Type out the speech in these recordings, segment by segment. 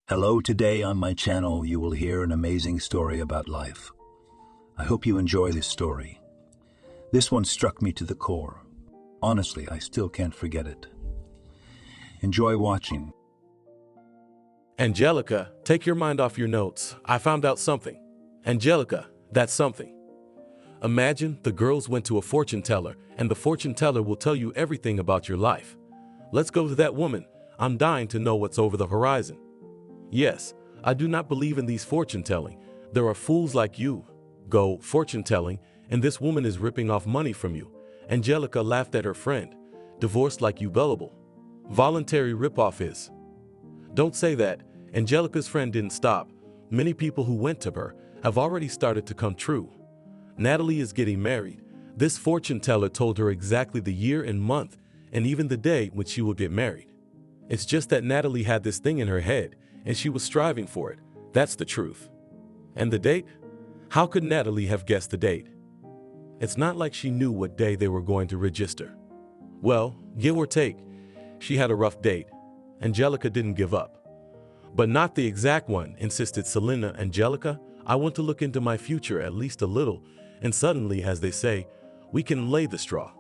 Hello, today on my channel you will hear an amazing story about life. I hope you enjoy this story. This one struck me to the core. Honestly, I still can't forget it. Enjoy watching. Angelica, take your mind off your notes. I found out something. Angelica, that's something. Imagine the girls went to a fortune teller, and the fortune teller will tell you everything about your life. Let's go to that woman. I'm dying to know what's over the horizon. Yes, I do not believe in these fortune telling. There are fools like you. Go fortune telling, and this woman is ripping off money from you. Angelica laughed at her friend. Divorced like you gullible. Voluntary ripoff is. Don't say that. Angelica's friend didn't stop. Many people who went to her have already started to come true. Natalie is getting married. This fortune teller told her exactly the year and month, and even the day when she will get married. It's just that Natalie had this thing in her head, and she was striving for it. That's the truth. And the date? How could Natalie have guessed the date? It's not like she knew what day they were going to register. Well, give or take, she had a rough date. Angelica didn't give up. But not the exact one, insisted Selena. Angelica, I want to look into my future at least a little, and suddenly, as they say, we can lay the straw,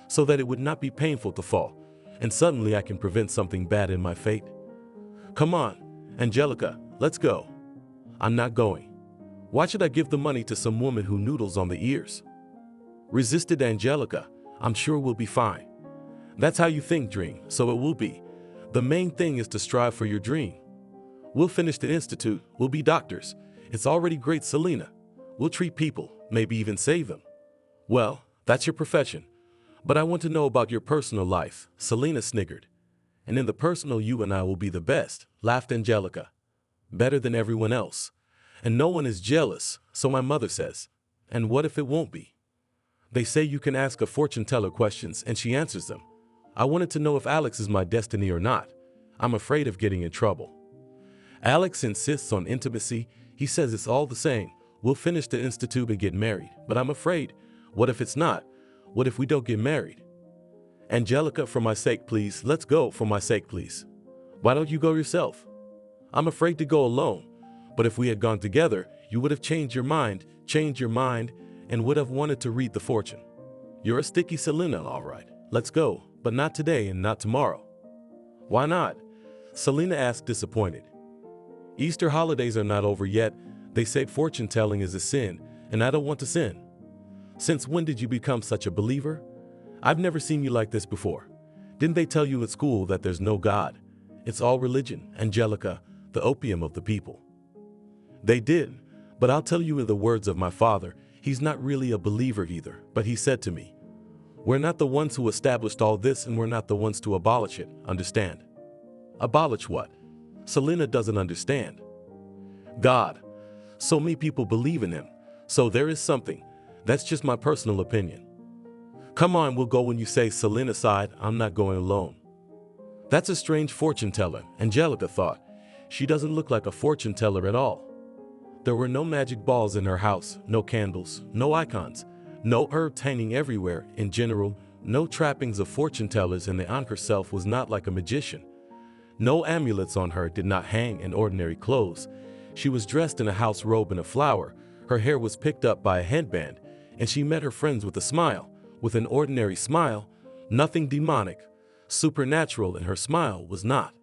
so that it would not be painful to fall, and suddenly I can prevent something bad in my fate. Come on, Angelica, let's go. I'm not going. Why should I give the money to some woman who noodles on the ears? Resisted Angelica, I'm sure we'll be fine. That's how you think, dream, so it will be. The main thing is to strive for your dream. We'll finish the institute, we'll be doctors. It's already great, Selena. We'll treat people, maybe even save them. Well, that's your profession. But I want to know about your personal life, Selena sniggered. And in the personal, you and I will be the best, laughed Angelica. Better than everyone else. And no one is jealous, so my mother says. And what if it won't be? They say you can ask a fortune teller questions and she answers them. I wanted to know if Alex is my destiny or not. I'm afraid of getting in trouble. Alex insists on intimacy. He says it's all the same. We'll finish the institute and get married. But I'm afraid. What if it's not? What if we don't get married? Angelica, for my sake, please. Let's go, for my sake, please. Why don't you go yourself? I'm afraid to go alone. But if we had gone together, you would have changed your mind, and would have wanted to read the fortune. You're a sticky Selena, all right. Let's go, but not today and not tomorrow. Why not? Selena asked, disappointed. Easter holidays are not over yet. They say fortune telling is a sin, and I don't want to sin. Since when did you become such a believer? I've never seen you like this before. Didn't they tell you at school that there's no God? It's all religion, Angelica, the opium of the people. They did, but I'll tell you in the words of my father, he's not really a believer either, but he said to me, we're not the ones who established all this and we're not the ones to abolish it, understand? Abolish what? Selena doesn't understand. God. So many people believe in him, so there is something. That's just my personal opinion. Come on, we'll go when you say, Selena sighed, I'm not going alone. That's a strange fortune teller, Angelica thought. She doesn't look like a fortune teller at all. There were no magic balls in her house, no candles, no icons, no herbs hanging everywhere. In general, no trappings of fortune tellers, and the aunt herself was not like a magician. No amulets on her, did not hang in ordinary clothes. She was dressed in a house robe and a flower. Her hair was picked up by a headband, and she met her friends with a smile, with an ordinary smile, nothing demonic, supernatural in her smile was not.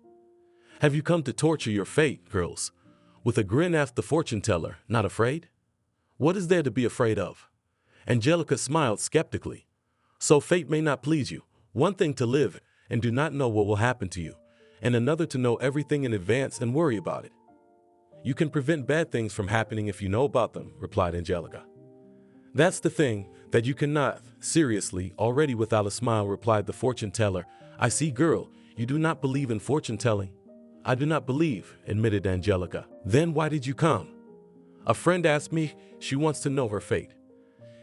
Have you come to torture your fate, girls? With a grin asked the fortune teller, not afraid? What is there to be afraid of? Angelica smiled skeptically. So fate may not please you. One thing to live and do not know what will happen to you, and another to know everything in advance and worry about it. You can prevent bad things from happening if you know about them, replied Angelica. That's the thing, that you cannot. Seriously, already without a smile, replied the fortune teller. I see, girl, you do not believe in fortune telling. I do not believe, admitted Angelica. Then why did you come? A friend asked me. She wants to know her fate.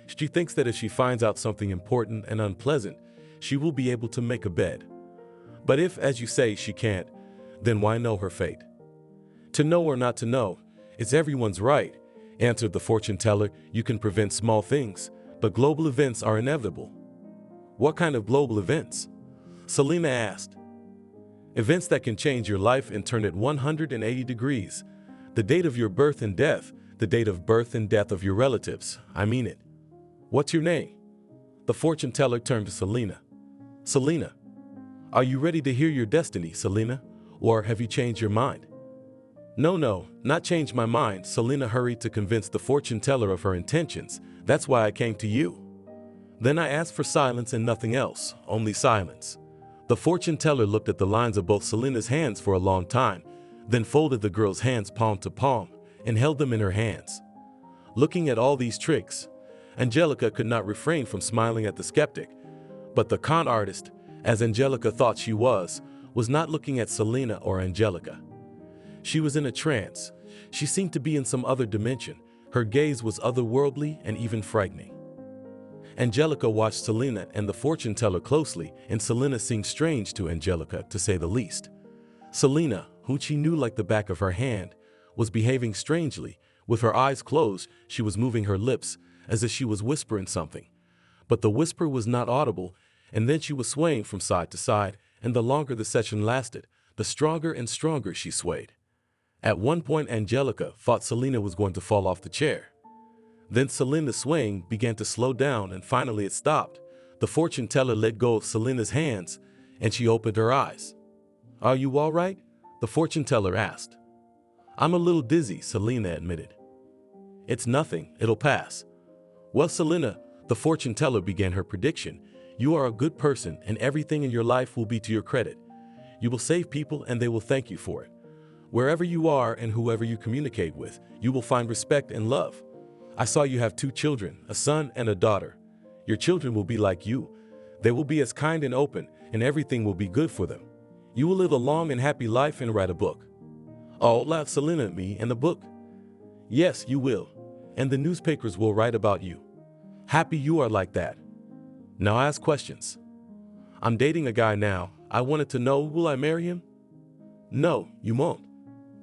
She thinks that if she finds out something important and unpleasant, she will be able to make a bed. But if, as you say, she can't, then why know her fate? To know or not to know, it's everyone's right, answered the fortune teller. You can prevent small things, but global events are inevitable. What kind of global events? Selena asked. Events that can change your life and turn it 180 degrees. The date of your birth and death, the date of birth and death of your relatives. I mean it. What's your name? The fortune teller turned to Selena. Selena, are you ready to hear your destiny, Selena? Or have you changed your mind? No, not changed my mind. Selena hurried to convince the fortune teller of her intentions. That's why I came to you. Then I asked for silence and nothing else, only silence. The fortune teller looked at the lines of both Selena's hands for a long time, then folded the girl's hands palm to palm and held them in her hands. Looking at all these tricks, Angelica could not refrain from smiling at the skeptic. But the con artist, as Angelica thought she was not looking at Selena or Angelica. She was in a trance. She seemed to be in some other dimension. Her gaze was otherworldly and even frightening. Angelica watched Selena and the fortune teller closely, and Selena seemed strange to Angelica, to say the least. Selena, whom she knew like the back of her hand, was behaving strangely. With her eyes closed, she was moving her lips as if she was whispering something. But the whisper was not audible, and then she was swaying from side to side, and the longer the session lasted, the stronger and stronger she swayed. At one point, Angelica thought Selena was going to fall off the chair. Then Selena's swaying began to slow down, and finally it stopped. The fortune teller let go of Selena's hands, and she opened her eyes. "Are you all right?" the fortune teller asked. "I'm a little dizzy," Selena admitted. "It's nothing, it'll pass." "Well, Selena," the fortune teller began her prediction, "you are a good person, and everything in your life will be to your credit. You will save people, and they will thank you for it. Wherever you are and whoever you communicate with, you will find respect and love. I saw you have 2 children, a son and a daughter. Your children will be like you. They will be as kind and open, and everything will be good for them. You will live a long and happy life and write a book." "Oh," laughed Selena at me, "and the book?" "Yes, you will. And the newspapers will write about you. Happy you are like that. Now ask questions." "I'm dating a guy now. I wanted to know, will I marry him?" "No, you won't.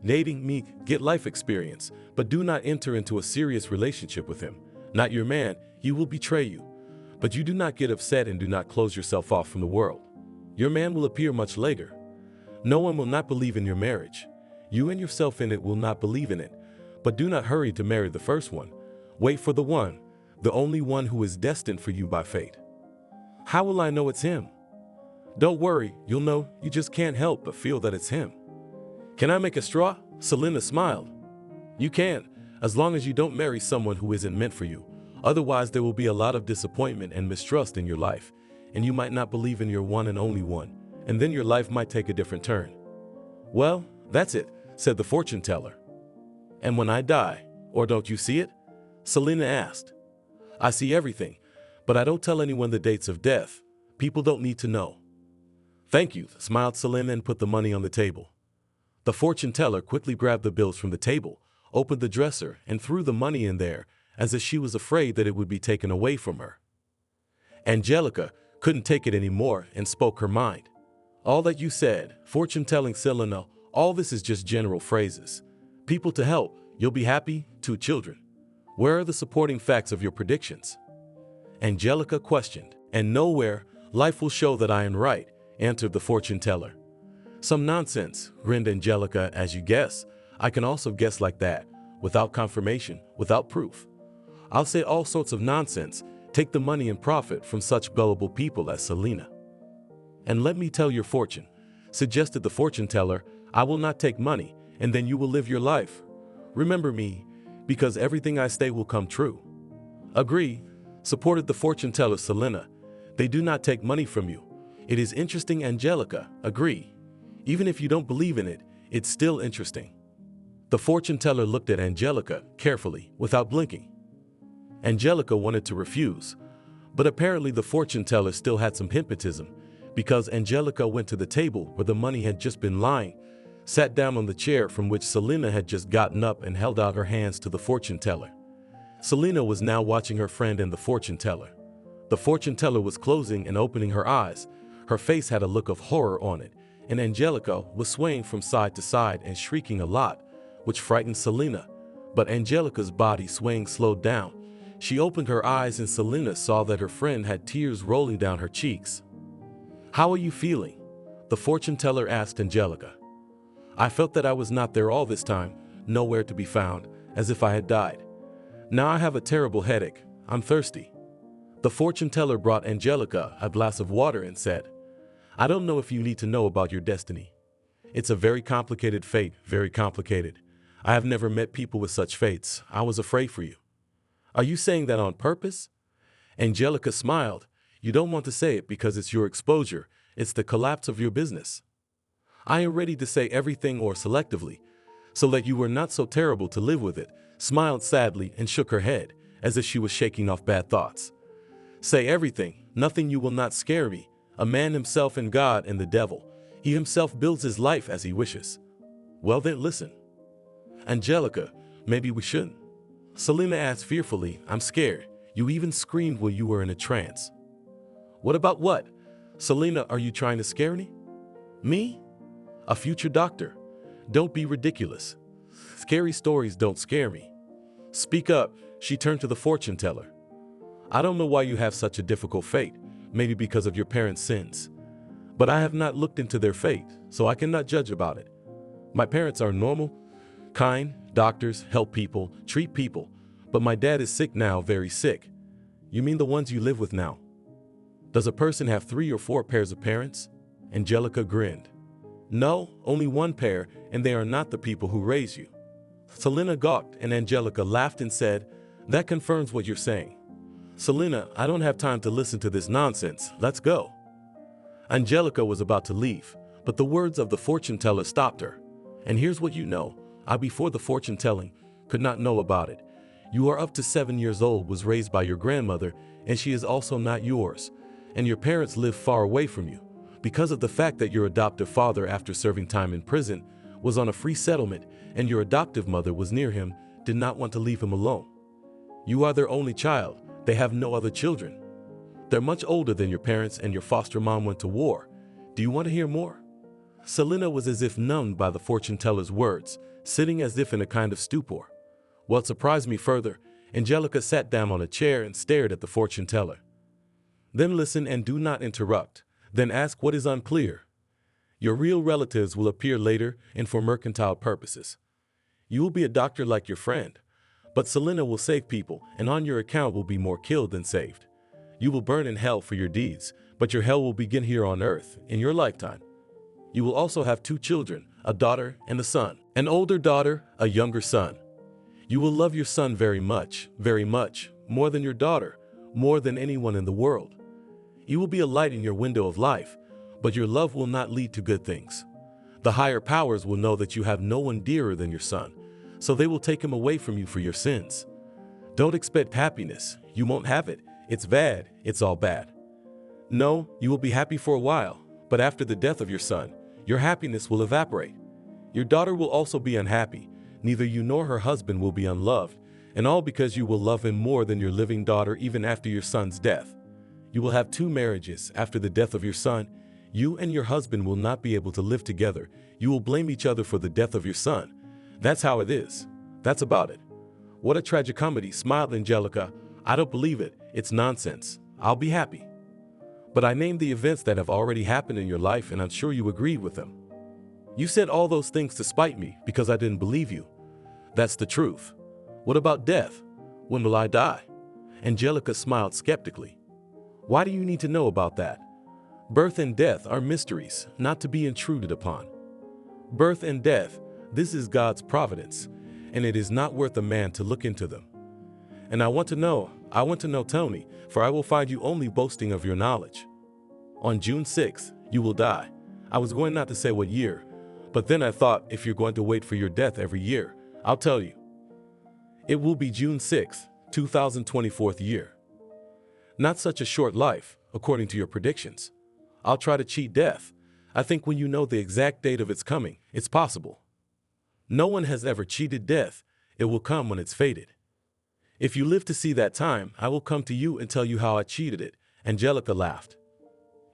Dating me, get life experience, but do not enter into a serious relationship with him. Not your man, he will betray you. But you do not get upset and do not close yourself off from the world. Your man will appear much later. No one will not believe in your marriage. You and yourself in it will not believe in it. But do not hurry to marry the first one. Wait for the one, the only one who is destined for you by fate." "How will I know it's him?" "Don't worry, you'll know. You just can't help but feel that it's him." "Can I make a straw?" Selena smiled. "You can, as long as you don't marry someone who isn't meant for you. Otherwise, there will be a lot of disappointment and mistrust in your life, and you might not believe in your one and only one, and then your life might take a different turn." "Well, that's it," said the fortune teller. "And when I die, or don't you see it?" Selena asked. "I see everything, but I don't tell anyone the dates of death. People don't need to know." "Thank you," smiled Selena and put the money on the table. The fortune teller quickly grabbed the bills from the table, opened the dresser, and threw the money in there, as if she was afraid that it would be taken away from her. Angelica couldn't take it anymore and spoke her mind. "All that you said, fortune telling Selena, all this is just general phrases. People to help, you'll be happy, 2 children. Where are the supporting facts of your predictions?" Angelica questioned. "And nowhere, life will show that I am right," answered the fortune teller. "Some nonsense," grinned Angelica. "As you guess, I can also guess like that, without confirmation, without proof. I'll say all sorts of nonsense, take the money and profit from such gullible people as Selena." "And let me tell your fortune," suggested the fortune teller. "I will not take money, and then you will live your life. Remember me, because everything I say will come true." "Agree," supported the fortune teller Selena. "They do not take money from you. It is interesting, Angelica. Agree. Even if you don't believe in it, it's still interesting." The fortune teller looked at Angelica carefully, without blinking. Angelica wanted to refuse, but apparently the fortune teller still had some hypnotism, because Angelica went to the table where the money had just been lying, sat down on the chair from which Selena had just gotten up, and held out her hands to the fortune teller. Selena was now watching her friend and the fortune teller. The fortune teller was closing and opening her eyes. Her face had a look of horror on it, and Angelica was swaying from side to side and shrieking a lot, which frightened Selena. But Angelica's body swaying slowed down. She opened her eyes and Selena saw that her friend had tears rolling down her cheeks. "How are you feeling?" The fortune teller asked Angelica. I felt that I was not there all this time, nowhere to be found, as if I had died. Now I have a terrible headache. I'm thirsty. The fortune teller brought Angelica a glass of water and said, I don't know if you need to know about your destiny. It's a very complicated fate, very complicated. I have never met people with such fates. I was afraid for you. Are you saying that on purpose? Angelica smiled. You don't want to say it because it's your exposure. It's the collapse of your business. I am ready to say everything or selectively, so that you were not so terrible to live with it, smiled sadly and shook her head, as if she was shaking off bad thoughts. Say everything, nothing you will not scare me. A man himself and God and the devil. He himself builds his life as he wishes. Well then listen. Angelica, maybe we shouldn't. Selena asked fearfully, I'm scared. You even screamed when you were in a trance. What about what? Selena, are you trying to scare me? Me? A future doctor. Don't be ridiculous. Scary stories don't scare me. Speak up, she turned to the fortune teller. I don't know why you have such a difficult fate, maybe because of your parents' sins. But I have not looked into their fate, so I cannot judge about it. My parents are normal, kind, doctors, help people, treat people, but my dad is sick now, very sick. You mean the ones you live with now? Does a person have 3 or 4 pairs of parents? Angelica grinned. No, only one pair, and they are not the people who raise you. Selena gawked, and Angelica laughed and said, That confirms what you're saying. Selena, I don't have time to listen to this nonsense. Let's go. Angelica was about to leave, but the words of the fortune teller stopped her. And here's what you know. I, before the fortune telling, could not know about it. You are up to 7 years old, was raised by your grandmother, and she is also not yours. And your parents live far away from you. Because of the fact that your adoptive father, after serving time in prison, was on a free settlement, and your adoptive mother was near him, did not want to leave him alone. You are their only child. They have no other children. They're much older than your parents, and your foster mom went to war. Do you want to hear more? Selena was as if numbed by the fortune teller's words, sitting as if in a kind of stupor. What surprised me further, Angelica sat down on a chair and stared at the fortune teller. Then listen and do not interrupt. Then ask what is unclear. Your real relatives will appear later and for mercantile purposes. You will be a doctor like your friend, but Selena will save people, and on your account will be more killed than saved. You will burn in hell for your deeds, but your hell will begin here on earth, in your lifetime. You will also have 2 children, a daughter and a son, an older daughter, a younger son. You will love your son very much, more than your daughter, more than anyone in the world. You will be a light in your window of life, but your love will not lead to good things. The higher powers will know that you have no one dearer than your son, so they will take him away from you for your sins. Don't expect happiness. You won't have it. It's bad. It's all bad. No, you will be happy for a while, but after the death of your son, your happiness will evaporate. Your daughter will also be unhappy. Neither you nor her husband will be unloved, and all because you will love him more than your living daughter even after your son's death. You will have 2 marriages after the death of your son. You and your husband will not be able to live together. You will blame each other for the death of your son. That's how it is. That's about it. What a tragicomedy, smiled Angelica. I don't believe it. It's nonsense. I'll be happy. But I named the events that have already happened in your life, and I'm sure you agreed with them. You said all those things to spite me because I didn't believe you. That's the truth. What about death? When will I die? Angelica smiled skeptically. Why do you need to know about that? Birth and death are mysteries, not to be intruded upon. Birth and death, this is God's providence, and it is not worth a man to look into them. And I want to know, tell me, for I will find you only boasting of your knowledge. On June 6th, you will die. I was going not to say what year, but then I thought if you're going to wait for your death every year, I'll tell you. It will be June 6th, 2024th year. Not such a short life, according to your predictions. I'll try to cheat death. I think when you know the exact date of its coming, it's possible. No one has ever cheated death. It will come when it's fated. If you live to see that time, I will come to you and tell you how I cheated it. Angelica laughed.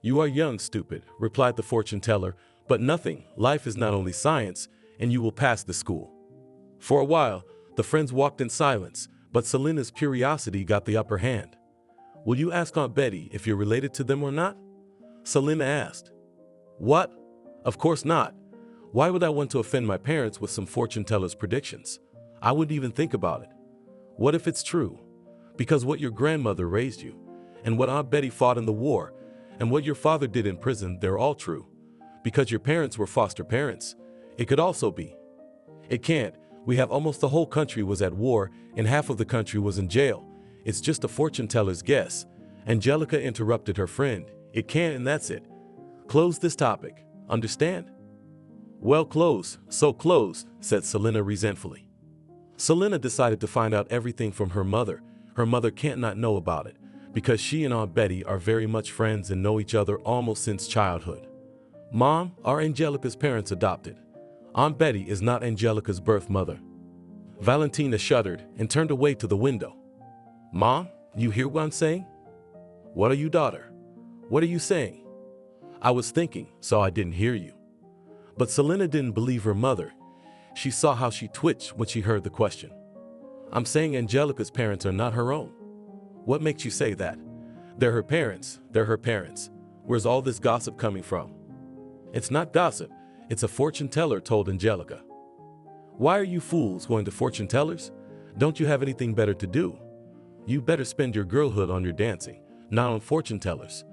You are young, stupid, replied the fortune teller, but nothing. Life is not only science, and you will pass the school. For a while, the friends walked in silence, but Selena's curiosity got the upper hand. Will you ask Aunt Betty if you're related to them or not? Selena asked. What? Of course not. Why would I want to offend my parents with some fortune teller's predictions? I wouldn't even think about it. What if it's true? Because what your grandmother raised you, and what Aunt Betty fought in the war, and what your father did in prison, they're all true. Because your parents were foster parents. It could also be. It can't. We have almost the whole country was at war, and half of the country was in jail. It's just a fortune teller's guess. Angelica interrupted her friend. It can't, and that's it. Close this topic. Understand? Well, closed, so closed, said Selena resentfully. Selena decided to find out everything from her mother. Her mother can't not know about it, because she and Aunt Betty are very much friends and know each other almost since childhood. Mom, are Angelica's parents adopted? Aunt Betty is not Angelica's birth mother. Valentina shuddered and turned away to the window. Mom, you hear what I'm saying? What are you, daughter? What are you saying? I was thinking, so I didn't hear you. But Selena didn't believe her mother. She saw how she twitched when she heard the question. I'm saying Angelica's parents are not her own. What makes you say that? They're her parents. They're her parents. Where's all this gossip coming from? It's not gossip. It's a fortune teller told Angelica. Why are you fools going to fortune tellers? Don't you have anything better to do? You better spend your girlhood on your dancing, not on fortune tellers.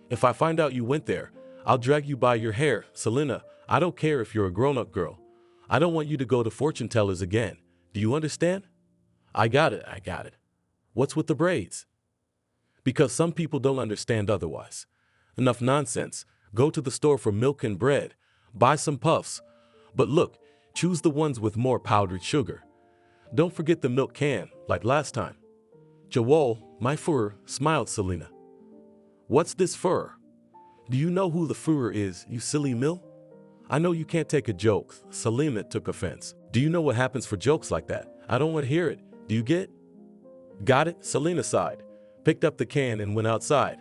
If I find out you went there, I'll drag you by your hair. Selena, I don't care if you're a grown-up girl. I don't want you to go to fortune tellers again. Do you understand? I got it. What's with the braids? Because some people don't understand otherwise. Enough nonsense. Go to the store for milk and bread. Buy some puffs. But look, choose the ones with more powdered sugar. Don't forget the milk can, like last time. Joel, my fur, smiled Selena. What's this fur? Do you know who the fur is, you silly mill? I know you can't take a joke. Selena took offense. Do you know what happens for jokes like that? I don't want to hear it. Do you get? Got it? Selena sighed, picked up the can and went outside.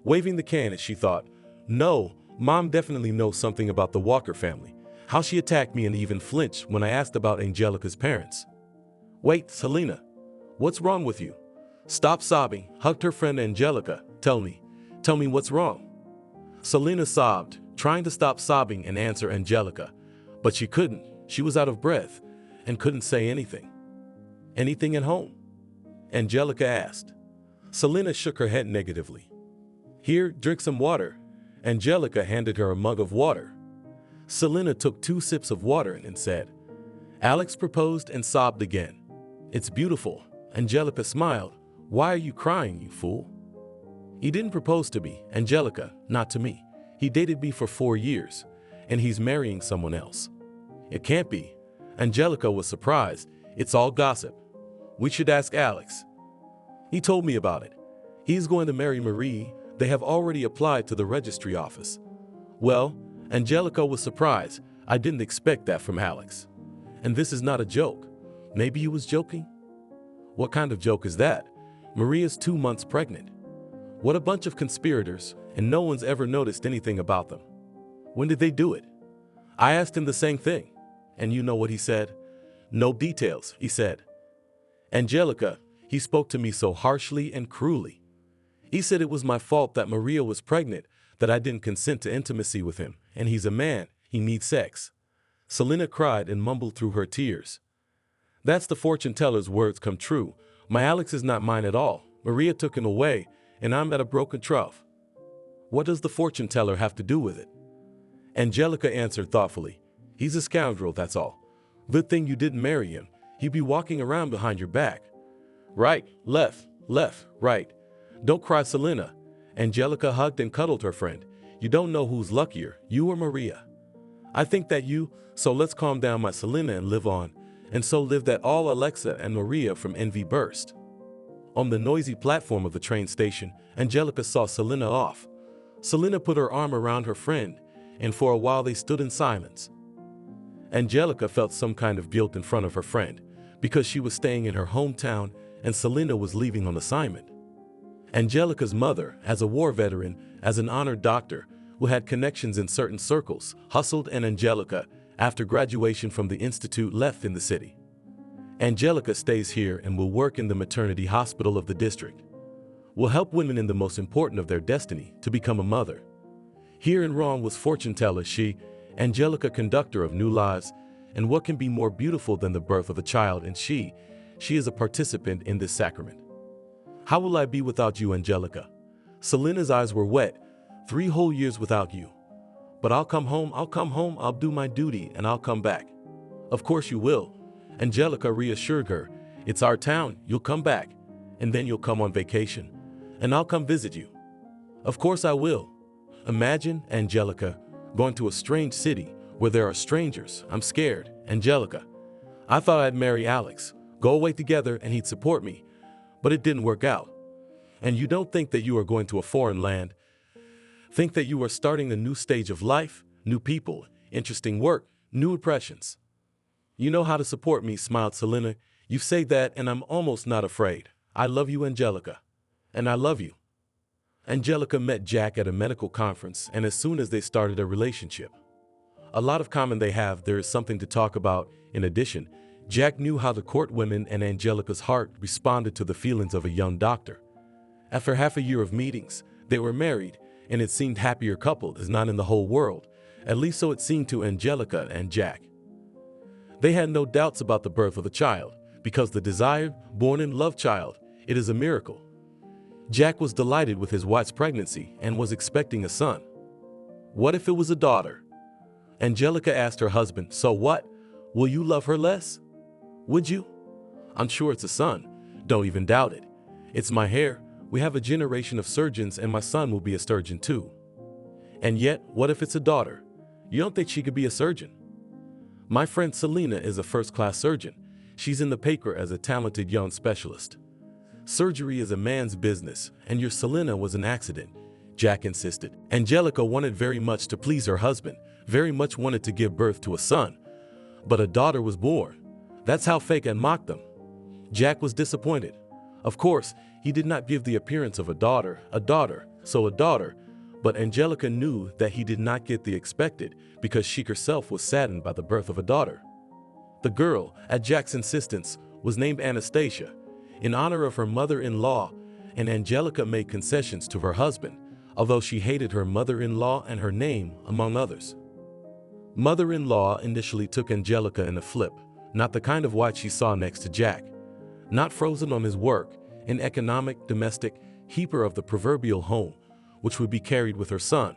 Waving the can as she thought, no, Mom definitely knows something about the Walker family. How she attacked me and even flinched when I asked about Angelica's parents. Wait, Selena, what's wrong with you? Stop sobbing, hugged her friend Angelica. Tell me what's wrong. Selena sobbed, trying to stop sobbing and answer Angelica, but she couldn't. She was out of breath and couldn't say anything. Anything at home? Angelica asked. Selena shook her head negatively. Here, drink some water. Angelica handed her a mug of water. Selena took 2 sips of water and said, Alex proposed and sobbed again. It's beautiful. Angelica smiled. Why are you crying, you fool? He didn't propose to me, Angelica, not to me. He dated me for 4 years, and he's marrying someone else. It can't be. Angelica was surprised. It's all gossip. We should ask Alex. He told me about it. He's going to marry Marie. They have already applied to the registry office. Well, Angelica was surprised. I didn't expect that from Alex. And this is not a joke. Maybe he was joking? What kind of joke is that? Maria's 2 months pregnant. What a bunch of conspirators, and no one's ever noticed anything about them. When did they do it? I asked him the same thing. And you know what he said? No details, he said. Angelica, he spoke to me so harshly and cruelly. He said it was my fault that Maria was pregnant, that I didn't consent to intimacy with him, and he's a man, he needs sex. Selena cried and mumbled through her tears. That's the fortune teller's words come true. My Alex is not mine at all. Maria took him away, and I'm at a broken trough. What does the fortune teller have to do with it? Angelica answered thoughtfully. He's a scoundrel, that's all. Good thing you didn't marry him. He'd be walking around behind your back. Right, left, right. Don't cry, Selena. Angelica hugged and cuddled her friend. You don't know who's luckier, you or Maria. I think that you, so let's calm down, my Selena, and live on. And so live that all Alexa and Maria from envy burst. On the noisy platform of the train station, Angelica saw Selena off. Selena put her arm around her friend, and for a while they stood in silence. Angelica felt some kind of guilt in front of her friend, because she was staying in her hometown and Selena was leaving on assignment. Angelica's mother, as a war veteran, as an honored doctor, who had connections in certain circles, hustled, and Angelica, after graduation from the institute, left in the city. Angelica stays here and will work in the maternity hospital of the district. Will help women in the most important of their destiny, to become a mother. Here in Rome was fortune teller she, Angelica, conductor of new lives, and what can be more beautiful than the birth of a child, and she is a participant in this sacrament. How will I be without you, Angelica? Selena's eyes were wet. 3 whole years without you. But I'll come home, I'll do my duty, and I'll come back. Of course you will. Angelica reassured her. It's our town, you'll come back, and then you'll come on vacation, and I'll come visit you. Of course I will. Imagine, Angelica, going to a strange city where there are strangers. I'm scared, Angelica. I thought I'd marry Alex, go away together, and he'd support me, but it didn't work out. And you don't think that you are going to a foreign land. Think that you are starting a new stage of life, new people, interesting work, new impressions. You know how to support me, smiled Selena. You say that, and I'm almost not afraid. I love you, Angelica. And I love you. Angelica met Jack at a medical conference, and as soon as they started a relationship. A lot of common they have, there is something to talk about. In addition, Jack knew how to court women, and Angelica's heart responded to the feelings of a young doctor. After half a year of meetings, they were married, and it seemed happier couple is not in the whole world, at least so it seemed to Angelica and Jack. They had no doubts about the birth of the child, because the desired, born-in-love child, it is a miracle. Jack was delighted with his wife's pregnancy and was expecting a son. What if it was a daughter? Angelica asked her husband, so what? Will you love her less? Would you? I'm sure it's a son. Don't even doubt it. It's my hair. We have a generation of surgeons, and my son will be a surgeon too. And yet, what if it's a daughter? You don't think she could be a surgeon? My friend Selena is a first-class surgeon. She's in the paper as a talented young specialist. Surgery is a man's business, and your Selena was an accident, Jack insisted. Angelica wanted very much to please her husband, very much wanted to give birth to a son. But a daughter was born. That's how fake and mocked them. Jack was disappointed. Of course, he did not give the appearance of a daughter, but Angelica knew that he did not get the expected because she herself was saddened by the birth of a daughter. The girl, at Jack's insistence, was named Anastasia, in honor of her mother-in-law, and Angelica made concessions to her husband, although she hated her mother-in-law and her name, among others. Mother-in-law initially took Angelica in a flip, not the kind of wife she saw next to Jack, not frozen on his work, an economic, domestic heaper of the proverbial home, which would be carried with her son,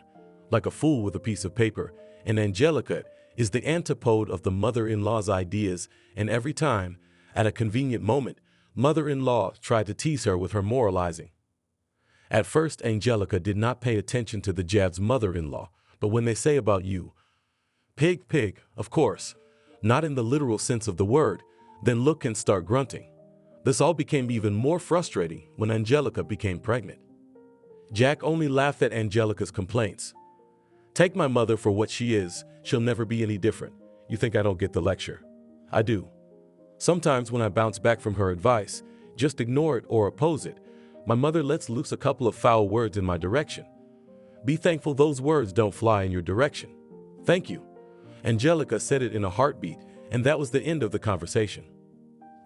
like a fool with a piece of paper, and Angelica is the antipode of the mother-in-law's ideas, and every time, at a convenient moment, mother-in-law tried to tease her with her moralizing. At first, Angelica did not pay attention to the jab's mother-in-law, but when they say about you, pig, pig, of course, not in the literal sense of the word, then look and start grunting. This all became even more frustrating when Angelica became pregnant. Jack only laughed at Angelica's complaints. Take my mother for what she is, she'll never be any different. You think I don't get the lecture? I do. Sometimes when I bounce back from her advice, just ignore it or oppose it, my mother lets loose a couple of foul words in my direction. Be thankful those words don't fly in your direction. Thank you. Angelica said it in a heartbeat, and that was the end of the conversation.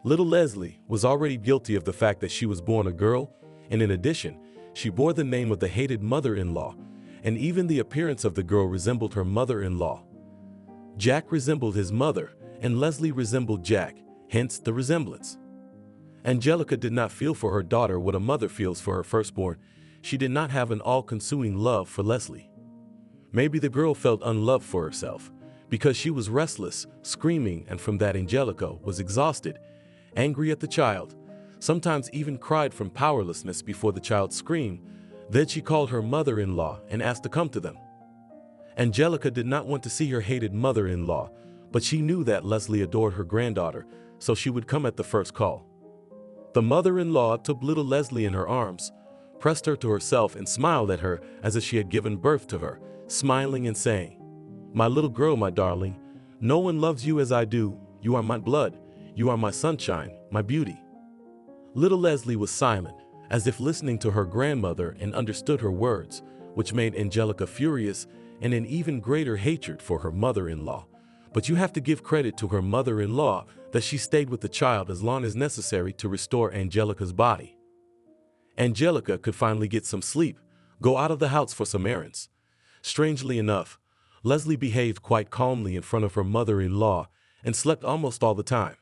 Little Leslie was already guilty of the fact that she was born a girl, and in addition, she bore the name of the hated mother-in-law, and even the appearance of the girl resembled her mother-in-law. Jack resembled his mother, and Leslie resembled Jack, hence the resemblance. Angelica did not feel for her daughter what a mother feels for her firstborn. She did not have an all-consuming love for Leslie. Maybe the girl felt unloved for herself, because she was restless, screaming, and from that Angelica was exhausted, angry at the child, sometimes even cried from powerlessness before the child screamed. Then she called her mother-in-law and asked to come to them. Angelica did not want to see her hated mother-in-law, but she knew that Leslie adored her granddaughter, so she would come at the first call. The mother-in-law took little Leslie in her arms, pressed her to herself, and smiled at her as if she had given birth to her, smiling and saying, "My little girl, my darling, no one loves you as I do. You are my blood. You are my sunshine, my beauty." Little Leslie was silent, as if listening to her grandmother, and understood her words, which made Angelica furious and an even greater hatred for her mother-in-law. But you have to give credit to her mother-in-law that she stayed with the child as long as necessary to restore Angelica's body. Angelica could finally get some sleep, go out of the house for some errands. Strangely enough, Leslie behaved quite calmly in front of her mother-in-law and slept almost all the time.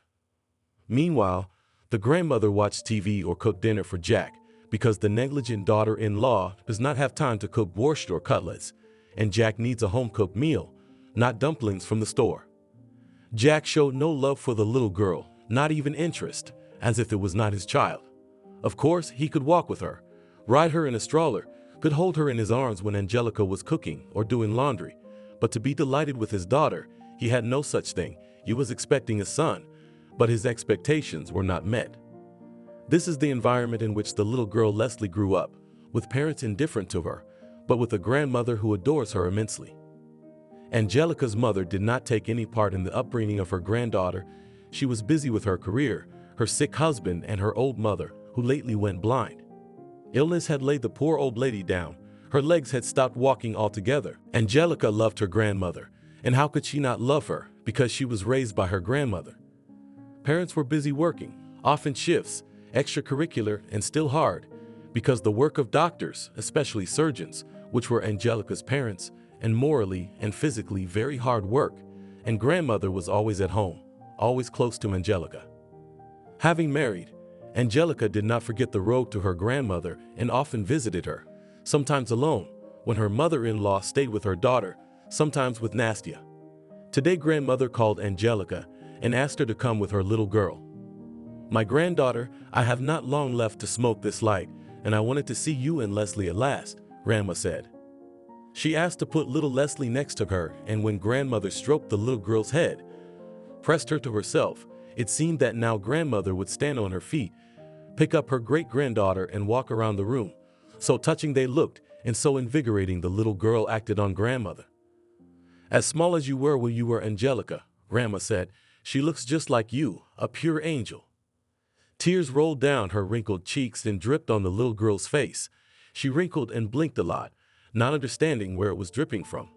Meanwhile, the grandmother watched TV or cooked dinner for Jack because the negligent daughter-in-law does not have time to cook borscht or cutlets, and Jack needs a home-cooked meal, not dumplings from the store. Jack showed no love for the little girl, not even interest, as if it was not his child. Of course, he could walk with her, ride her in a stroller, could hold her in his arms when Angelica was cooking or doing laundry, but to be delighted with his daughter, he had no such thing. He was expecting a son, but his expectations were not met. This is the environment in which the little girl Leslie grew up, with parents indifferent to her, but with a grandmother who adores her immensely. Angelica's mother did not take any part in the upbringing of her granddaughter. She was busy with her career, her sick husband, and her old mother, who lately went blind. Illness had laid the poor old lady down. Her legs had stopped walking altogether. Angelica loved her grandmother, and how could she not love her, because she was raised by her grandmother? Parents were busy working, often shifts, extracurricular, and still hard, because the work of doctors, especially surgeons, which were Angelica's parents, and morally and physically very hard work, and grandmother was always at home, always close to Angelica. Having married, Angelica did not forget the road to her grandmother and often visited her, sometimes alone, when her mother-in-law stayed with her daughter, sometimes with Nastia. Today grandmother called Angelica and asked her to come with her little girl. "My granddaughter, I have not long left to smoke this light, and I wanted to see you and Leslie at last," Grandma said. She asked to put little Leslie next to her, and when grandmother stroked the little girl's head, pressed her to herself, it seemed that now grandmother would stand on her feet, pick up her great-granddaughter and walk around the room. So touching they looked, and so invigorating the little girl acted on grandmother. "As small as you were when you were Angelica," Grandma said, "she looks just like you, a pure angel." Tears rolled down her wrinkled cheeks and dripped on the little girl's face. She wrinkled and blinked a lot, not understanding where it was dripping from.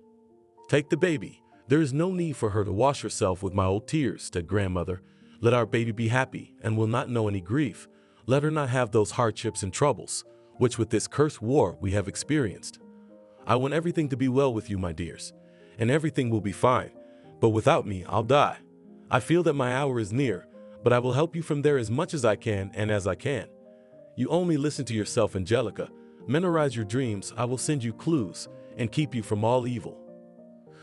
"Take the baby. There is no need for her to wash herself with my old tears," said grandmother. "Let our baby be happy and will not know any grief. Let her not have those hardships and troubles, which with this cursed war we have experienced. I want everything to be well with you, my dears, and everything will be fine, but without me I'll die. I feel that my hour is near, but I will help you from there as much as I can and as I can. You only listen to yourself, Angelica. Memorize your dreams. I will send you clues and keep you from all evil."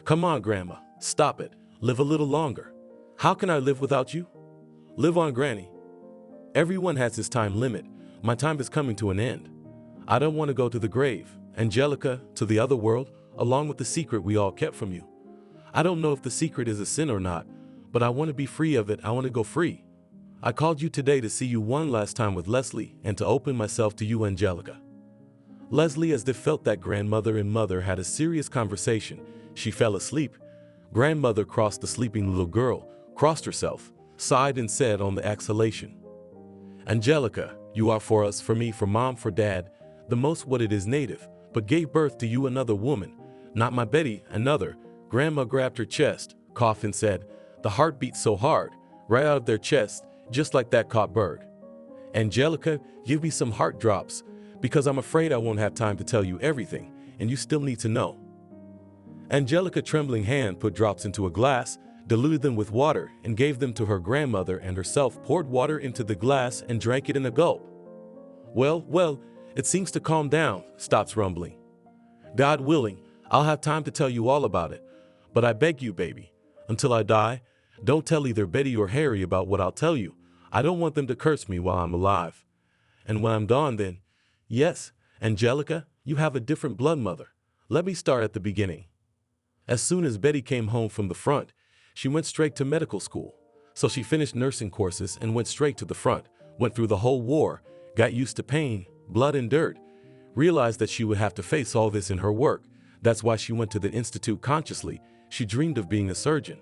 "Come on, Grandma, stop it. Live a little longer." "How can I live without you?" "Live on, Granny. Everyone has his time limit. My time is coming to an end. I don't want to go to the grave, Angelica, to the other world, along with the secret we all kept from you. I don't know if the secret is a sin or not, but I want to be free of it. I want to go free. I called you today to see you one last time with Leslie and to open myself to you, Angelica." Leslie, as if felt that grandmother and mother had a serious conversation, she fell asleep. Grandmother crossed the sleeping little girl, crossed herself, sighed and said on the exhalation, "Angelica, you are for us, for me, for Mom, for Dad, the most what it is native, but gave birth to you another woman, not my Betty, another." Grandma grabbed her chest, coughed and said, "The heart beats so hard, right out of their chest, just like that caught bird. Angelica, give me some heart drops, because I'm afraid I won't have time to tell you everything, and you still need to know." Angelica, trembling hand, put drops into a glass, diluted them with water, and gave them to her grandmother, and herself poured water into the glass and drank it in a gulp. Well, it seems to calm down," stops rumbling. "God willing, I'll have time to tell you all about it, but I beg you, baby, until I die, don't tell either Betty or Harry about what I'll tell you. I don't want them to curse me while I'm alive. And when I'm gone, then, yes, Angelica, you have a different blood, mother. Let me start at the beginning. As soon as Betty came home from the front, she went straight to medical school. So she finished nursing courses and went straight to the front, went through the whole war, got used to pain, blood and dirt, realized that she would have to face all this in her work. That's why she went to the institute consciously. She dreamed of being a surgeon.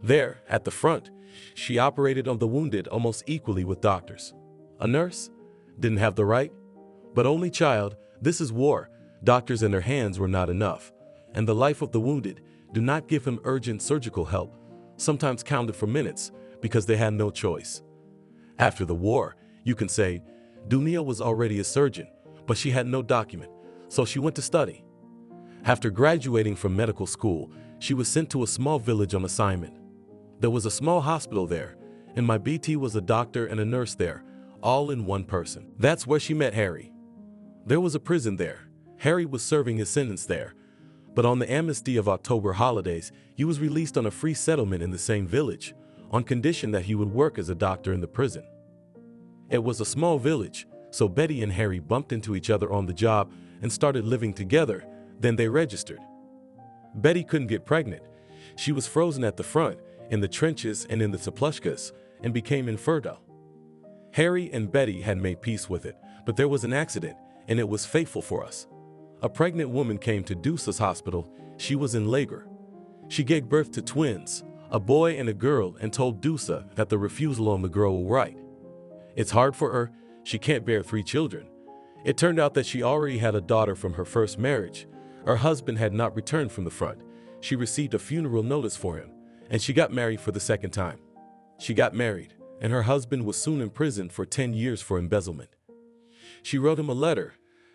There, at the front, she operated on the wounded almost equally with doctors. A nurse? Didn't have the right? But only child, this is war. Doctors in their hands were not enough. And the life of the wounded do not give him urgent surgical help, sometimes counted for minutes, because they had no choice. After the war, you can say, Dunia was already a surgeon, but she had no document, so she went to study. After graduating from medical school, she was sent to a small village on assignment. There was a small hospital there, and my BT was a doctor and a nurse there, all in one person. That's where she met Harry. There was a prison there. Harry was serving his sentence there, but on the amnesty of October holidays, he was released on a free settlement in the same village, on condition that he would work as a doctor in the prison. It was a small village, so Betty and Harry bumped into each other on the job and started living together. Then they registered. Betty couldn't get pregnant. She was frozen at the front, in the trenches and in the Saplushkas, and became infertile. Harry and Betty had made peace with it, but there was an accident, and it was fateful for us. A pregnant woman came to Deuce's hospital. She was in labor. She gave birth to twins, a boy and a girl, and told Deuce that the refusal on the girl was right. It's hard for her. She can't bear 3 children. It turned out that she already had a daughter from her first marriage. Her husband had not returned from the front. She received a funeral notice for him, and she got married for the second time. She got married, and her husband was soon imprisoned for 10 years for embezzlement. She wrote him a letter,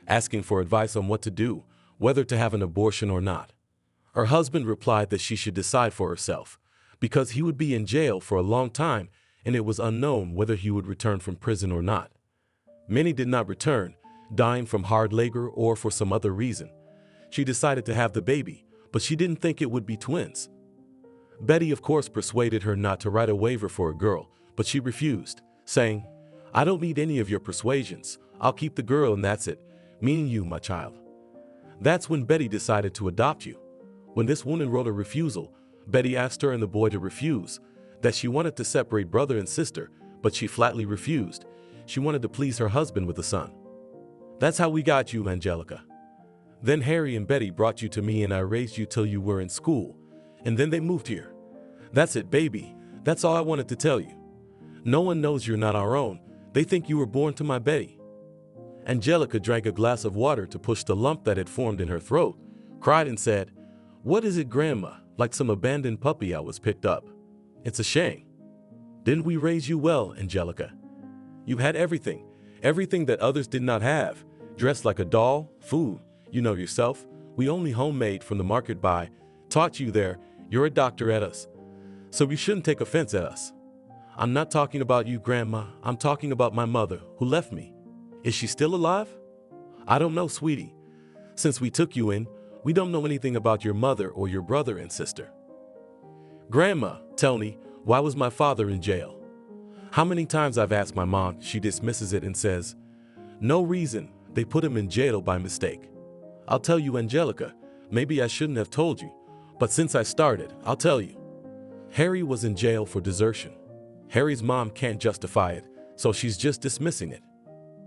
asking for advice on what to do, whether to have an abortion or not. Her husband replied that she should decide for herself, because he would be in jail for a long time, and it was unknown whether he would return from prison or not. Many did not return, dying from hard labor or for some other reason. She decided to have the baby, but she didn't think it would be twins. Betty, of course, persuaded her not to write a waiver for a girl, but she refused, saying, "I don't need any of your persuasions. I'll keep the girl and that's it, meaning you, my child." That's when Betty decided to adopt you. When this woman wrote a refusal, Betty asked her and the boy to refuse, that she wanted to separate brother and sister, but she flatly refused. She wanted to please her husband with a son. That's how we got you, Angelica. Then Harry and Betty brought you to me and I raised you till you were in school, and then they moved here. That's it, baby. That's all I wanted to tell you. No one knows you're not our own. They think you were born to my Betty. Angelica drank a glass of water to push the lump that had formed in her throat, cried and said, "What is it, Grandma? Like some abandoned puppy I was picked up. It's a shame. Didn't we raise you well, Angelica? You had everything that others did not have. Dressed like a doll, food, you know yourself. We only homemade from the market buy. Taught you there. You're a doctor at us. So you shouldn't take offense at us. I'm not talking about you, Grandma. I'm talking about my mother, who left me. Is she still alive? I don't know, sweetie. Since we took you in, we don't know anything about your mother or your brother and sister. Grandma, tell me, why was my father in jail? How many times I've asked my mom, she dismisses it and says, no reason, they put him in jail by mistake. I'll tell you, Angelica, maybe I shouldn't have told you, but since I started, I'll tell you. Harry was in jail for desertion. Harry's mom can't justify it, so she's just dismissing it.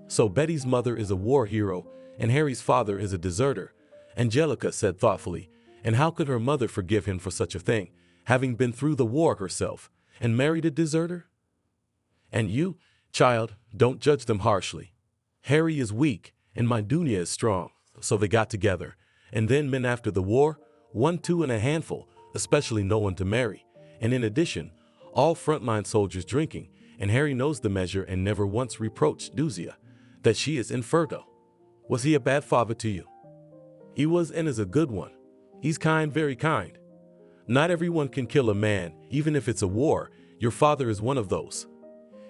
So Betty's mother is a war hero, and Harry's father is a deserter, Angelica said thoughtfully, and how could her mother forgive him for such a thing, having been through the war herself, and married a deserter? And you, child, don't judge them harshly. Harry is weak, and my Dunya is strong, so they got together, and then men after the war, 1, 2, and a handful, especially no one to marry, and in addition, all frontline soldiers drinking, and Harry knows the measure and never once reproached Duzia that she is infertile. Was he a bad father to you? He was and is a good one. He's kind, very kind. Not everyone can kill a man, even if it's a war. Your father is one of those.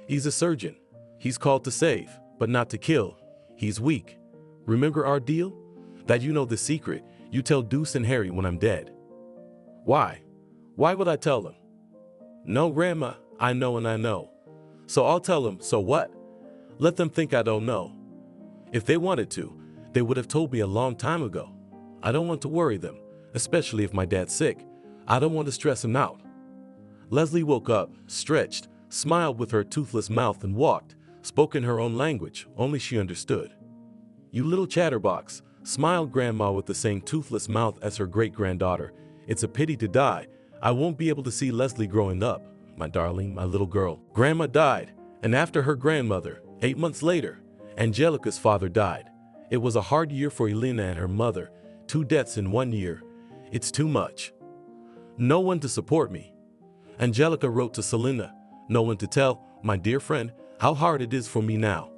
He's a surgeon. He's called to save, but not to kill. He's weak. Remember our deal? That you know the secret. You tell Deuce and Harry when I'm dead. Why? Why would I tell them? No, Grandma, I know and I know. So I'll tell them, so what? Let them think I don't know. If they wanted to, they would have told me a long time ago. I don't want to worry them, especially if my dad's sick. I don't want to stress him out. Leslie woke up, stretched, smiled with her toothless mouth and walked, spoke in her own language, only she understood. You little chatterbox, smiled Grandma with the same toothless mouth as her great-granddaughter. It's a pity to die. I won't be able to see Leslie growing up, my darling, my little girl. Grandma died, and after her grandmother, 8 months later, Angelica's father died. It was a hard year for Selena and her mother, 2 deaths in 1 year. It's too much. No one to support me. Angelica wrote to Selena, no one to tell, my dear friend, how hard it is for me now.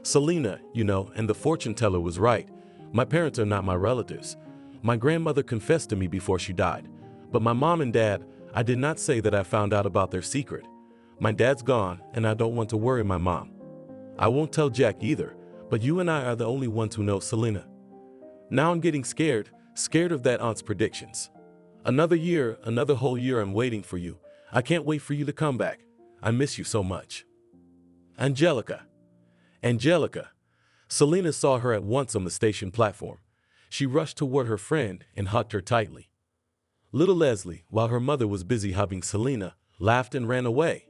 Selena, you know, and the fortune teller was right. My parents are not my relatives. My grandmother confessed to me before she died, but my mom and dad, I did not say that I found out about their secret. My dad's gone, and I don't want to worry my mom. I won't tell Jack either, but you and I are the only ones who know Selena. Now I'm getting scared of that aunt's predictions. Another year, another whole year I'm waiting for you. I can't wait for you to come back. I miss you so much. Angelica. Selena saw her at once on the station platform. She rushed toward her friend and hugged her tightly. Little Leslie, while her mother was busy hugging Selena, laughed and ran away.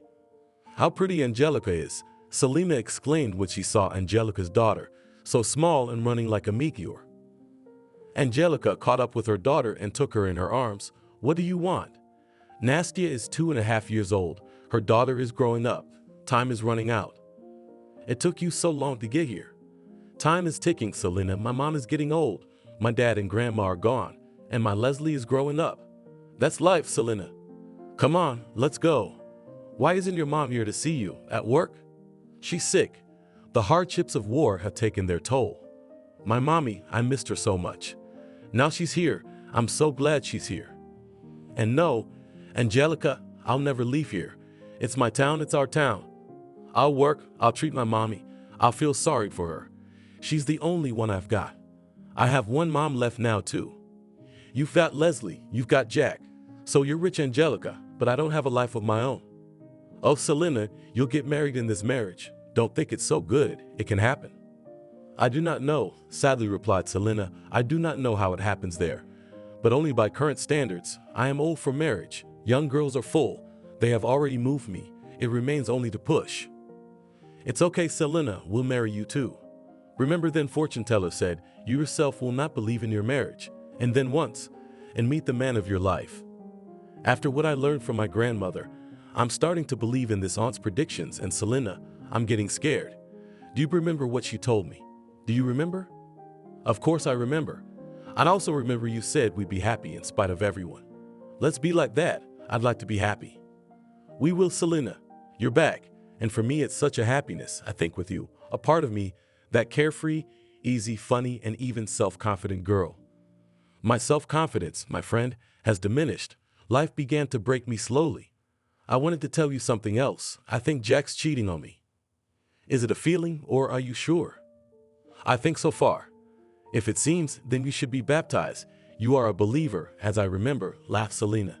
How pretty Angelica is, Selena exclaimed when she saw Angelica's daughter, so small and running like a meteor. Angelica caught up with her daughter and took her in her arms. What do you want? Nastia is 2.5 years old. Her daughter is growing up. Time is running out. It took you so long to get here. Time is ticking, Selena. My mom is getting old. My dad and grandma are gone, and my Leslie is growing up. That's life, Selena. Come on, let's go. Why isn't your mom here to see you? At work? She's sick. The hardships of war have taken their toll. My mommy, I missed her so much. Now she's here. I'm so glad she's here. And no, Angelica, I'll never leave here. It's my town, it's our town. I'll work, I'll treat my mommy. I'll feel sorry for her. She's the only one I've got. I have one mom left now too. You've got Leslie, you've got Jack. So you're rich, Angelica, but I don't have a life of my own. Oh, Selena, you'll get married in this marriage. Don't think it's so good. It can happen. I do not know, sadly replied Selena. I do not know how it happens there. But only by current standards. I am old for marriage. Young girls are full. They have already moved me. It remains only to push. It's okay, Selena, we'll marry you too. Remember then fortune teller said, you yourself will not believe in your marriage. And then once, and meet the man of your life. After what I learned from my grandmother, I'm starting to believe in this aunt's predictions, and Selena, I'm getting scared. Do you remember what she told me? Do you remember? Of course I remember. I'd also remember you said we'd be happy in spite of everyone. Let's be like that. I'd like to be happy. We will, Selena. You're back. And for me, it's such a happiness, I think, with you. A part of me, that carefree, easy, funny, and even self-confident girl. My self-confidence, my friend, has diminished. Life began to break me slowly. I wanted to tell you something else. I think Jack's cheating on me. Is it a feeling, or are you sure? I think so far. If it seems, then you should be baptized. You are a believer, as I remember, laughed Selena.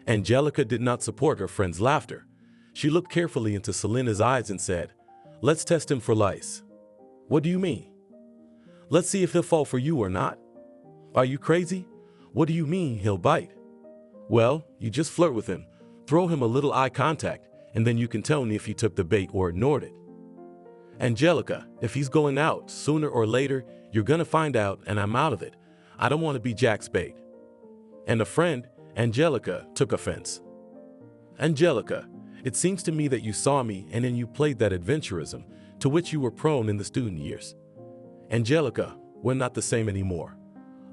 Angelica did not support her friend's laughter. She looked carefully into Selena's eyes and said, let's test him for lice. What do you mean? Let's see if he'll fall for you or not. Are you crazy? What do you mean he'll bite? Well, you just flirt with him, throw him a little eye contact, and then you can tell me if he took the bait or ignored it. Angelica, if he's going out, sooner or later, you're gonna find out, and I'm out of it. I don't want to be Jack's bait. And a friend, Angelica, took offense. Angelica, it seems to me that you saw me and then you played that adventurism to which you were prone in the student years. Angelica, we're not the same anymore.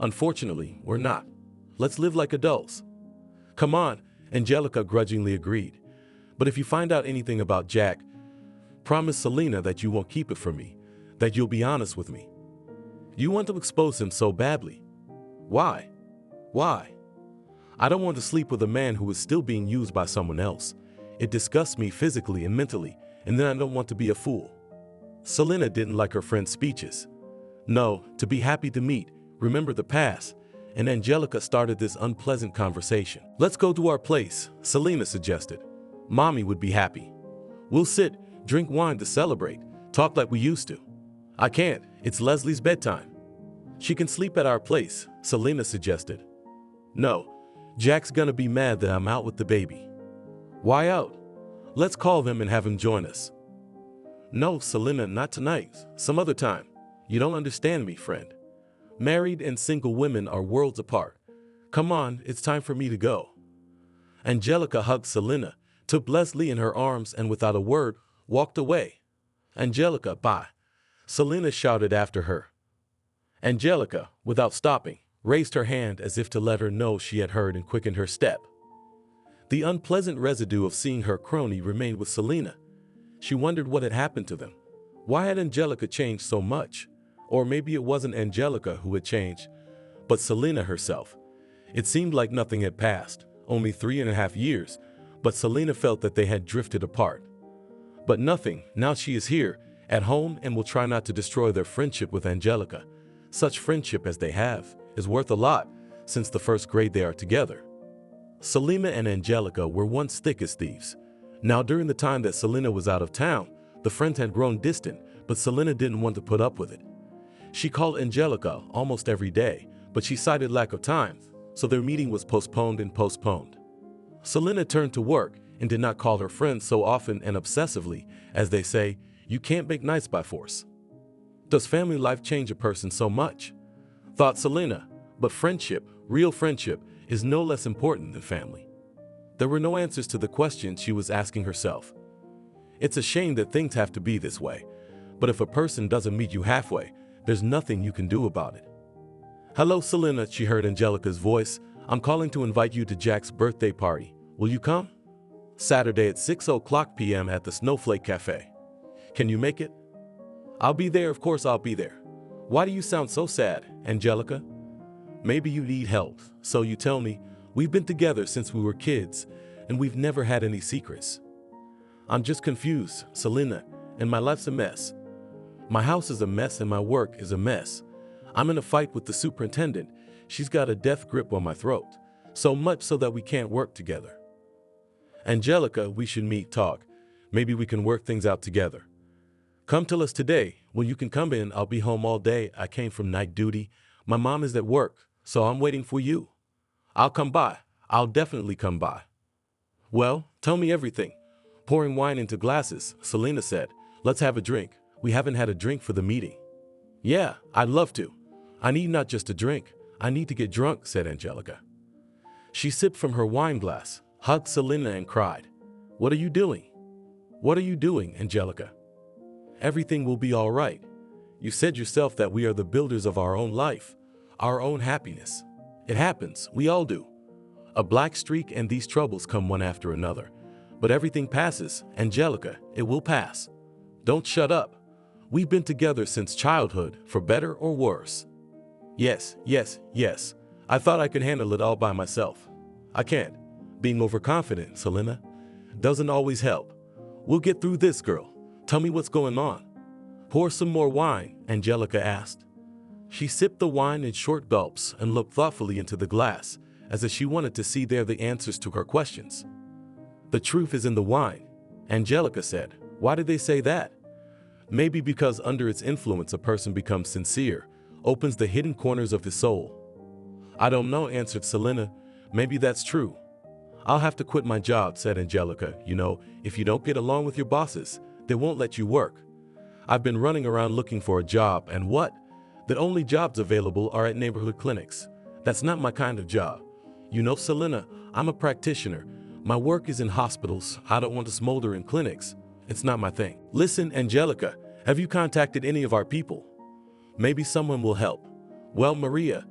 Unfortunately, we're not. Let's live like adults. Come on, Angelica grudgingly agreed. But if you find out anything about Jack, promise Selena that you won't keep it from me, that you'll be honest with me. You want to expose him so badly. Why? Why? I don't want to sleep with a man who is still being used by someone else. It disgusts me physically and mentally, and then I don't want to be a fool. Selena didn't like her friend's speeches. No, to be happy to meet, remember the past, and Angelica started this unpleasant conversation. Let's go to our place, Selena suggested. Mommy would be happy. We'll sit, drink wine to celebrate, talk like we used to. I can't, it's Leslie's bedtime. She can sleep at our place, Selena suggested. No, Jack's gonna be mad that I'm out with the baby. Why out? Let's call them and have him join us. No, Selena, not tonight, some other time. You don't understand me, friend. Married and single women are worlds apart. Come on, it's time for me to go. Angelica hugged Selena, took Leslie in her arms, and without a word, walked away. Angelica, bye. Selena shouted after her. Angelica, without stopping, raised her hand as if to let her know she had heard and quickened her step. The unpleasant residue of seeing her crony remained with Selena. She wondered what had happened to them. Why had Angelica changed so much? Or maybe it wasn't Angelica who had changed, but Selena herself. It seemed like nothing had passed, only 3.5 years, but Selena felt that they had drifted apart. But nothing, now she is here, at home, and will try not to destroy their friendship with Angelica. Such friendship as they have is worth a lot, since the first grade they are together. Selena and Angelica were once thick as thieves. Now during the time that Selena was out of town, the friends had grown distant, but Selena didn't want to put up with it. She called Angelica almost every day, but she cited lack of time, so their meeting was postponed and postponed. Selena turned to work and did not call her friends so often and obsessively. As they say, you can't make nice by force. Does family life change a person so much? Thought Selena, but friendship, real friendship, is no less important than family. There were no answers to the questions she was asking herself. It's a shame that things have to be this way, but if a person doesn't meet you halfway, there's nothing you can do about it. Hello, Selena, she heard Angelica's voice. I'm calling to invite you to Jack's birthday party. Will you come? Saturday at 6:00 p.m. at the Snowflake Cafe. Can you make it? I'll be there, of course I'll be there. Why do you sound so sad, Angelica? Maybe you need help, so you tell me. We've been together since we were kids, and we've never had any secrets. I'm just confused, Selena, and my life's a mess. My house is a mess and my work is a mess. I'm in a fight with the superintendent. She's got a death grip on my throat, so much so that we can't work together. Angelica, we should meet, talk. Maybe we can work things out together. Come tell us today. Well, you can come in. I'll be home all day. I came from night duty. My mom is at work, so I'm waiting for you. I'll come by. I'll definitely come by. Well, tell me everything. Pouring wine into glasses, Selena said. Let's have a drink. We haven't had a drink for the meeting. Yeah, I'd love to. I need not just a drink. I need to get drunk, said Angelica. She sipped from her wine glass, hugged Selena and cried. What are you doing? What are you doing, Angelica? Everything will be all right. You said yourself that we are the builders of our own life, our own happiness. It happens, we all do. A black streak and these troubles come one after another. But everything passes, Angelica, it will pass. Don't shut up. We've been together since childhood, for better or worse. Yes. I thought I could handle it all by myself. I can't. Being overconfident, Selena, doesn't always help. We'll get through this, girl. Tell me what's going on. Pour some more wine, Angelica asked. She sipped the wine in short gulps and looked thoughtfully into the glass, as if she wanted to see there the answers to her questions. The truth is in the wine, Angelica said. Why did they say that? Maybe because under its influence a person becomes sincere, opens the hidden corners of his soul. I don't know, answered Selena. Maybe that's true. I'll have to quit my job, said Angelica. You know, if you don't get along with your bosses, they won't let you work. I've been running around looking for a job, and what? The only jobs available are at neighborhood clinics. That's not my kind of job. You know, Selena, I'm a practitioner. My work is in hospitals. I don't want to smolder in clinics. It's not my thing. Listen, Angelica, have you contacted any of our people? Maybe someone will help. Well, Maria,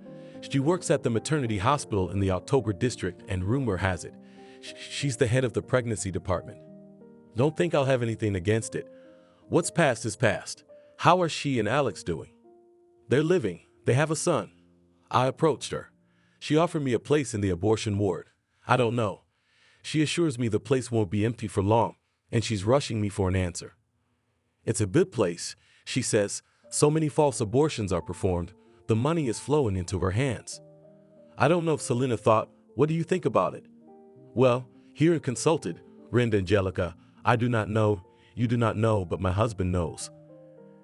she works at the maternity hospital in the October district, and rumor has it, she's the head of the pregnancy department. Don't think I'll have anything against it. What's past is past. How are she and Alex doing? They're living. They have a son. I approached her. She offered me a place in the abortion ward. I don't know. She assures me the place won't be empty for long, and she's rushing me for an answer. It's a good place, she says. So many false abortions are performed, the money is flowing into her hands. I don't know if Selena thought, what do you think about it? Well, here and consulted, grinned Angelica. I do not know, you do not know, but my husband knows.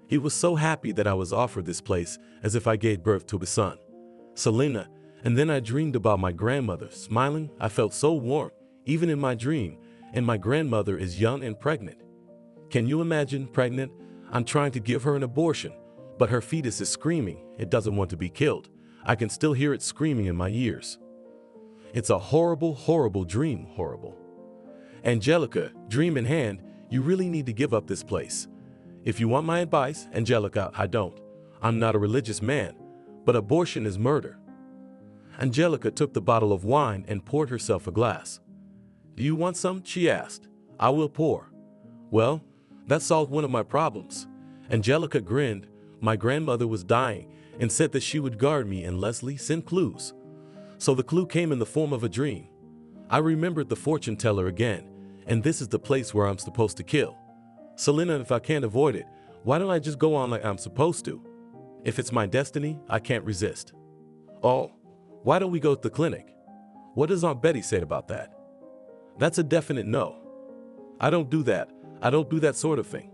He was so happy that I was offered this place, as if I gave birth to a son. Selena, and then I dreamed about my grandmother. Smiling, I felt so warm, even in my dream, and my grandmother is young and pregnant. Can you imagine, pregnant? I'm trying to give her an abortion, but her fetus is screaming. It doesn't want to be killed. I can still hear it screaming in my ears. It's a horrible, horrible dream, horrible. Angelica, dream in hand, you really need to give up this place. If you want my advice, Angelica, I don't. I'm not a religious man, but abortion is murder. Angelica took the bottle of wine and poured herself a glass. Do you want some? She asked. I will pour. Well, that solved one of my problems. Angelica grinned. My grandmother was dying, and said that she would guard me and Leslie sent clues. So the clue came in the form of a dream. I remembered the fortune teller again, and this is the place where I'm supposed to kill. Selena, if I can't avoid it, why don't I just go on like I'm supposed to? If it's my destiny, I can't resist. Oh, why don't we go to the clinic? What does Aunt Betty say about that? That's a definite no. I don't do that. I don't do that sort of thing.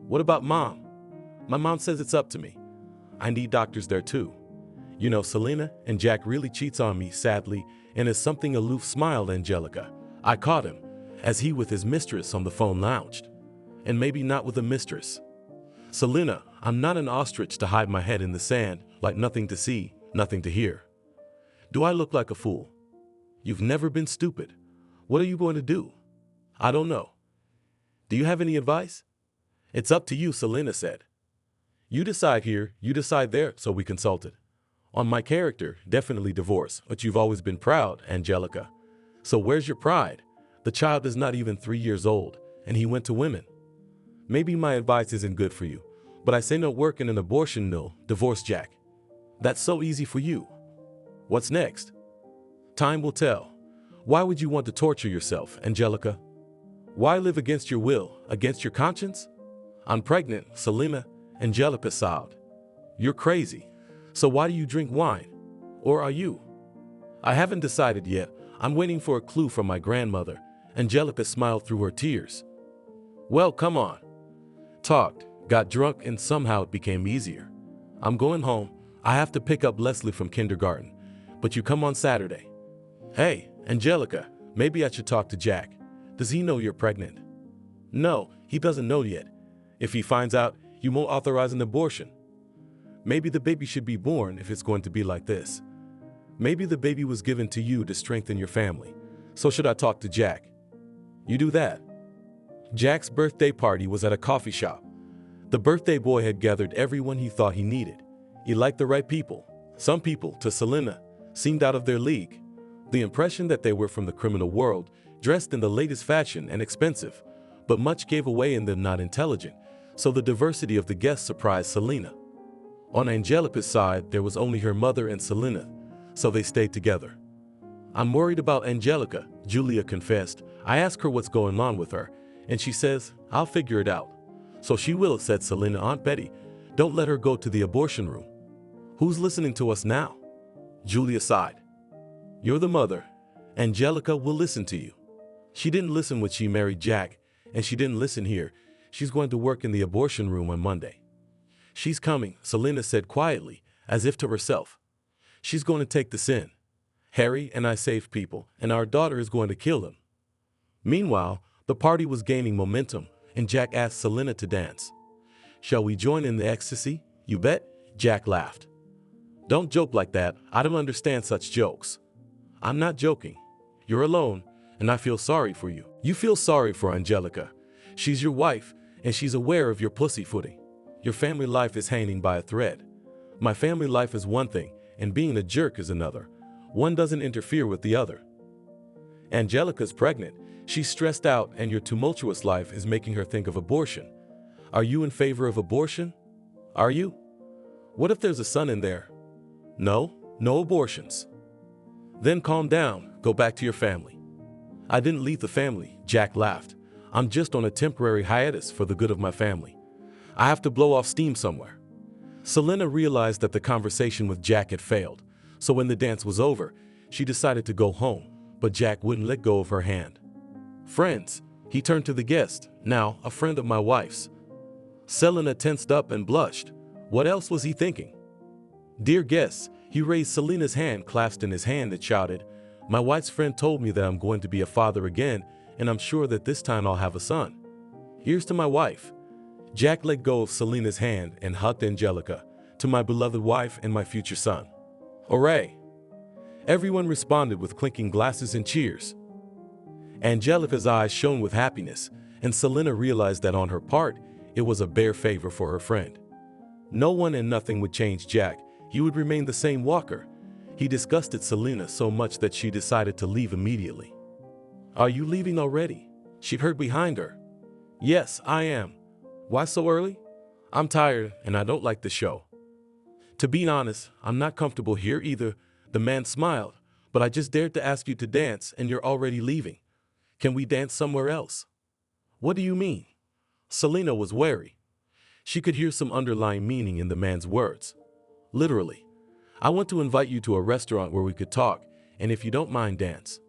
What about Mom? My mom says it's up to me. I need doctors there too. You know, Selena and Jack really cheats on me, sadly, and as something aloof smiled Angelica. I caught him, as he with his mistress on the phone lounged. And maybe not with a mistress. Selena, I'm not an ostrich to hide my head in the sand, like nothing to see, nothing to hear. Do I look like a fool? You've never been stupid. What are you going to do? I don't know. Do you have any advice? It's up to you, Selena said. You decide here, you decide there, so we consulted. On my character, definitely divorce, but you've always been proud, Angelica. So where's your pride? The child is not even 3 years old, and he went to women. Maybe my advice isn't good for you, but I say no work in an abortion mill, divorce Jack. That's so easy for you. What's next? Time will tell. Why would you want to torture yourself, Angelica? Why live against your will, against your conscience? I'm pregnant, Selena, Angelica sobbed. You're crazy. So why do you drink wine? Or are you? I haven't decided yet. I'm waiting for a clue from my grandmother. Angelica smiled through her tears. Well, come on. Talked, got drunk, and somehow it became easier. I'm going home. I have to pick up Leslie from kindergarten. But you come on Saturday. Hey, Angelica, maybe I should talk to Jack. Does he know you're pregnant? No, he doesn't know yet. If he finds out, you won't authorize an abortion. Maybe the baby should be born if it's going to be like this. Maybe the baby was given to you to strengthen your family. So should I talk to Jack? You do that. Jack's birthday party was at a coffee shop. The birthday boy had gathered everyone he thought he needed. He liked the right people. Some people, to Selena, seemed out of their league. The impression that they were from the criminal world, dressed in the latest fashion and expensive, but much gave away in them not intelligent, so the diversity of the guests surprised Selena. On Angelica's side, there was only her mother and Selena, so they stayed together. I'm worried about Angelica, Julia confessed. I asked her what's going on with her, and she says, I'll figure it out. So she will, said Selena. Aunt Betty, don't let her go to the abortion room. Who's listening to us now? Julia sighed. You're the mother. Angelica will listen to you. She didn't listen when she married Jack, and she didn't listen here. She's going to work in the abortion room on Monday. She's coming, Selena said quietly, as if to herself. She's going to take this in. Harry and I saved people, and our daughter is going to kill them. Meanwhile, the party was gaining momentum, and Jack asked Selena to dance. Shall we join in the ecstasy? You bet, Jack laughed. Don't joke like that. I don't understand such jokes. I'm not joking. You're alone, and I feel sorry for you. You feel sorry for Angelica. She's your wife, and she's aware of your pussyfooting. Your family life is hanging by a thread. My family life is one thing, and being a jerk is another. One doesn't interfere with the other. Angelica's pregnant. She's stressed out, and your tumultuous life is making her think of abortion. Are you in favor of abortion? Are you? What if there's a son in there? No abortions. Then calm down, go back to your family. I didn't leave the family, Jack laughed. I'm just on a temporary hiatus for the good of my family. I have to blow off steam somewhere. Selena realized that the conversation with Jack had failed, so when the dance was over, she decided to go home, but Jack wouldn't let go of her hand. Friends, he turned to the guest, now a friend of my wife's. Selena tensed up and blushed. What else was he thinking? Dear guests, he raised Selena's hand clasped in his hand and shouted, my wife's friend told me that I'm going to be a father again, and I'm sure that this time I'll have a son. Here's to my wife. Jack let go of Selena's hand and hugged Angelica, to my beloved wife and my future son. Hooray! Everyone responded with clinking glasses and cheers. Angelica's eyes shone with happiness, and Selena realized that on her part, it was a bare favor for her friend. No one and nothing would change Jack. He would remain the same walker. He disgusted Selena so much that she decided to leave immediately. Are you leaving already? She heard behind her. Yes, I am. Why so early? I'm tired and I don't like the show. To be honest, I'm not comfortable here either. The man smiled. But I just dared to ask you to dance and you're already leaving. Can we dance somewhere else? What do you mean? Selena was wary. She could hear some underlying meaning in the man's words. Literally, I want to invite you to a restaurant where we could talk, and if you don't mind, dance.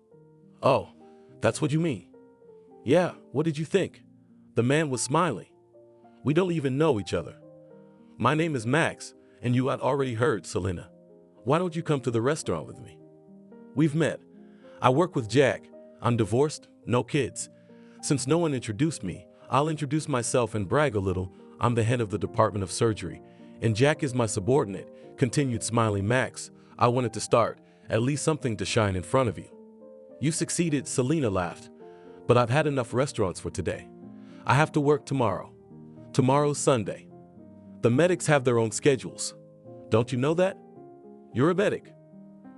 Oh, that's what you mean? Yeah, what did you think? The man was smiling. We don't even know each other. My name is Max, and you had already heard, Selena. Why don't you come to the restaurant with me? We've met. I work with Jack. I'm divorced, no kids. Since no one introduced me, I'll introduce myself and brag a little. I'm the head of the Department of Surgery, and Jack is my subordinate, continued smiling Max. I wanted to start, at least something to shine in front of you. You succeeded, Selena laughed. But I've had enough restaurants for today. I have to work tomorrow. Tomorrow's Sunday. The medics have their own schedules. Don't you know that? You're a medic.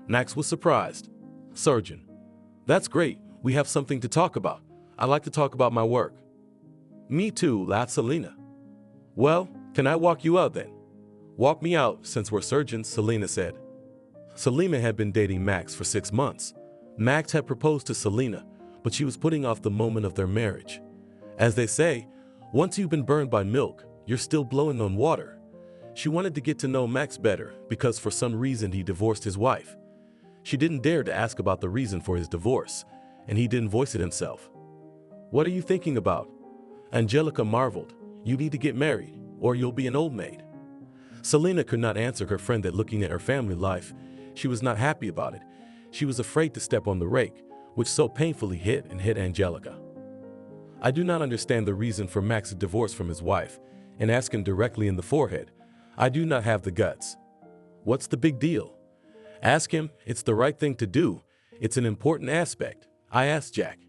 Max was surprised. Surgeon. That's great. We have something to talk about. I like to talk about my work. Me too, laughed Selena. Well, can I walk you out then? Walk me out since we're surgeons, Selena said. Selena had been dating Max for 6 months. Max had proposed to Selena, but she was putting off the moment of their marriage. As they say, once you've been burned by milk, you're still blowing on water. She wanted to get to know Max better because for some reason he divorced his wife. She didn't dare to ask about the reason for his divorce, and he didn't voice it himself. What are you thinking about? Angelica marveled. You need to get married, or you'll be an old maid. Selena could not answer her friend that looking at her family life, she was not happy about it. She was afraid to step on the rake, which so painfully hit Angelica. I do not understand the reason for Max's divorce from his wife, and ask him directly in the forehead. I do not have the guts. What's the big deal? Ask him, it's the right thing to do. It's an important aspect. I asked Jack.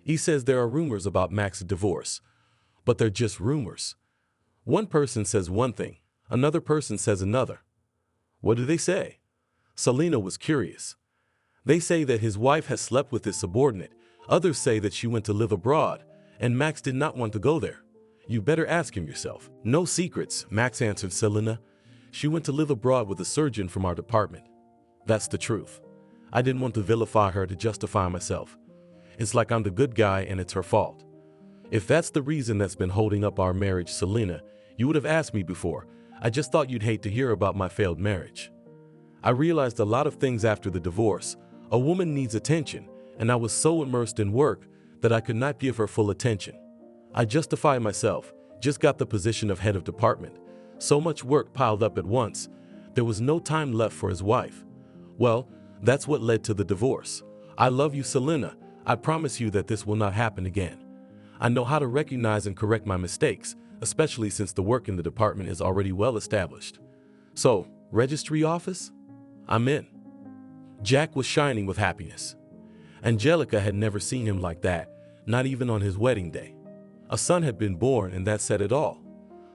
He says there are rumors about Max's divorce, but they're just rumors. One person says one thing, another person says another. What do they say? Selena was curious. They say that his wife has slept with his subordinate. Others say that she went to live abroad, and Max did not want to go there. You better ask him yourself. No secrets, Max answered Selena. She went to live abroad with a surgeon from our department. That's the truth. I didn't want to vilify her to justify myself. It's like I'm the good guy and it's her fault. If that's the reason that's been holding up our marriage, Selena, you would have asked me before. I just thought you'd hate to hear about my failed marriage. I realized a lot of things after the divorce. A woman needs attention, and I was so immersed in work that I could not give her full attention. I justified myself, just got the position of head of department. So much work piled up at once, there was no time left for his wife. Well, that's what led to the divorce. I love you, Selena. I promise you that this will not happen again. I know how to recognize and correct my mistakes, especially since the work in the department is already well established. So, registry office? I'm in. Jack was shining with happiness. Angelica had never seen him like that, not even on his wedding day. A son had been born, and that said it all.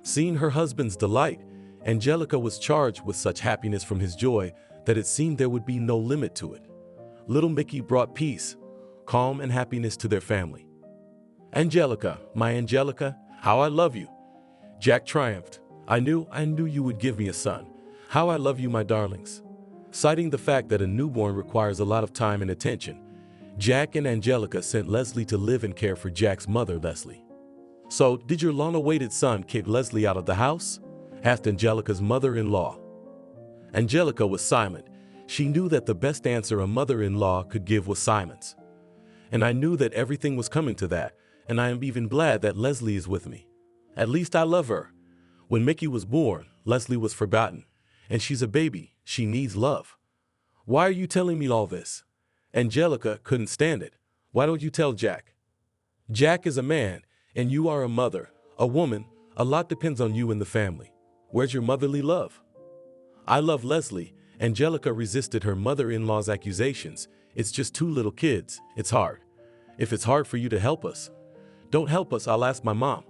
Seeing her husband's delight, Angelica was charged with such happiness from his joy that it seemed there would be no limit to it. Little Mickey brought peace, calm, and happiness to their family. Angelica, my Angelica, how I love you. Jack triumphed. I knew you would give me a son. How I love you, my darlings. Citing the fact that a newborn requires a lot of time and attention, Jack and Angelica sent Leslie to live and care for Jack's mother, Leslie. So, did your long-awaited son kick Leslie out of the house? Asked Angelica's mother-in-law. Angelica was silent. She knew that the best answer a mother-in-law could give was silence. And I knew that everything was coming to that, and I am even glad that Leslie is with me. At least I love her. When Mickey was born, Leslie was forgotten, and she's a baby. She needs love. Why are you telling me all this? Angelica couldn't stand it. Why don't you tell Jack? Jack is a man, and you are a mother, a woman. A lot depends on you and the family. Where's your motherly love? I love Leslie. Angelica resisted her mother-in-law's accusations. It's just 2 little kids. It's hard. If it's hard for you to help us, don't help us, I'll ask my mom.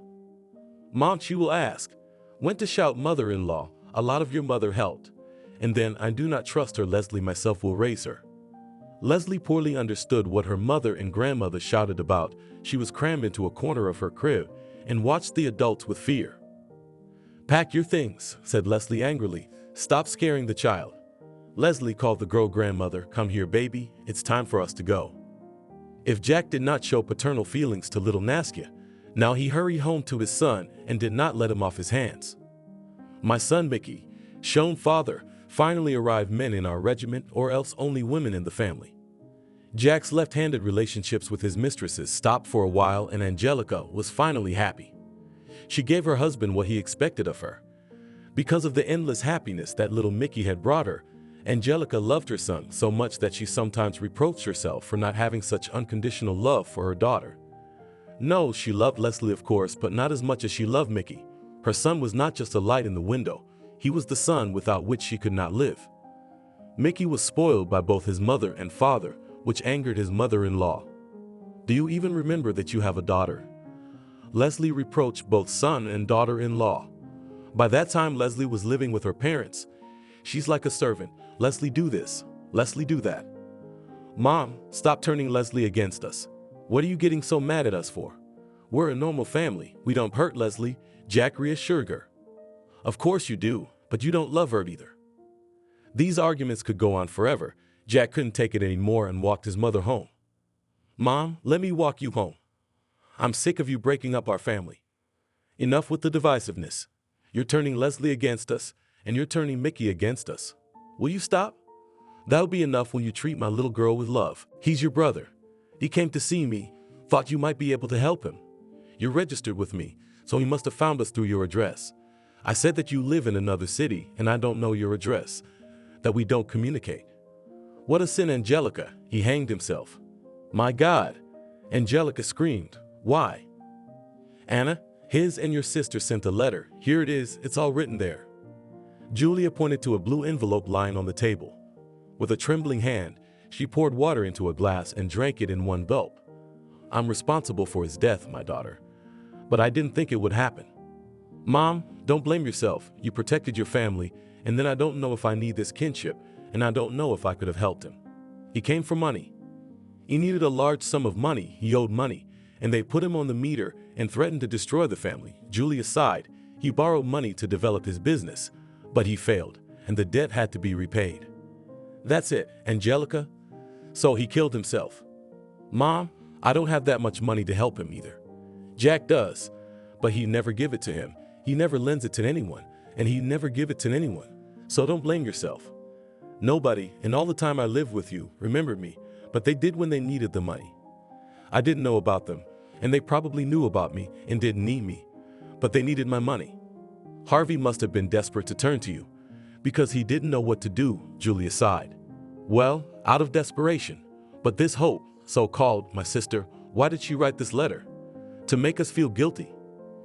Mom, she will ask. Went to shout mother-in-law. A lot of your mother helped. And then I do not trust her. Leslie myself will raise her. Leslie poorly understood what her mother and grandmother shouted about. She was crammed into a corner of her crib and watched the adults with fear. Pack your things, said Leslie angrily. Stop scaring the child. Leslie called the girl grandmother. Come here, baby. It's time for us to go. If Jack did not show paternal feelings to little Naskia, now he hurried home to his son and did not let him off his hands. My son Mickey, shown father, finally arrived men in our regiment, or else only women in the family. Jack's left-handed relationships with his mistresses stopped for a while, and Angelica was finally happy. She gave her husband what he expected of her. Because of the endless happiness that little Mickey had brought her, Angelica loved her son so much that she sometimes reproached herself for not having such unconditional love for her daughter. No, she loved Leslie, of course, but not as much as she loved Mickey. Her son was not just a light in the window, he was the sun without which she could not live. Mickey was spoiled by both his mother and father, which angered his mother-in-law. Do you even remember that you have a daughter? Leslie reproached both son and daughter-in-law. By that time, Leslie was living with her parents. She's like a servant. Leslie, do this. Leslie, do that. Mom, stop turning Leslie against us. What are you getting so mad at us for? We're a normal family. We don't hurt Leslie, Jack reassured her. Of course you do, but you don't love her either. These arguments could go on forever. Jack couldn't take it anymore and walked his mother home. Mom, let me walk you home. I'm sick of you breaking up our family. Enough with the divisiveness. You're turning Leslie against us, and you're turning Mickey against us. Will you stop? That'll be enough when you treat my little girl with love. He's your brother. He came to see me, thought you might be able to help him. You're registered with me, so he must have found us through your address. I said that you live in another city, and I don't know your address, that we don't communicate. What a sin, Angelica. He hanged himself. My God. Angelica screamed. Why? Anna, his and your sister sent a letter. Here it is. It's all written there. Julia pointed to a blue envelope lying on the table. With a trembling hand, she poured water into a glass and drank it in one gulp. I'm responsible for his death, my daughter. But I didn't think it would happen. Mom, don't blame yourself. You protected your family, and then I don't know if I need this kinship, and I don't know if I could have helped him. He came for money. He needed a large sum of money. He owed money, and they put him on the meter and threatened to destroy the family. Julia sighed. He borrowed money to develop his business, but he failed, and the debt had to be repaid. That's it, Angelica. So he killed himself. Mom, I don't have that much money to help him either. Jack does, but he never give it to him. He never lends it to anyone, and he never give it to anyone. So don't blame yourself. Nobody, in all the time I lived with you, remembered me, but they did when they needed the money. I didn't know about them, and they probably knew about me and didn't need me, but they needed my money. Harvey must have been desperate to turn to you, because he didn't know what to do, Julia sighed. Well, out of desperation, but this Hope, so-called, my sister, why did she write this letter? To make us feel guilty.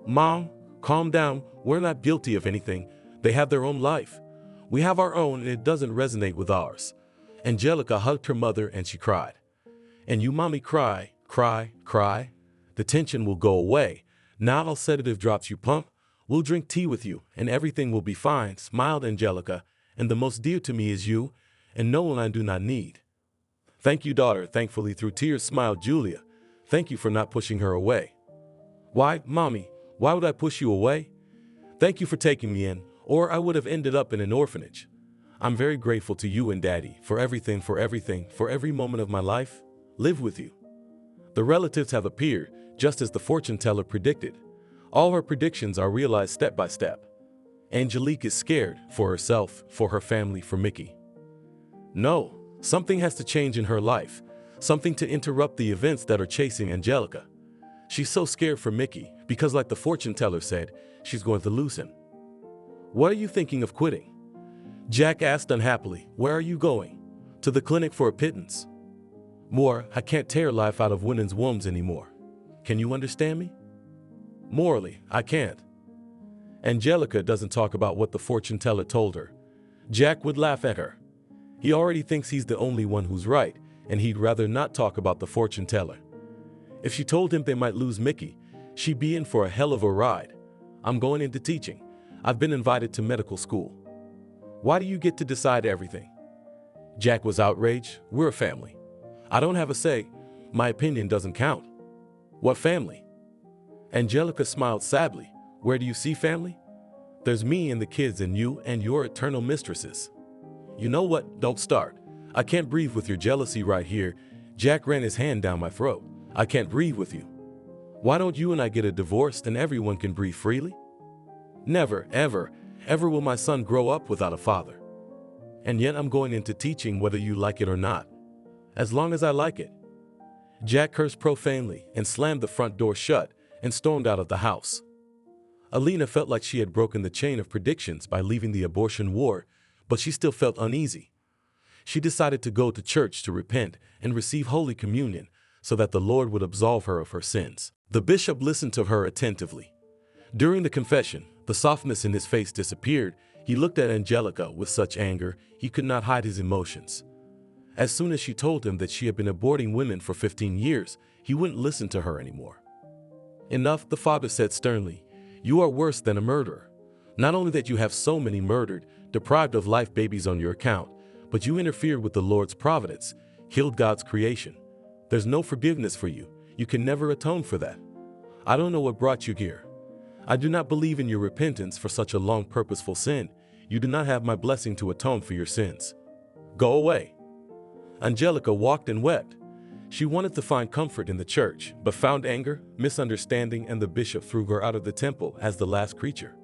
Mom, calm down. We're not guilty of anything. They have their own life. We have our own, and it doesn't resonate with ours. Angelica hugged her mother and she cried. And you, mommy, cry, cry, cry. The tension will go away. Now I'll sedative drops you pump. We'll drink tea with you, and everything will be fine, smiled Angelica. And the most dear to me is you, and no one I do not need. Thank you, daughter. Thankfully, through tears, smiled Julia. Thank you for not pushing her away. Why, mommy, why would I push you away? Thank you for taking me in, or I would have ended up in an orphanage. I'm very grateful to you and Daddy for everything, for every moment of my life. Live with you. The relatives have appeared, just as the fortune teller predicted. All her predictions are realized step by step. Angelique is scared for herself, for her family, for Mickey. No, something has to change in her life, something to interrupt the events that are chasing Angelica. She's so scared for Mickey because, like the fortune teller said, she's going to lose him. What are you thinking of quitting? Jack asked unhappily. Where are you going? To the clinic for a pittance. More, I can't tear life out of women's wombs anymore. Can you understand me? Morally, I can't. Angelica doesn't talk about what the fortune teller told her. Jack would laugh at her. He already thinks he's the only one who's right, and he'd rather not talk about the fortune teller. If she told him they might lose Mickey, she'd be in for a hell of a ride. I'm going into teaching. I've been invited to medical school. Why do you get to decide everything? Jack was outraged. We're a family. I don't have a say. My opinion doesn't count. What family? Angelica smiled sadly. Where do you see family? There's me and the kids and you and your eternal mistresses. You know what? Don't start. I can't breathe with your jealousy right here. Jack ran his hand down my throat. I can't breathe with you. Why don't you and I get a divorce and everyone can breathe freely? Never, ever, ever will my son grow up without a father. And yet I'm going into teaching whether you like it or not. As long as I like it. Jack cursed profanely and slammed the front door shut and stormed out of the house. Alina felt like she had broken the chain of predictions by leaving the abortion ward, but she still felt uneasy. She decided to go to church to repent and receive Holy Communion so that the Lord would absolve her of her sins. The bishop listened to her attentively. During the confession, the softness in his face disappeared. He looked at Angelica with such anger he could not hide his emotions. As soon as she told him that she had been aborting women for 15 years, he wouldn't listen to her anymore. Enough, the father said sternly. You are worse than a murderer. Not only that you have so many murdered, deprived of life babies on your account, but you interfered with the Lord's providence, killed God's creation. There's no forgiveness for you. You can never atone for that. I don't know what brought you here. I do not believe in your repentance for such a long purposeful sin. You do not have my blessing to atone for your sins. Go away. Angelica walked and wept. She wanted to find comfort in the church, but found anger, misunderstanding, and the bishop threw her out of the temple as the last creature.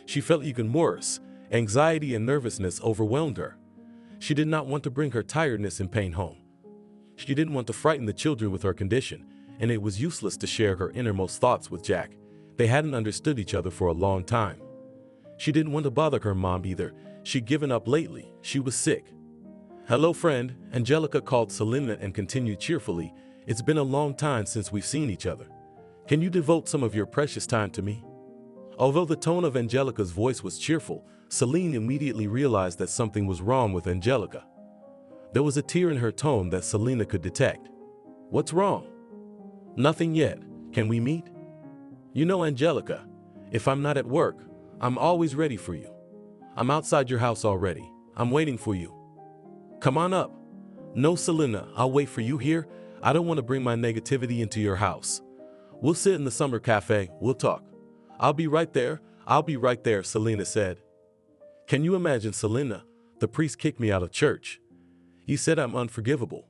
She felt even worse. Anxiety and nervousness overwhelmed her. She did not want to bring her tiredness and pain home. She didn't want to frighten the children with her condition, and it was useless to share her innermost thoughts with Jack. They hadn't understood each other for a long time. She didn't want to bother her mom either. She'd given up lately. She was sick. Hello, friend, Angelica called Selena and continued cheerfully. It's been a long time since we've seen each other. Can you devote some of your precious time to me? Although the tone of Angelica's voice was cheerful, Selena immediately realized that something was wrong with Angelica. There was a tear in her tone that Selena could detect. What's wrong? Nothing yet. Can we meet? You know, Angelica, if I'm not at work, I'm always ready for you. I'm outside your house already. I'm waiting for you. Come on up. No, Selena, I'll wait for you here. I don't want to bring my negativity into your house. We'll sit in the summer cafe. We'll talk. I'll be right there. I'll be right there, Selena said. Can you imagine, Selena? The priest kicked me out of church. He said I'm unforgivable.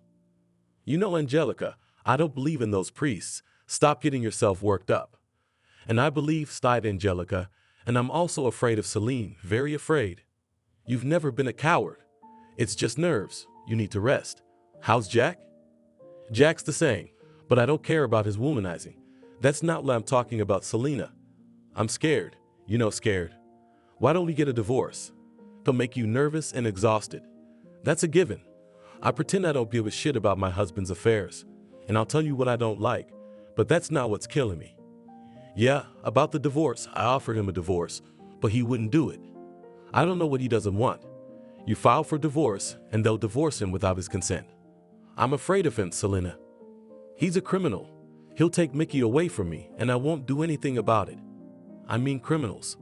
You know, Angelica, I don't believe in those priests. Stop getting yourself worked up. And I believe, sighed Angelica, and I'm also afraid of Selena, very afraid. You've never been a coward. It's just nerves. You need to rest. How's Jack? Jack's the same, but I don't care about his womanizing. That's not what I'm talking about, Selena. I'm scared. You know, scared. Why don't we get a divorce? It'll make you nervous and exhausted. That's a given. I pretend I don't give a shit about my husband's affairs, and I'll tell you what I don't like, but that's not what's killing me. Yeah, about the divorce, I offered him a divorce, but he wouldn't do it. I don't know what he doesn't want. You file for divorce, and they'll divorce him without his consent. I'm afraid of him, Selena. He's a criminal. He'll take Mickey away from me, and I won't do anything about it. I mean criminals.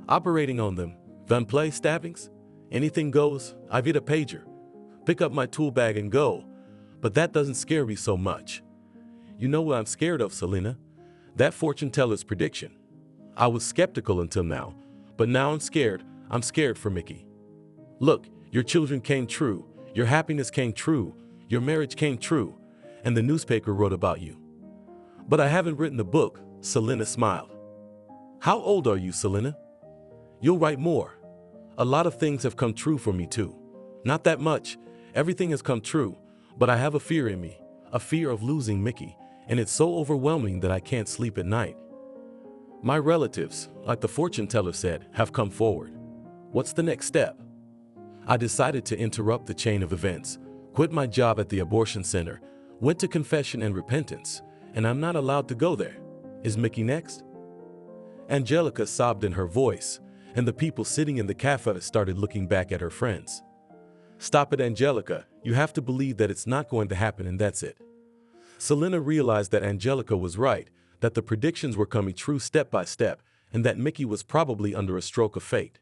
Operating on them, gunplay, stabbings, anything goes. I've hit a pager. Pick up my tool bag and go. But that doesn't scare me so much. You know what I'm scared of, Selena? That fortune teller's prediction. I was skeptical until now, but now I'm scared. I'm scared for Mickey. Look, your children came true. Your happiness came true. Your marriage came true. And the newspaper wrote about you. But I haven't written the book, Selena smiled. How old are you, Selena? You'll write more. A lot of things have come true for me too. Not that much. Everything has come true, but I have a fear in me, a fear of losing Mickey, and it's so overwhelming that I can't sleep at night. My relatives, like the fortune teller said, have come forward. What's the next step? I decided to interrupt the chain of events, quit my job at the abortion center, went to confession and repentance, and I'm not allowed to go there. Is Mickey next? Angelica sobbed in her voice, and the people sitting in the cafe started looking back at her friends. Stop it, Angelica. You have to believe that it's not going to happen and that's it. Selena realized that Angelica was right, that the predictions were coming true step by step, and that Mickey was probably under a stroke of fate.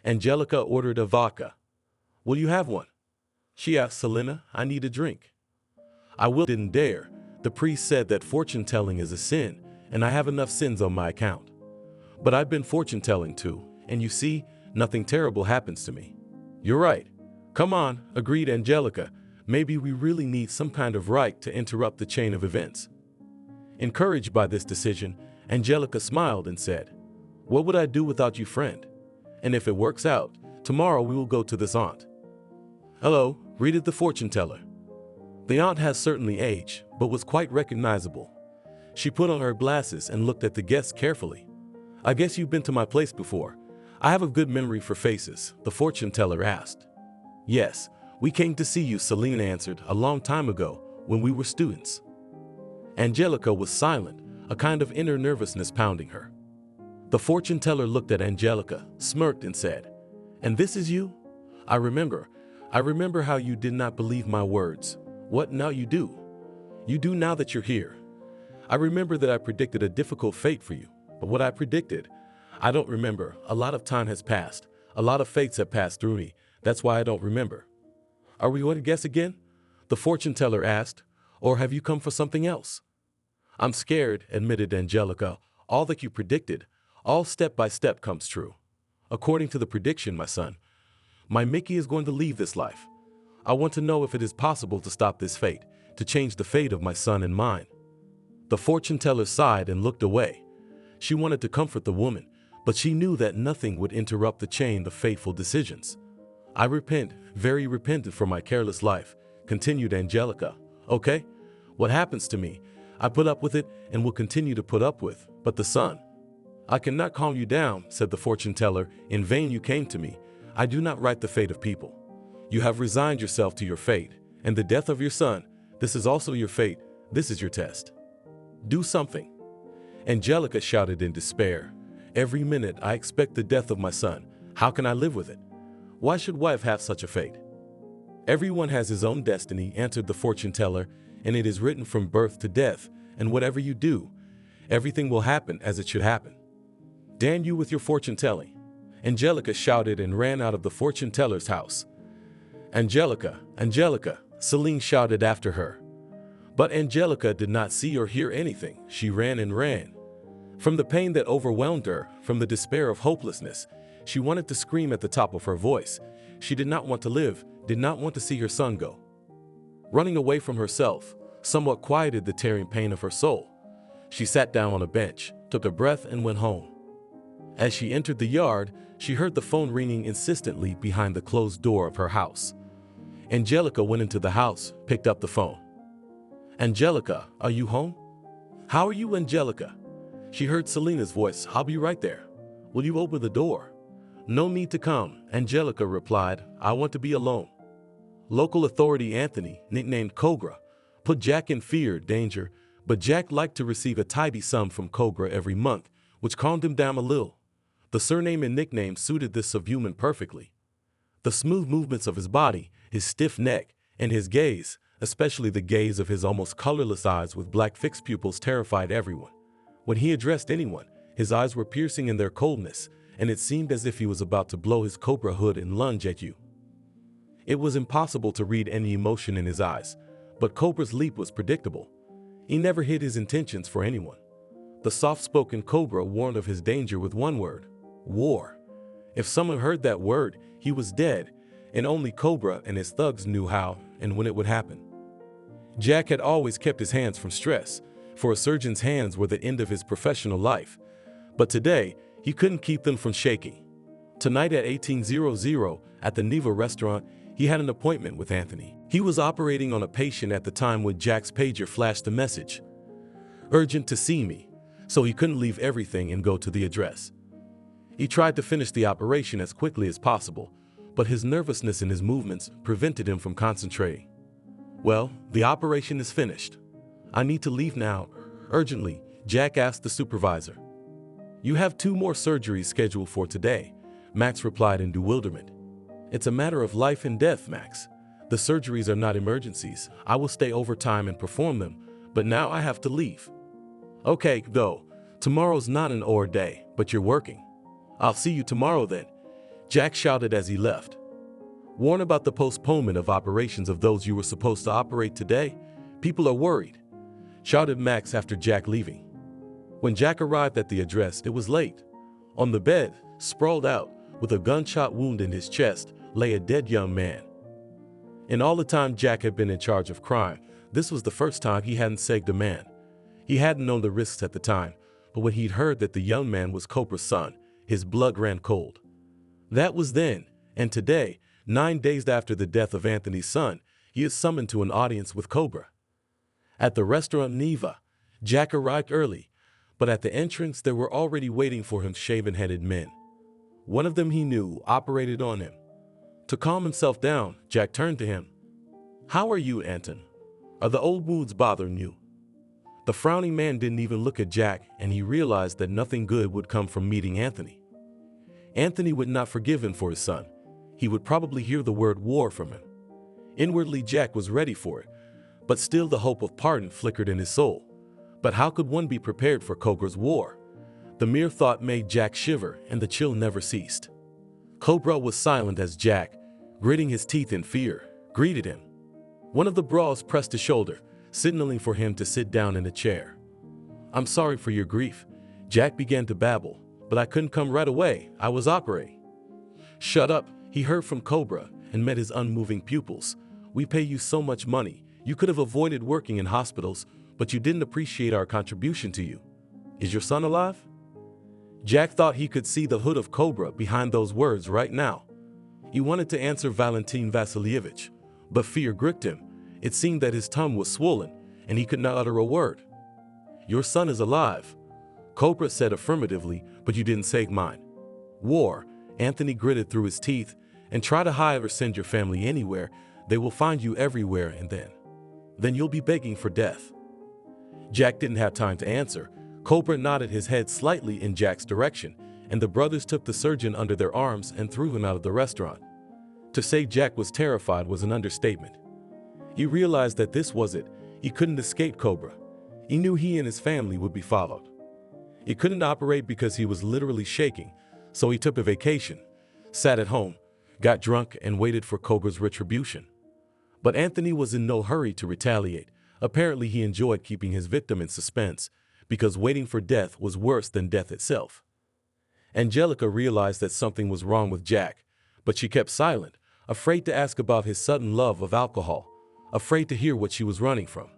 Angelica ordered a vodka. Will you have one? She asked Selena. I need a drink. I will. Didn't dare. The priest said that fortune telling is a sin, and I have enough sins on my account. But I've been fortune telling too, and you see, nothing terrible happens to me. You're right. Come on, agreed Angelica. Maybe we really need some kind of right to interrupt the chain of events. Encouraged by this decision, Angelica smiled and said, "What would I do without you, friend? And if it works out, tomorrow we will go to this aunt." "Hello," greeted the fortune teller. The aunt has certainly aged, but was quite recognizable. She put on her glasses and looked at the guests carefully. "I guess you've been to my place before. I have a good memory for faces," the fortune teller asked. "Yes, we came to see you," Selena answered, "a long time ago, when we were students." Angelica was silent, a kind of inner nervousness pounding her. The fortune teller looked at Angelica, smirked and said, "And this is you? I remember how you did not believe my words. What now you do? You do now that you're here. I remember that I predicted a difficult fate for you, but what I predicted, I don't remember. A lot of time has passed. A lot of fates have passed through me. That's why I don't remember." "Are we going to guess again?" the fortune teller asked, "or have you come for something else?" "I'm scared," admitted Angelica. "All that you predicted, all step by step comes true. According to the prediction, my son, my Mickey is going to leave this life. I want to know if it is possible to stop this fate, to change the fate of my son and mine." The fortune teller sighed and looked away. She wanted to comfort the woman, but she knew that nothing would interrupt the chain of fateful decisions. "I repent, very repentant for my careless life," continued Angelica. "Okay? What happens to me, I put up with it and will continue to put up with, but the son, I cannot calm you down," said the fortune teller. "In vain you came to me. I do not write the fate of people. You have resigned yourself to your fate, and the death of your son, this is also your fate. This is your test. Do something." Angelica shouted in despair. "Every minute I expect the death of my son. How can I live with it? Why should wife have such a fate?" "Everyone has his own destiny," answered the fortune teller, "and it is written from birth to death, and whatever you do, everything will happen as it should happen." "Damn you with your fortune telling!" Angelica shouted and ran out of the fortune teller's house. "Angelica, Angelica," Selena shouted after her. But Angelica did not see or hear anything. She ran and ran. From the pain that overwhelmed her, from the despair of hopelessness, she wanted to scream at the top of her voice. She did not want to live, did not want to see her son go. Running away from herself somewhat quieted the tearing pain of her soul. She sat down on a bench, took a breath and went home. As she entered the yard, she heard the phone ringing insistently behind the closed door of her house. Angelica went into the house, picked up the phone. "Angelica, are you home?" "How are you, Angelica?" She heard Selena's voice. "I'll be right there. Will you open the door?" "No need to come," Angelica replied. "I want to be alone." Local authority Anthony, nicknamed Cobra, put Jack in fear, danger, but Jack liked to receive a tidy sum from Cobra every month, which calmed him down a little. The surname and nickname suited this subhuman perfectly. The smooth movements of his body, his stiff neck, and his gaze, especially the gaze of his almost colorless eyes with black fixed pupils, terrified everyone. When he addressed anyone, his eyes were piercing in their coldness, and it seemed as if he was about to blow his cobra hood and lunge at you. It was impossible to read any emotion in his eyes, but Cobra's leap was predictable. He never hid his intentions for anyone. The soft-spoken Cobra warned of his danger with one word: war. If someone heard that word, he was dead, and only Cobra and his thugs knew how and when it would happen. Jack had always kept his hands from stress, for a surgeon's hands were the end of his professional life. But today, he couldn't keep them from shaking. Tonight at 1800 at the Neva restaurant, he had an appointment with Anthony. He was operating on a patient at the time when Jack's pager flashed a message: "Urgent to see me," so he couldn't leave everything and go to the address. He tried to finish the operation as quickly as possible, but his nervousness and his movements prevented him from concentrating. "Well, the operation is finished. I need to leave now, urgently," Jack asked the supervisor. "You have 2 more surgeries scheduled for today," Max replied in bewilderment. "It's a matter of life and death, Max. The surgeries are not emergencies. I will stay overtime and perform them, but now I have to leave." "Okay, go. Tomorrow's not an OR day, but you're working. I'll see you tomorrow then," Jack shouted as he left. "Warn about the postponement of operations of those you were supposed to operate today. People are worried," shouted Max after Jack leaving. When Jack arrived at the address, it was late. On the bed, sprawled out, with a gunshot wound in his chest, lay a dead young man. In all the time Jack had been in charge of crime, this was the first time he hadn't saved a man. He hadn't known the risks at the time, but when he'd heard that the young man was Cobra's son, his blood ran cold. That was then, and today, 9 days after the death of Anthony's son, he is summoned to an audience with Cobra. At the restaurant Neva, Jack arrived early, but at the entrance there were already waiting for him shaven-headed men. One of them he knew operated on him. To calm himself down, Jack turned to him. "How are you, Anton? Are the old wounds bothering you?" The frowning man didn't even look at Jack, and he realized that nothing good would come from meeting Anthony. Anthony would not forgive him for his son. He would probably hear the word war from him. Inwardly, Jack was ready for it, but still the hope of pardon flickered in his soul. But how could one be prepared for Cobra's war? The mere thought made Jack shiver, and the chill never ceased. Cobra was silent as Jack, gritting his teeth in fear, greeted him. One of the brawls pressed his shoulder, signaling for him to sit down in a chair. "I'm sorry for your grief," Jack began to babble, "but I couldn't come right away. I was operating." "Shut up," he heard from Cobra and met his unmoving pupils. "We pay you so much money. You could have avoided working in hospitals, but you didn't appreciate our contribution to you. Is your son alive?" Jack thought he could see the hood of Cobra behind those words right now. He wanted to answer Valentin Vasilievich, but fear gripped him. It seemed that his tongue was swollen, and he could not utter a word. "Your son is alive," Cobra said affirmatively, "but you didn't save mine." "War," Anthony gritted through his teeth, "and try to hide or send your family anywhere. They will find you everywhere, and then you'll be begging for death." Jack didn't have time to answer. Cobra nodded his head slightly in Jack's direction, and the brothers took the surgeon under their arms and threw him out of the restaurant. To say Jack was terrified was an understatement. He realized that this was it. He couldn't escape Cobra. He knew he and his family would be followed. He couldn't operate because he was literally shaking, so he took a vacation, sat at home, got drunk, and waited for Cobra's retribution. But Anthony was in no hurry to retaliate. Apparently he enjoyed keeping his victim in suspense, because waiting for death was worse than death itself. Angelica realized that something was wrong with Jack, but she kept silent, afraid to ask about his sudden love of alcohol, afraid to hear what she was running from.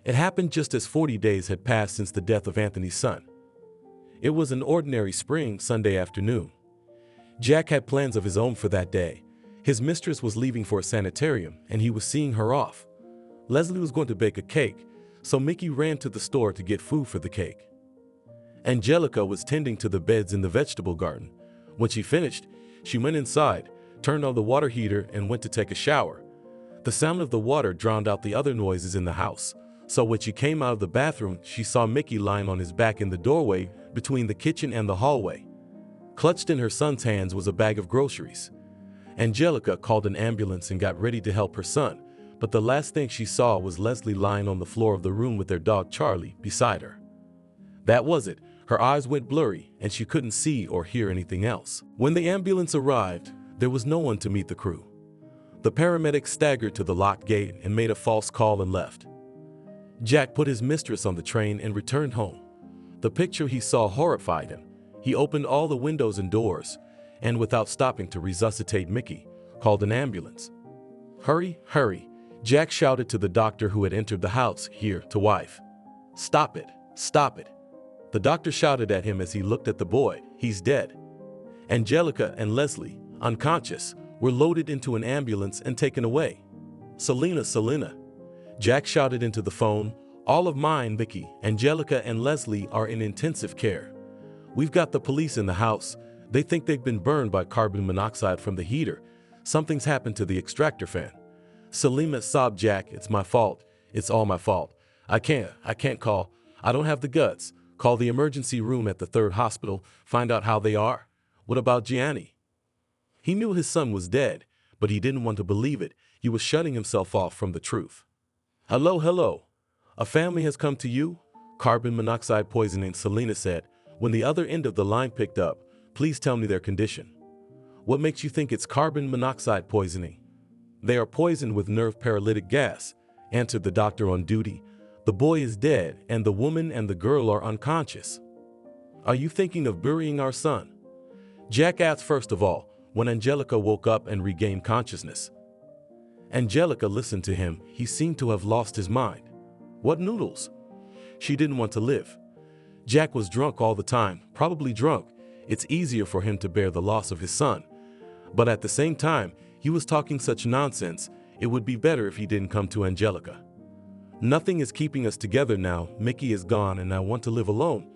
It happened just as 40 days had passed since the death of Anthony's son. It was an ordinary spring Sunday afternoon. Jack had plans of his own for that day. His mistress was leaving for a sanitarium, and he was seeing her off. Leslie was going to bake a cake, so Mickey ran to the store to get food for the cake. Angelica was tending to the beds in the vegetable garden. When she finished, she went inside, turned on the water heater, and went to take a shower. The sound of the water drowned out the other noises in the house, so when she came out of the bathroom, she saw Mickey lying on his back in the doorway between the kitchen and the hallway. Clutched in her son's hands was a bag of groceries. Angelica called an ambulance and got ready to help her son, but the last thing she saw was Leslie lying on the floor of the room with their dog Charlie beside her. That was it. Her eyes went blurry, and she couldn't see or hear anything else. When the ambulance arrived, there was no one to meet the crew. The paramedics staggered to the locked gate and made a false call and left. Jack put his mistress on the train and returned home. The picture he saw horrified him. He opened all the windows and doors, and without stopping to resuscitate Mickey, called an ambulance. "Hurry, hurry," Jack shouted to the doctor who had entered the house, "here, to wife." "Stop it, stop it." The doctor shouted at him as he looked at the boy. "He's dead." Angelica and Leslie, unconscious, were loaded into an ambulance and taken away. Selena. Jack shouted into the phone, "All of mine, Mickey, Angelica, and Leslie are in intensive care. We've got the police in the house. They think they've been burned by carbon monoxide from the heater. Something's happened to the extractor fan." Selena sobbed, "Jack, it's my fault. It's all my fault. I can't call. I don't have the guts. Call the emergency room at the 3rd hospital, find out how they are. What about Gianni?" He knew his son was dead, but he didn't want to believe it. He was shutting himself off from the truth. Hello. A family has come to you? Carbon monoxide poisoning, Selena said. When the other end of the line picked up, "Please tell me their condition." "What makes you think it's carbon monoxide poisoning?" "They are poisoned with nerve paralytic gas," answered the doctor on duty. "The boy is dead, and the woman and the girl are unconscious." Are you thinking of burying our son? Jack asked first of all, when Angelica woke up and regained consciousness. Angelica listened to him. He seemed to have lost his mind. What noodles? She didn't want to live. Jack was drunk all the time, probably drunk. It's easier for him to bear the loss of his son. But at the same time, he was talking such nonsense, it would be better if he didn't come to Angelica. Nothing is keeping us together now. Mickey is gone and I want to live alone,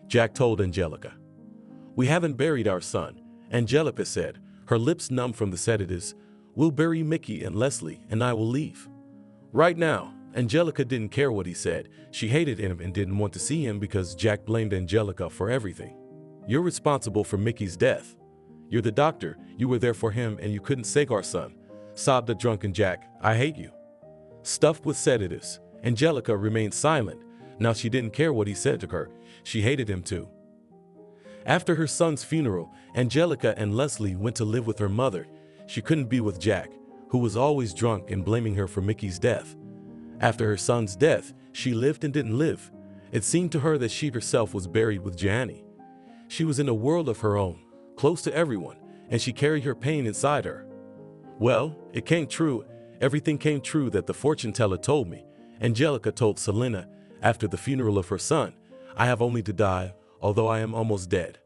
Jack told Angelica. We haven't buried our son, Angelica said, her lips numb from the sedatives. We'll bury Mickey and Leslie and I will leave. Right now, Angelica didn't care what he said. She hated him and didn't want to see him because Jack blamed Angelica for everything. You're responsible for Mickey's death. You're the doctor. You were there for him and you couldn't save our son, sobbed the drunken Jack. I hate you. Stuffed with sedatives, Angelica remained silent. Now she didn't care what he said to her. She hated him too. After her son's funeral, Angelica and Leslie went to live with her mother. She couldn't be with Jack, who was always drunk and blaming her for Mickey's death. After her son's death, she lived and didn't live. It seemed to her that she herself was buried with Gianni. She was in a world of her own, close to everyone, and she carried her pain inside her. Well, it came true. Everything came true that the fortune teller told me. Angelica told Selena after the funeral of her son, I have only to die, although I am almost dead.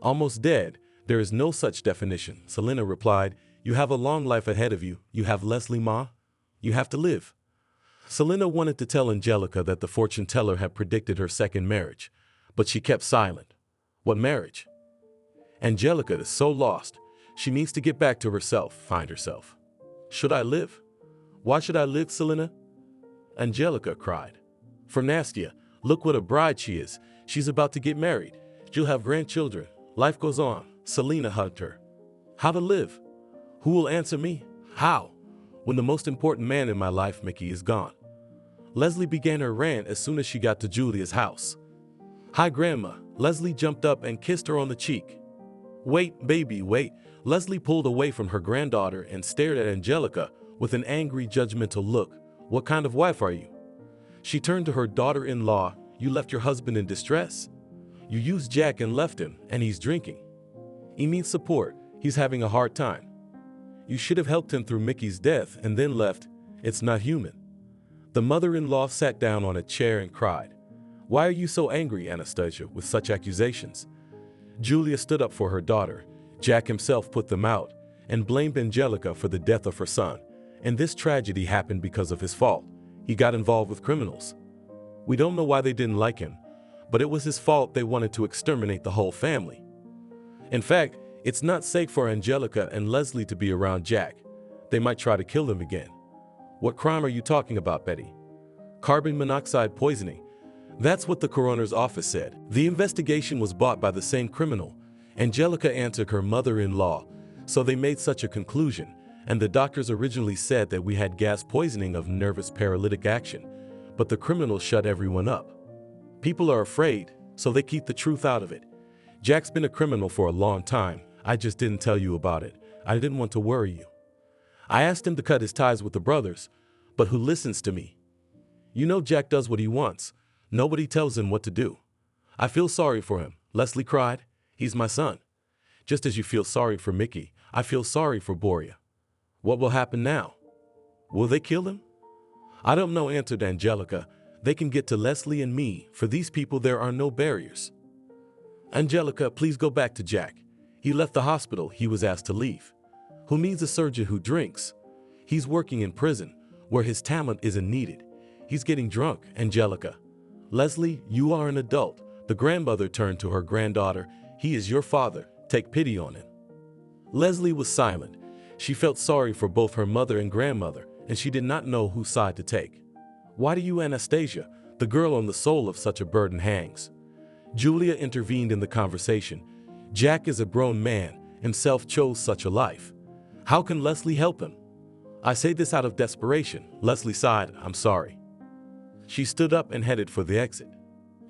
Almost dead? There is no such definition, Selena replied. You have a long life ahead of you. You have Leslie, Ma. You have to live. Selena wanted to tell Angelica that the fortune teller had predicted her second marriage, but she kept silent. What marriage? Angelica is so lost. She needs to get back to herself, find herself. Should I live? Why should I live, Selena? Angelica cried. For Nastia, look what a bride she is. She's about to get married. She'll have grandchildren. Life goes on. Selena hugged her. How to live? Who will answer me? How? When the most important man in my life, Mickey, is gone. Leslie began her rant as soon as she got to Julia's house. Hi, Grandma. Leslie jumped up and kissed her on the cheek. Wait, baby, wait. Leslie pulled away from her granddaughter and stared at Angelica with an angry, judgmental look. What kind of wife are you? She turned to her daughter-in-law. You left your husband in distress. You used Jack and left him, and he's drinking. He needs support. He's having a hard time. You should have helped him through Mickey's death and then left. It's not human. The mother-in-law sat down on a chair and cried. Why are you so angry, Anastasia, with such accusations? Julia stood up for her daughter. Jack himself put them out and blamed Angelica for the death of her son. And this tragedy happened because of his fault. He got involved with criminals. We don't know why they didn't like him, but it was his fault. They wanted to exterminate the whole family. In fact, it's not safe for Angelica and Leslie to be around Jack. They might try to kill him again. What crime are you talking about, Betty? Carbon monoxide poisoning. That's what the coroner's office said. The investigation was bought by the same criminal. Angelica answered her mother-in-law, so they made such a conclusion, and the doctors originally said that we had gas poisoning of nervous paralytic action, but the criminal shut everyone up. People are afraid, so they keep the truth out of it. Jack's been a criminal for a long time. I just didn't tell you about it. I didn't want to worry you. I asked him to cut his ties with the brothers, but who listens to me? You know Jack does what he wants. Nobody tells him what to do. I feel sorry for him, Leslie cried. He's my son. Just as you feel sorry for Mickey, I feel sorry for Boria. What will happen now? Will they kill him? I don't know, answered Angelica. They can get to Leslie and me. For these people, there are no barriers. Angelica, please go back to Jack. He left the hospital. He was asked to leave. Who needs a surgeon who drinks? He's working in prison, where his talent isn't needed. He's getting drunk, Angelica. Leslie, you are an adult. The grandmother turned to her granddaughter. He is your father. Take pity on him. Leslie was silent. She felt sorry for both her mother and grandmother, and she did not know whose side to take. Why do you, Anastasia, the girl on the soul of such a burden hangs? Julia intervened in the conversation. Jack is a grown man, himself chose such a life. How can Leslie help him? I say this out of desperation. Leslie sighed. I'm sorry. She stood up and headed for the exit.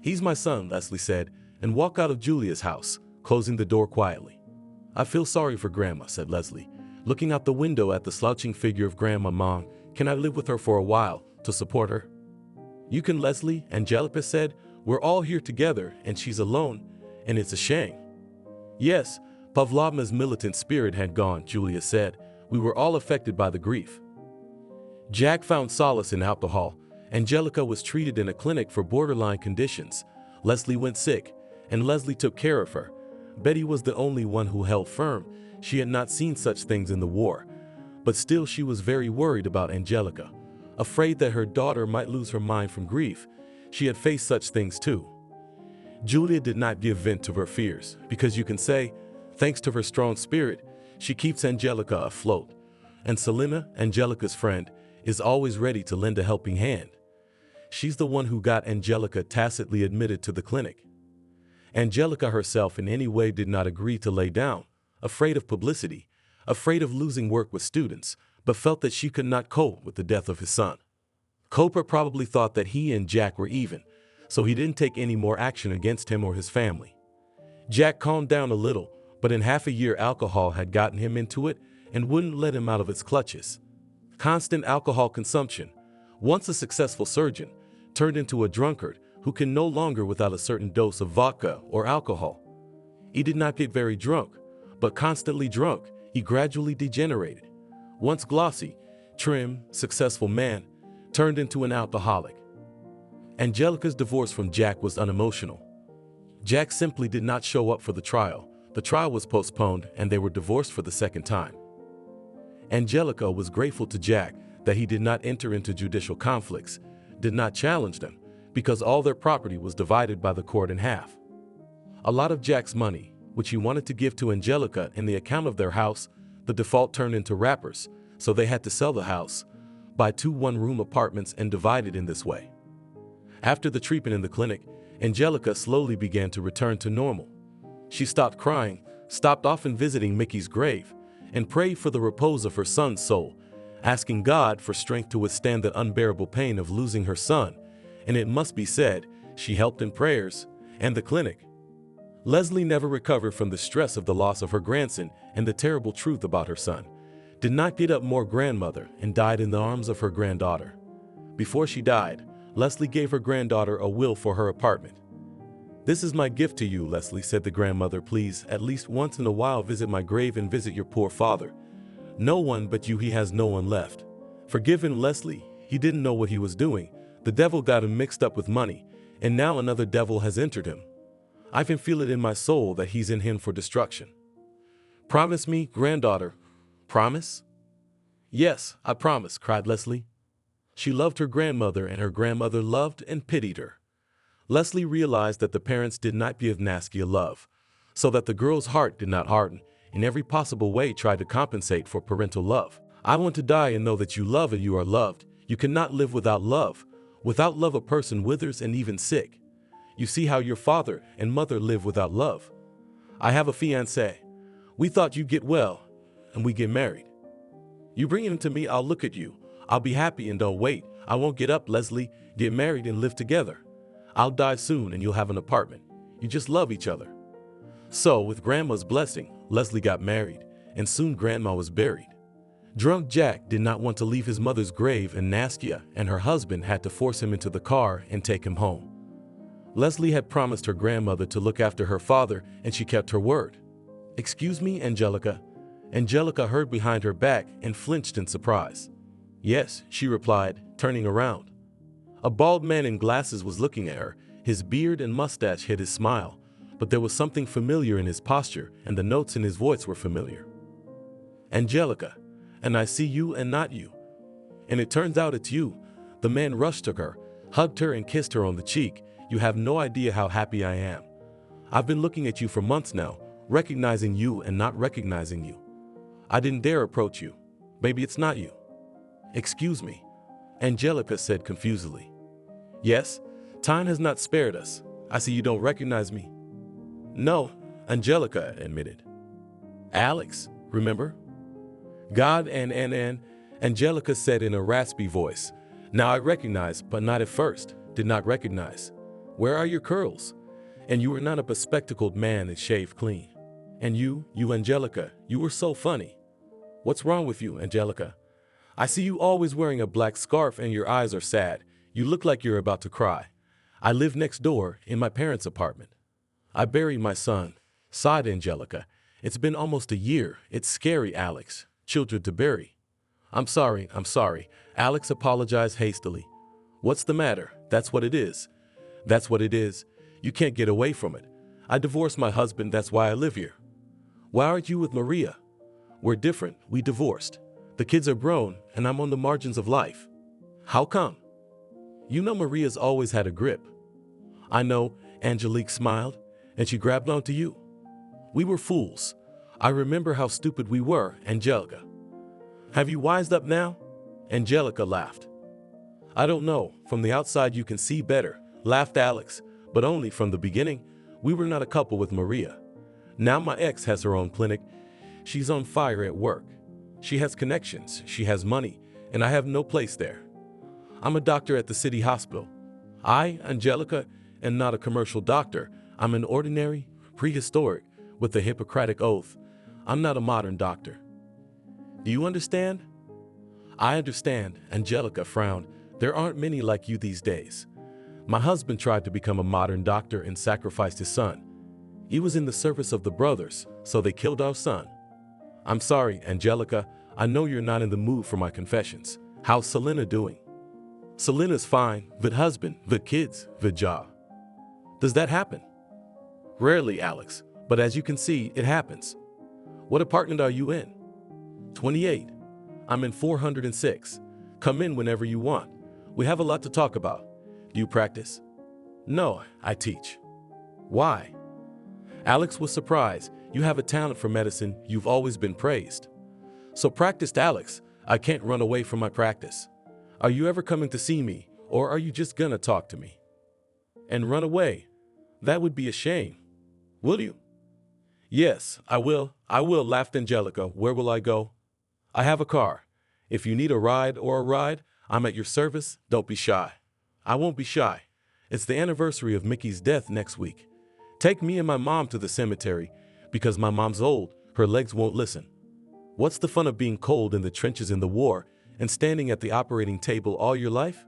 He's my son, Leslie said, and walked out of Julia's house, closing the door quietly. I feel sorry for Grandma, said Leslie, looking out the window at the slouching figure of Grandma Mom. Can I live with her for a while to support her? You can, Leslie, Angelica said. We're all here together, and she's alone. and it's a shame. Yes, Pavlovna's militant spirit had gone, Julia said. We were all affected by the grief. Jack found solace in alcohol. Angelica was treated in a clinic for borderline conditions. Leslie went sick, and Leslie took care of her. Betty was the only one who held firm. She had not seen such things in the war, but still she was very worried about Angelica, afraid that her daughter might lose her mind from grief. She had faced such things too. Julia did not give vent to her fears, because you can say, thanks to her strong spirit, she keeps Angelica afloat. And Selena, Angelica's friend, is always ready to lend a helping hand. She's the one who got Angelica tacitly admitted to the clinic. Angelica herself in any way did not agree to lay down, afraid of publicity, afraid of losing work with students, but felt that she could not cope with the death of his son. Cooper probably thought that he and Jack were even, so he didn't take any more action against him or his family. Jack calmed down a little, but in half a year alcohol had gotten him into it and wouldn't let him out of its clutches. Constant alcohol consumption, once a successful surgeon, turned into a drunkard who can no longer without a certain dose of vodka or alcohol. He did not get very drunk, but constantly drunk, he gradually degenerated. Once glossy, trim, successful man, turned into an alcoholic. Angelica's divorce from Jack was unemotional. Jack simply did not show up for the trial. The trial was postponed and they were divorced for the second time. Angelica was grateful to Jack that he did not enter into judicial conflicts, did not challenge them, because all their property was divided by the court in half. A lot of Jack's money, which he wanted to give to Angelica in the account of their house, the default turned into wrappers, so they had to sell the house, buy 2 one-room apartments and divide it in this way. After the treatment in the clinic, Angelica slowly began to return to normal. She stopped crying, stopped often visiting Mickey's grave, and prayed for the repose of her son's soul, asking God for strength to withstand the unbearable pain of losing her son. And it must be said, she helped in prayers and the clinic. Leslie never recovered from the stress of the loss of her grandson and the terrible truth about her son, did not get up more grandmother and died in the arms of her granddaughter. Before she died, Leslie gave her granddaughter a will for her apartment. "This is my gift to you, Leslie," said the grandmother. "Please, at least once in a while visit my grave and visit your poor father. No one but you, he has no one left. Forgive him, Leslie. He didn't know what he was doing. The devil got him mixed up with money, and now another devil has entered him. I can feel it in my soul that he's in him for destruction. Promise me, granddaughter. Promise?" "Yes, I promise," cried Leslie. She loved her grandmother, and her grandmother loved and pitied her. Leslie realized that the parents did not give Naskia love, so that the girl's heart did not harden, in every possible way tried to compensate for parental love. "I want to die and know that you love and you are loved. You cannot live without love. Without love a person withers and even sick. You see how your father and mother live without love. I have a fiancé. We thought you'd get well, and we get married. You bring him to me, I'll look at you. I'll be happy and don't wait. I won't get up, Leslie. Get married and live together. I'll die soon and you'll have an apartment. You just love each other." So, with Grandma's blessing, Leslie got married, and soon Grandma was buried. Drunk Jack did not want to leave his mother's grave, and Naskia and her husband had to force him into the car and take him home. Leslie had promised her grandmother to look after her father, and she kept her word. "Excuse me, Angelica." Angelica heard behind her back and flinched in surprise. "Yes," she replied, turning around. A bald man in glasses was looking at her. His beard and mustache hid his smile, but there was something familiar in his posture, and the notes in his voice were familiar. "Angelica, and I see you and not you. And it turns out it's you." The man rushed to her, hugged her and kissed her on the cheek. "You have no idea how happy I am. I've been looking at you for months now, recognizing you and not recognizing you. I didn't dare approach you. Maybe it's not you." "Excuse me," Angelica said confusedly. "Yes, time has not spared us. I see you don't recognize me." "No," Angelica admitted. "Alex, remember?" "God and Angelica said in a raspy voice. "Now I recognize, but not at first. Did not recognize. Where are your curls? And you were not a bespectacled man and shaved clean. And you, Angelica, you were so funny. What's wrong with you, Angelica? I see you always wearing a black scarf and your eyes are sad. You look like you're about to cry. I live next door in my parents' apartment. I buried my son, sighed Angelica. It's been almost a year. It's scary, Alex. Children to bury. I'm sorry. Alex apologized hastily. What's the matter? That's what it is. That's what it is. You can't get away from it. I divorced my husband, that's why I live here. Why aren't you with Maria? We're different, we divorced. The kids are grown, and I'm on the margins of life. How come? You know Maria's always had a grip. I know, Angelique smiled, and she grabbed onto you. We were fools. I remember how stupid we were, Angelica. Have you wised up now? Angelica laughed. I don't know, from the outside you can see better, laughed Alex, but only from the beginning. We were not a couple with Maria. Now my ex has her own clinic. She's on fire at work. She has connections, she has money, and I have no place there. I'm a doctor at the city hospital. I, Angelica, am not a commercial doctor. I'm an ordinary, prehistoric, with the Hippocratic Oath. I'm not a modern doctor. Do you understand? I understand, Angelica frowned. There aren't many like you these days. My husband tried to become a modern doctor and sacrificed his son. He was in the service of the brothers, so they killed our son. I'm sorry, Angelica. I know you're not in the mood for my confessions. How's Selena doing? Selena's fine, with husband, with kids, with job. Does that happen? Rarely, Alex, but as you can see, it happens. What apartment are you in? 28. I'm in 406. Come in whenever you want. We have a lot to talk about. Do you practice? No, I teach. Why? Alex was surprised. You have a talent for medicine. You've always been praised. So practiced, Alex. I can't run away from my practice. Are you ever coming to see me, or are you just gonna talk to me? And run away? That would be a shame. Will you? Yes, I will, laughed Angelica. Where will I go? I have a car. If you need a ride, I'm at your service. Don't be shy. I won't be shy. It's the anniversary of Mickey's death next week. Take me and my mom to the cemetery, because my mom's old, her legs won't listen. What's the fun of being cold in the trenches in the war and standing at the operating table all your life?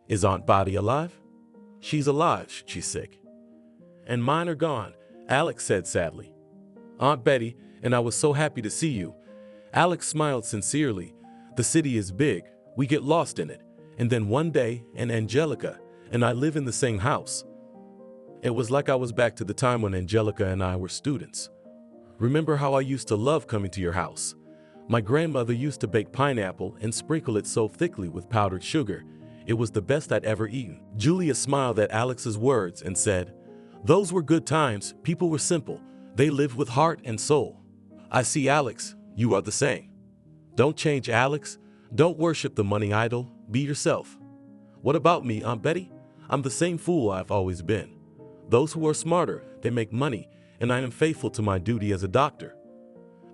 Is Aunt Betty alive? She's alive, she's sick. And mine are gone, Alex said sadly. Aunt Betty, and I was so happy to see you. Alex smiled sincerely. The city is big, we get lost in it. And then one day, and Angelica and I live in the same house. It was like I was back to the time when Angelica and I were students. Remember how I used to love coming to your house? My grandmother used to bake pineapple and sprinkle it so thickly with powdered sugar. It was the best I'd ever eaten. Julia smiled at Alex's words and said, those were good times. People were simple. They lived with heart and soul. I see, Alex, you are the same. Don't change, Alex. Don't worship the money idol. Be yourself. What about me, Aunt Betty? I'm the same fool I've always been. Those who are smarter, they make money, and I am faithful to my duty as a doctor.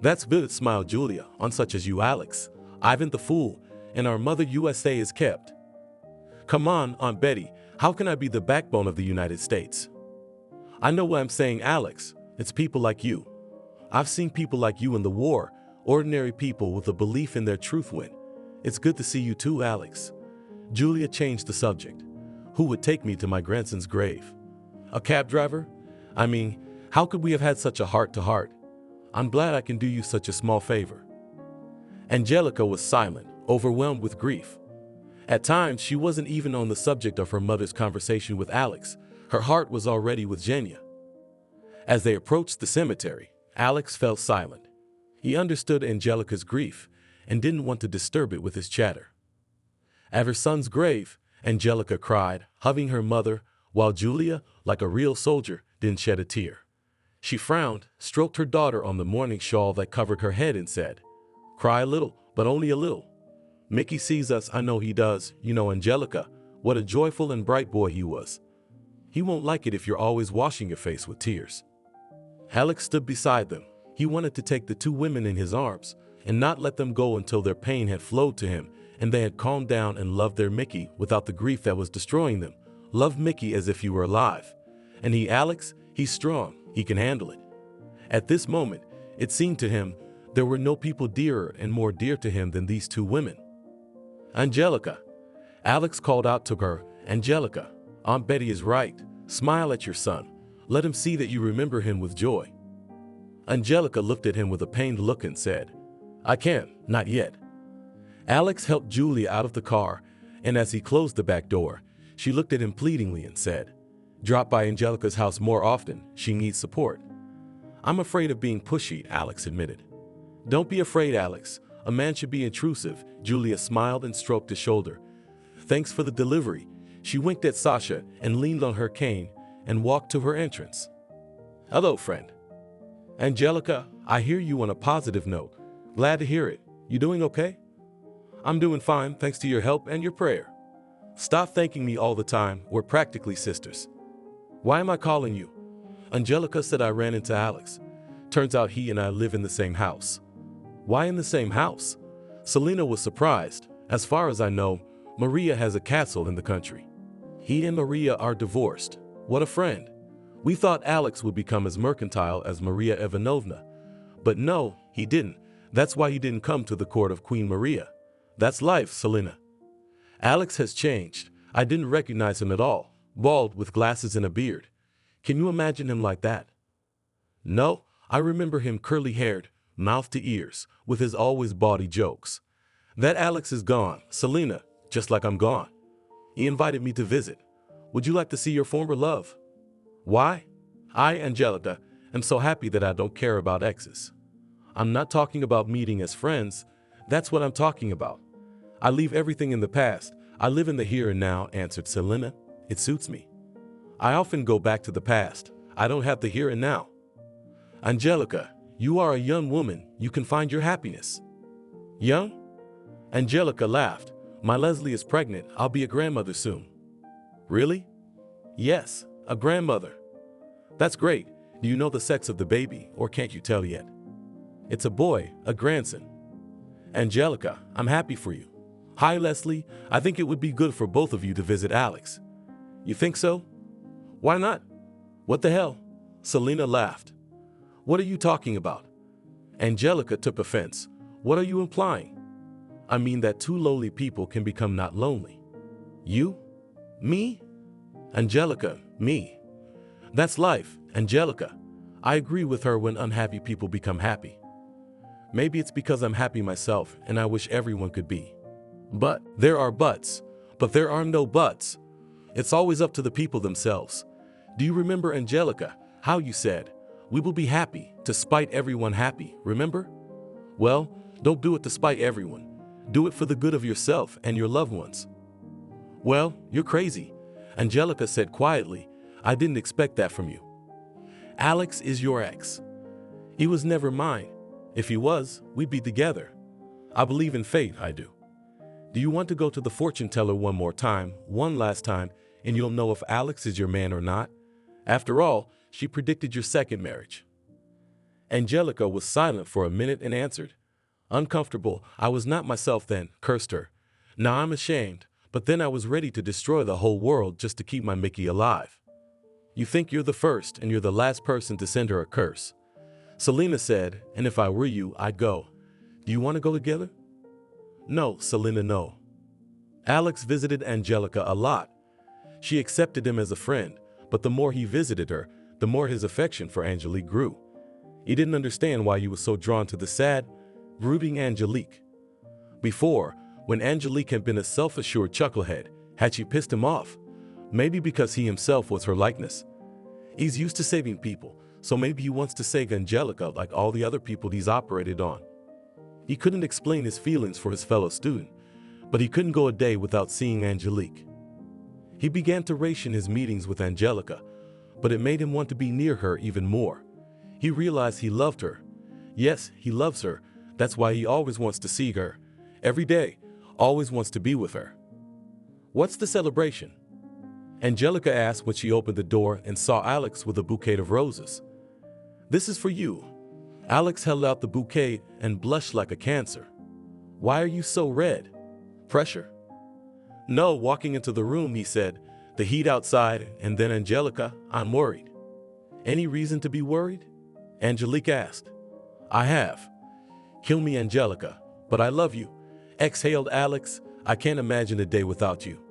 That's good, smiled Julia, on such as you, Alex. Ivan the fool, and our mother USA is kept. Come on, Aunt Betty, how can I be the backbone of the United States? I know what I'm saying, Alex. It's people like you. I've seen people like you in the war, ordinary people with a belief in their truth win. It's good to see you too, Alex. Julia changed the subject. Who would take me to my grandson's grave? A cab driver? I mean, how could we have had such a heart-to-heart? I'm glad I can do you such a small favor. Angelica was silent, overwhelmed with grief. At times, she wasn't even on the subject of her mother's conversation with Alex. Her heart was already with Genya. As they approached the cemetery, Alex fell silent. He understood Angelica's grief and didn't want to disturb it with his chatter. At her son's grave, Angelica cried, hugging her mother, while Julia, like a real soldier, didn't shed a tear. She frowned, stroked her daughter on the mourning shawl that covered her head and said, cry a little, but only a little. Mickey sees us, I know he does. You know, Angelica, what a joyful and bright boy he was. He won't like it if you're always washing your face with tears. Alex stood beside them. He wanted to take the two women in his arms and not let them go until their pain had flowed to him and they had calmed down and loved their Mickey without the grief that was destroying them. Love Mickey as if he were alive. And he, Alex, he's strong. He can handle it. At this moment, it seemed to him there were no people dearer and more dear to him than these two women. Angelica. Alex called out to her, Angelica, Aunt Betty is right. Smile at your son. Let him see that you remember him with joy. Angelica looked at him with a pained look and said, I can't, not yet. Alex helped Julia out of the car, and as he closed the back door, she looked at him pleadingly and said, drop by Angelica's house more often, she needs support. I'm afraid of being pushy, Alex admitted. Don't be afraid, Alex. A man should be intrusive. Julia smiled and stroked his shoulder. Thanks for the delivery. She winked at Sasha and leaned on her cane and walked to her entrance. Hello, friend. Angelica, I hear you on a positive note. Glad to hear it. You doing okay? I'm doing fine, thanks to your help and your prayer. Stop thanking me all the time. We're practically sisters. Why am I calling you? Angelica said I ran into Alex. Turns out he and I live in the same house. Why in the same house? Selena was surprised. As far as I know, Maria has a castle in the country. He and Maria are divorced. What a friend. We thought Alex would become as mercantile as Maria Ivanovna. But no, he didn't. That's why he didn't come to the court of Queen Maria. That's life, Selena. Alex has changed. I didn't recognize him at all. Bald with glasses and a beard. Can you imagine him like that? No, I remember him curly-haired, mouth to ears, with his always bawdy jokes. That Alex is gone, Selena, just like I'm gone. He invited me to visit. Would you like to see your former love? Why? I, Angelica, am so happy that I don't care about exes. I'm not talking about meeting as friends. That's what I'm talking about. I leave everything in the past. I live in the here and now, answered Selena. It suits me. I often go back to the past. I don't have the here and now. Angelica, you are a young woman. You can find your happiness. Young? Angelica laughed. My Leslie is pregnant. I'll be a grandmother soon. Really? Yes, a grandmother. That's great. Do you know the sex of the baby, or can't you tell yet? It's a boy, a grandson. Angelica, I'm happy for you. Hi, Leslie. I think it would be good for both of you to visit Alex. You think so? Why not? What the hell? Selena laughed. What are you talking about? Angelica took offense. What are you implying? I mean that two lonely people can become not lonely. You? Me? Angelica, me. That's life, Angelica. I agree with her when unhappy people become happy. Maybe it's because I'm happy myself and I wish everyone could be. But there are buts. But there are no buts. It's always up to the people themselves. Do you remember, Angelica, how you said, we will be happy to spite everyone happy, remember? Well, don't do it to spite everyone. Do it for the good of yourself and your loved ones. Well, you're crazy, Angelica said quietly. I didn't expect that from you. Alex is your ex. He was never mine. If he was, we'd be together. I believe in fate, I do. Do you want to go to the fortune teller one more time, one last time, and you'll know if Alex is your man or not? After all, she predicted your second marriage. Angelica was silent for a minute and answered, uncomfortable. I was not myself then, cursed her. Now I'm ashamed, but then I was ready to destroy the whole world just to keep my Mickey alive. You think you're the first and you're the last person to send her a curse. Selena said, and if I were you, I'd go. Do you want to go together? No, Selena, no. Alex visited Angelica a lot. She accepted him as a friend, but the more he visited her, the more his affection for Angelique grew. He didn't understand why he was so drawn to the sad, brooding Angelique. Before, when Angelique had been a self-assured chucklehead, had she pissed him off? Maybe because he himself was her likeness. He's used to saving people, so maybe he wants to save Angelica like all the other people he's operated on. He couldn't explain his feelings for his fellow student, but he couldn't go a day without seeing Angelique. He began to ration his meetings with Angelica, but it made him want to be near her even more. He realized he loved her. Yes, he loves her. That's why he always wants to see her. Every day, always wants to be with her. What's the celebration? Angelica asked when she opened the door and saw Alex with a bouquet of roses. This is for you. Alex held out the bouquet and blushed like a cancer. Why are you so red? Pressure? No, walking into the room, he said, the heat outside, and then Angelica, I'm worried. Any reason to be worried? Angelique asked. I have. Kill me, Angelica, but I love you. Exhaled Alex, I can't imagine a day without you.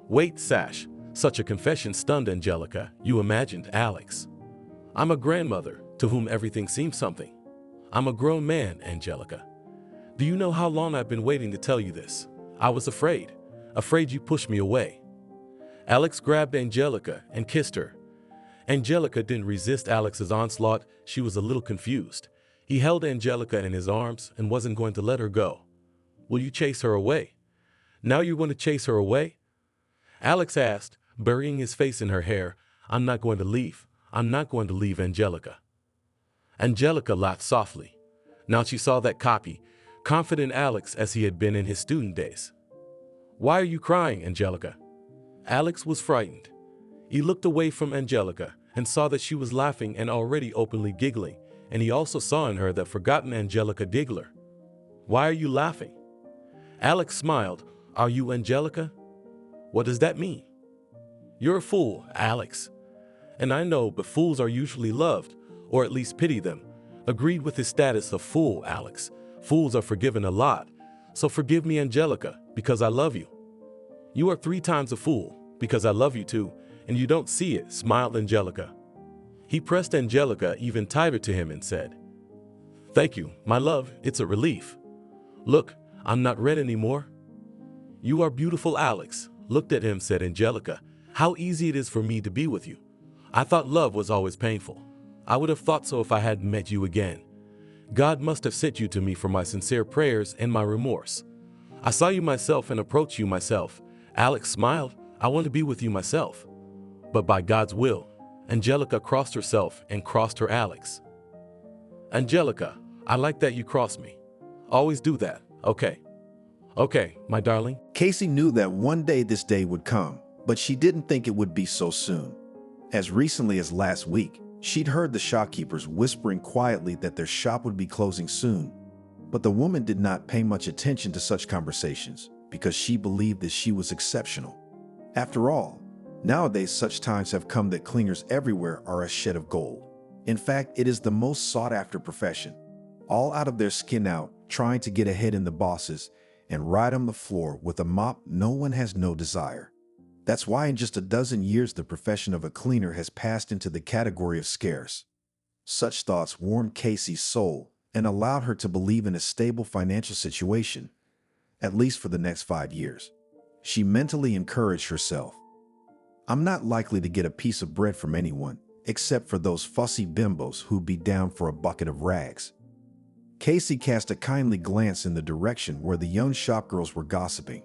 Wait, Sash. Such a confession stunned Angelica. You imagined Alex. I'm a grandmother to whom everything seems something. I'm a grown man, Angelica. Do you know how long I've been waiting to tell you this? I was afraid you pushed me away. Alex grabbed Angelica and kissed her. Angelica didn't resist Alex's onslaught. She was a little confused. He held Angelica in his arms and wasn't going to let her go. Will you chase her away? Now you're going to chase her away? Alex asked, burying his face in her hair. I'm not going to leave. I'm not going to leave, Angelica. Angelica laughed softly. Now she saw that cocky, confident Alex as he had been in his student days. Why are you crying, Angelica? Alex was frightened. He looked away from Angelica and saw that she was laughing and already openly giggling, and he also saw in her that forgotten Angelica giggler. Why are you laughing? Alex smiled. Are you Angelica? What does that mean? You're a fool, Alex. And I know, but fools are usually loved, or at least pity them. Agreed with his status of fool, Alex. Fools are forgiven a lot. So forgive me, Angelica, because I love you. You are 3 times a fool, because I love you too, and you don't see it, smiled Angelica. He pressed Angelica even tighter to him and said, Thank you, my love, it's a relief. Look, I'm not red anymore. You are beautiful, Alex. Looked at him, said Angelica. How easy it is for me to be with you. I thought love was always painful. I would have thought so if I hadn't met you again. God must have sent you to me for my sincere prayers and my remorse. I saw you myself and approached you myself. Alex smiled. I want to be with you myself. But by God's will, Angelica crossed herself and crossed her Alex. Angelica, I like that you crossed me. Always do that, okay? Okay, my darling. Casey knew that one day this day would come, but she didn't think it would be so soon. As recently as last week, she'd heard the shopkeepers whispering quietly that their shop would be closing soon. But the woman did not pay much attention to such conversations because she believed that she was exceptional. After all, nowadays such times have come that cleaners everywhere are a shed of gold. In fact, it is the most sought-after profession. All out of their skin out, trying to get ahead in the bosses and ride on the floor with a mop no one has no desire. That's why in just a dozen years the profession of a cleaner has passed into the category of scarce. Such thoughts warmed Casey's soul and allowed her to believe in a stable financial situation, at least for the next 5 years. She mentally encouraged herself. I'm not likely to get a piece of bread from anyone, except for those fussy bimbos who'd be down for a bucket of rags. Casey cast a kindly glance in the direction where the young shopgirls were gossiping.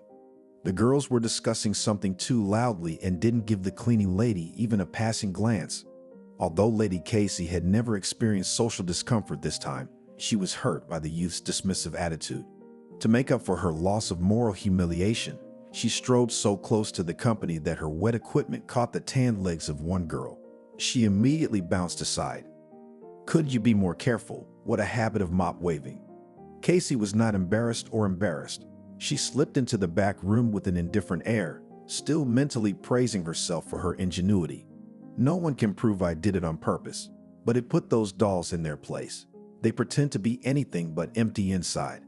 The girls were discussing something too loudly and didn't give the cleaning lady even a passing glance. Although Lady Casey had never experienced social discomfort this time, she was hurt by the youth's dismissive attitude. To make up for her loss of moral humiliation, she strode so close to the company that her wet equipment caught the tanned legs of one girl. She immediately bounced aside. Could you be more careful? What a habit of mop waving. Casey was not embarrassed or embarrassed. She slipped into the back room with an indifferent air, still mentally praising herself for her ingenuity. No one can prove I did it on purpose, but it put those dolls in their place. They pretend to be anything but empty inside.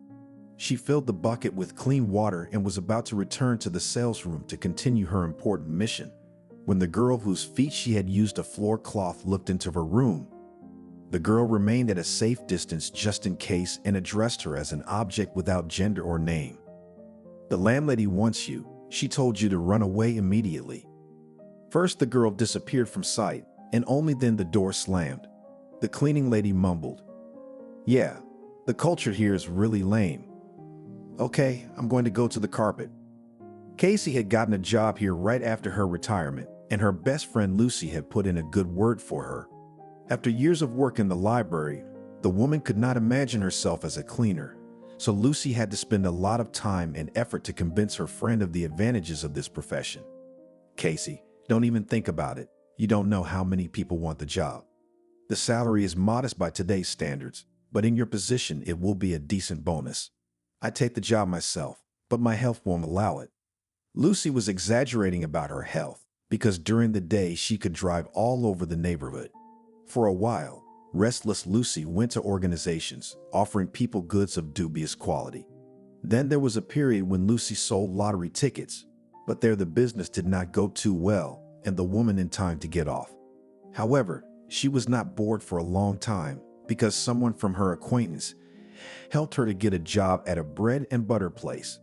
She filled the bucket with clean water and was about to return to the sales room to continue her important mission, when the girl whose feet she had used a floor cloth looked into her room. The girl remained at a safe distance just in case and addressed her as an object without gender or name. The landlady wants you. She told you to run away immediately. First, the girl disappeared from sight, and only then the door slammed. The cleaning lady mumbled, Yeah, the culture here is really lame. Okay, I'm going to go to the carpet. Casey had gotten a job here right after her retirement, and her best friend Lucy had put in a good word for her. After years of work in the library, the woman could not imagine herself as a cleaner, so Lucy had to spend a lot of time and effort to convince her friend of the advantages of this profession. Casey, don't even think about it. You don't know how many people want the job. The salary is modest by today's standards, but in your position it will be a decent bonus. I'd take the job myself, but my health won't allow it. Lucy was exaggerating about her health because during the day she could drive all over the neighborhood. For a while, restless Lucy went to organizations offering people goods of dubious quality. Then there was a period when Lucy sold lottery tickets. But there the business did not go too well, and the woman in time to get off. However, she was not bored for a long time because someone from her acquaintance helped her to get a job at a bread and butter place.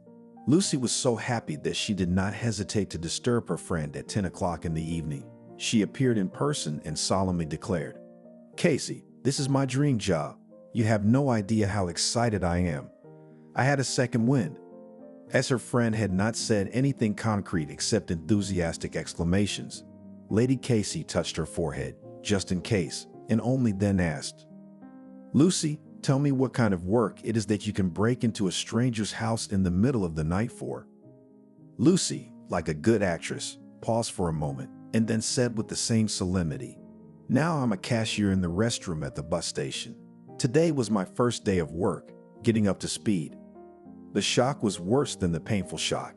Lucy was so happy that she did not hesitate to disturb her friend at 10 o'clock in the evening. She appeared in person and solemnly declared, "Casey, this is my dream job. You have no idea how excited I am. I had a second wind." As her friend had not said anything concrete except enthusiastic exclamations, Lady Casey touched her forehead, just in case, and only then asked, "Lucy, tell me what kind of work it is that you can break into a stranger's house in the middle of the night for." Lucy, like a good actress, paused for a moment and then said with the same solemnity, "Now I'm a cashier in the restroom at the bus station. Today was my first day of work, getting up to speed." The shock was worse than the painful shock.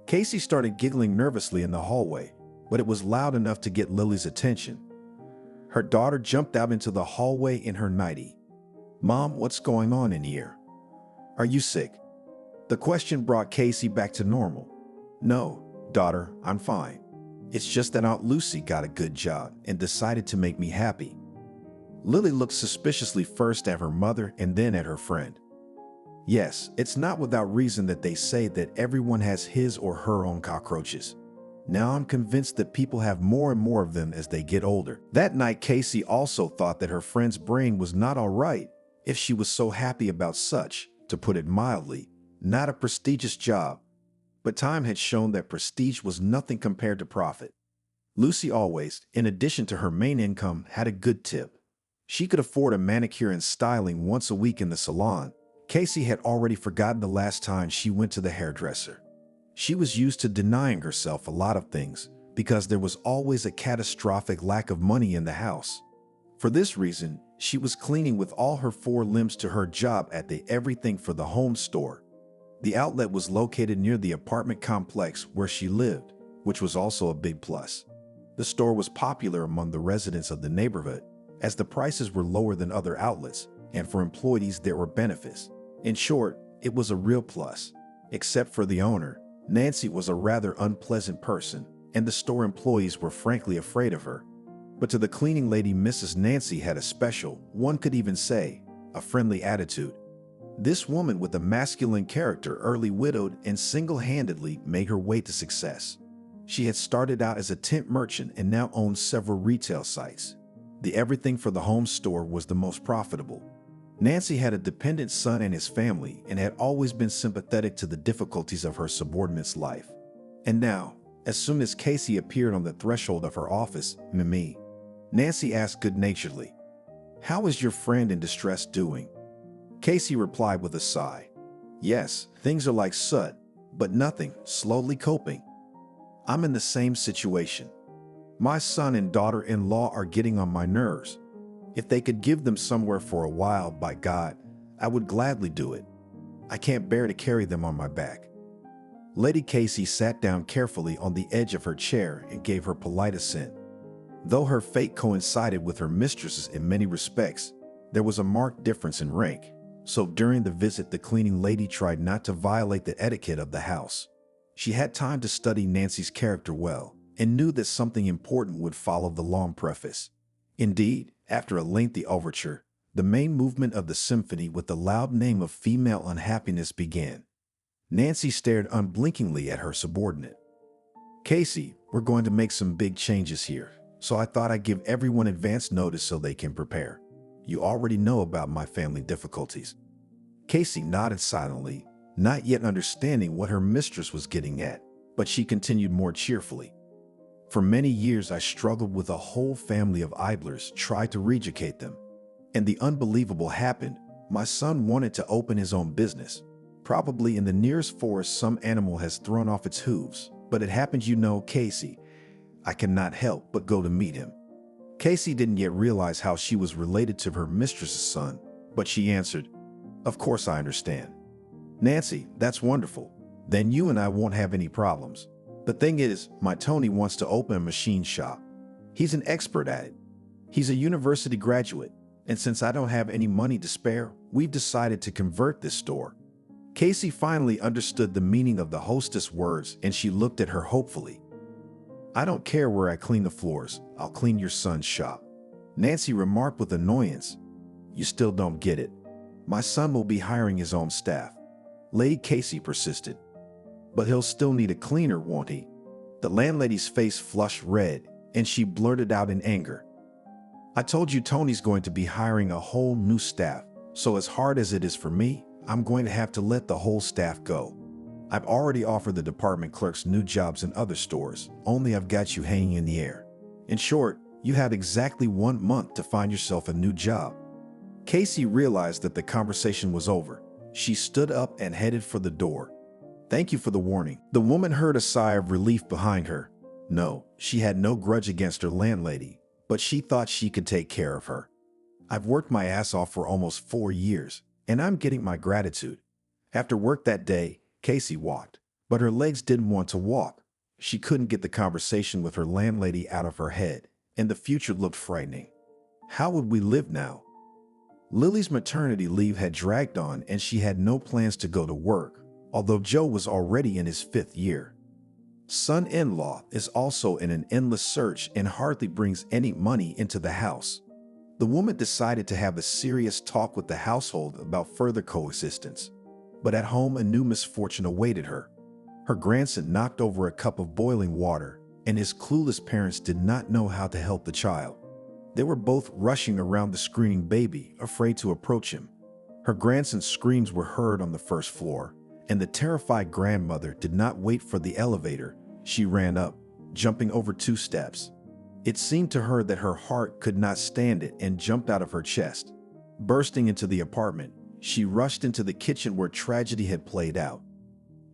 Casey started giggling nervously in the hallway, but it was loud enough to get Lily's attention. Her daughter jumped out into the hallway in her nightie. "Mom, what's going on in here? Are you sick?" The question brought Casey back to normal. "No, daughter, I'm fine. It's just that Aunt Lucy got a good job and decided to make me happy." Lily looked suspiciously first at her mother and then at her friend. Yes, it's not without reason that they say that everyone has his or her own cockroaches. Now I'm convinced that people have more and more of them as they get older. That night, Casey also thought that her friend's brain was not all right if she was so happy about such, to put it mildly, not a prestigious job. But time had shown that prestige was nothing compared to profit. Lucy always, in addition to her main income, had a good tip. She could afford a manicure and styling once a week in the salon. Casey had already forgotten the last time she went to the hairdresser. She was used to denying herself a lot of things because there was always a catastrophic lack of money in the house. For this reason, she was cleaning with all her four limbs to her job at the Everything for the Home store. The outlet was located near the apartment complex where she lived, which was also a big plus. The store was popular among the residents of the neighborhood, as the prices were lower than other outlets, and for employees there were benefits. In short, it was a real plus. Except for the owner, Nancy was a rather unpleasant person, and the store employees were frankly afraid of her. But to the cleaning lady, Mrs. Nancy had a special, one could even say, a friendly attitude. This woman with a masculine character early widowed and single-handedly made her way to success. She had started out as a tent merchant and now owned several retail sites. The Everything for the Home store was the most profitable. Nancy had a dependent son and his family and had always been sympathetic to the difficulties of her subordinate's life. And now, as soon as Casey appeared on the threshold of her office, Mimi, Nancy asked good-naturedly, "How is your friend in distress doing?" Casey replied with a sigh, "Yes, things are like soot, but nothing, slowly coping. I'm in the same situation. My son and daughter-in-law are getting on my nerves. If they could give them somewhere for a while, by God, I would gladly do it. I can't bear to carry them on my back." Lady Casey sat down carefully on the edge of her chair and gave her polite assent. Though her fate coincided with her mistress's in many respects, there was a marked difference in rank. So during the visit, the cleaning lady tried not to violate the etiquette of the house. She had time to study Nancy's character well and knew that something important would follow the long preface. Indeed, after a lengthy overture, the main movement of the symphony with the loud name of female unhappiness began. Nancy stared unblinkingly at her subordinate. "Casey, we're going to make some big changes here, so I thought I'd give everyone advance notice so they can prepare. You already know about my family difficulties." Casey nodded silently, not yet understanding what her mistress was getting at, but she continued more cheerfully. "For many years I struggled with a whole family of idlers, tried to re-educate them. And the unbelievable happened. My son wanted to open his own business. Probably in the nearest forest some animal has thrown off its hooves, but it happened, you know, Casey. I cannot help but go to meet him." Casey didn't yet realize how she was related to her mistress's son, but she answered, "Of course I understand." "Nancy, that's wonderful. Then you and I won't have any problems. The thing is, my Tony wants to open a machine shop. He's an expert at it. He's a university graduate, and since I don't have any money to spare, we've decided to convert this store." Casey finally understood the meaning of the hostess' words, and she looked at her hopefully. "I don't care where I clean the floors. I'll clean your son's shop." Nancy remarked with annoyance. "You still don't get it. My son will be hiring his own staff." Lady Casey persisted. "But he'll still need a cleaner, won't he?" The landlady's face flushed red, and she blurted out in anger. "I told you Tony's going to be hiring a whole new staff, so as hard as it is for me, I'm going to have to let the whole staff go. I've already offered the department clerks new jobs in other stores, only I've got you hanging in the air. In short, you have exactly 1 month to find yourself a new job." Casey realized that the conversation was over. She stood up and headed for the door. "Thank you for the warning." The woman heard a sigh of relief behind her. No, she had no grudge against her landlady, but she thought she could take care of her. "I've worked my ass off for almost 4 years, and I'm getting my gratitude." After work that day, Casey walked, but her legs didn't want to walk. She couldn't get the conversation with her landlady out of her head, and the future looked frightening. How would we live now? Lily's maternity leave had dragged on, and she had no plans to go to work, although Joe was already in his 5th year. Son-in-law is also in an endless search and hardly brings any money into the house. The woman decided to have a serious talk with the household about further coexistence. But at home, a new misfortune awaited her. Her grandson knocked over a cup of boiling water, and his clueless parents did not know how to help the child. They were both rushing around the screaming baby, afraid to approach him. Her grandson's screams were heard on the first floor, and the terrified grandmother did not wait for the elevator. She ran up, jumping over 2 steps. It seemed to her that her heart could not stand it and jumped out of her chest. Bursting into the apartment, she rushed into the kitchen where tragedy had played out.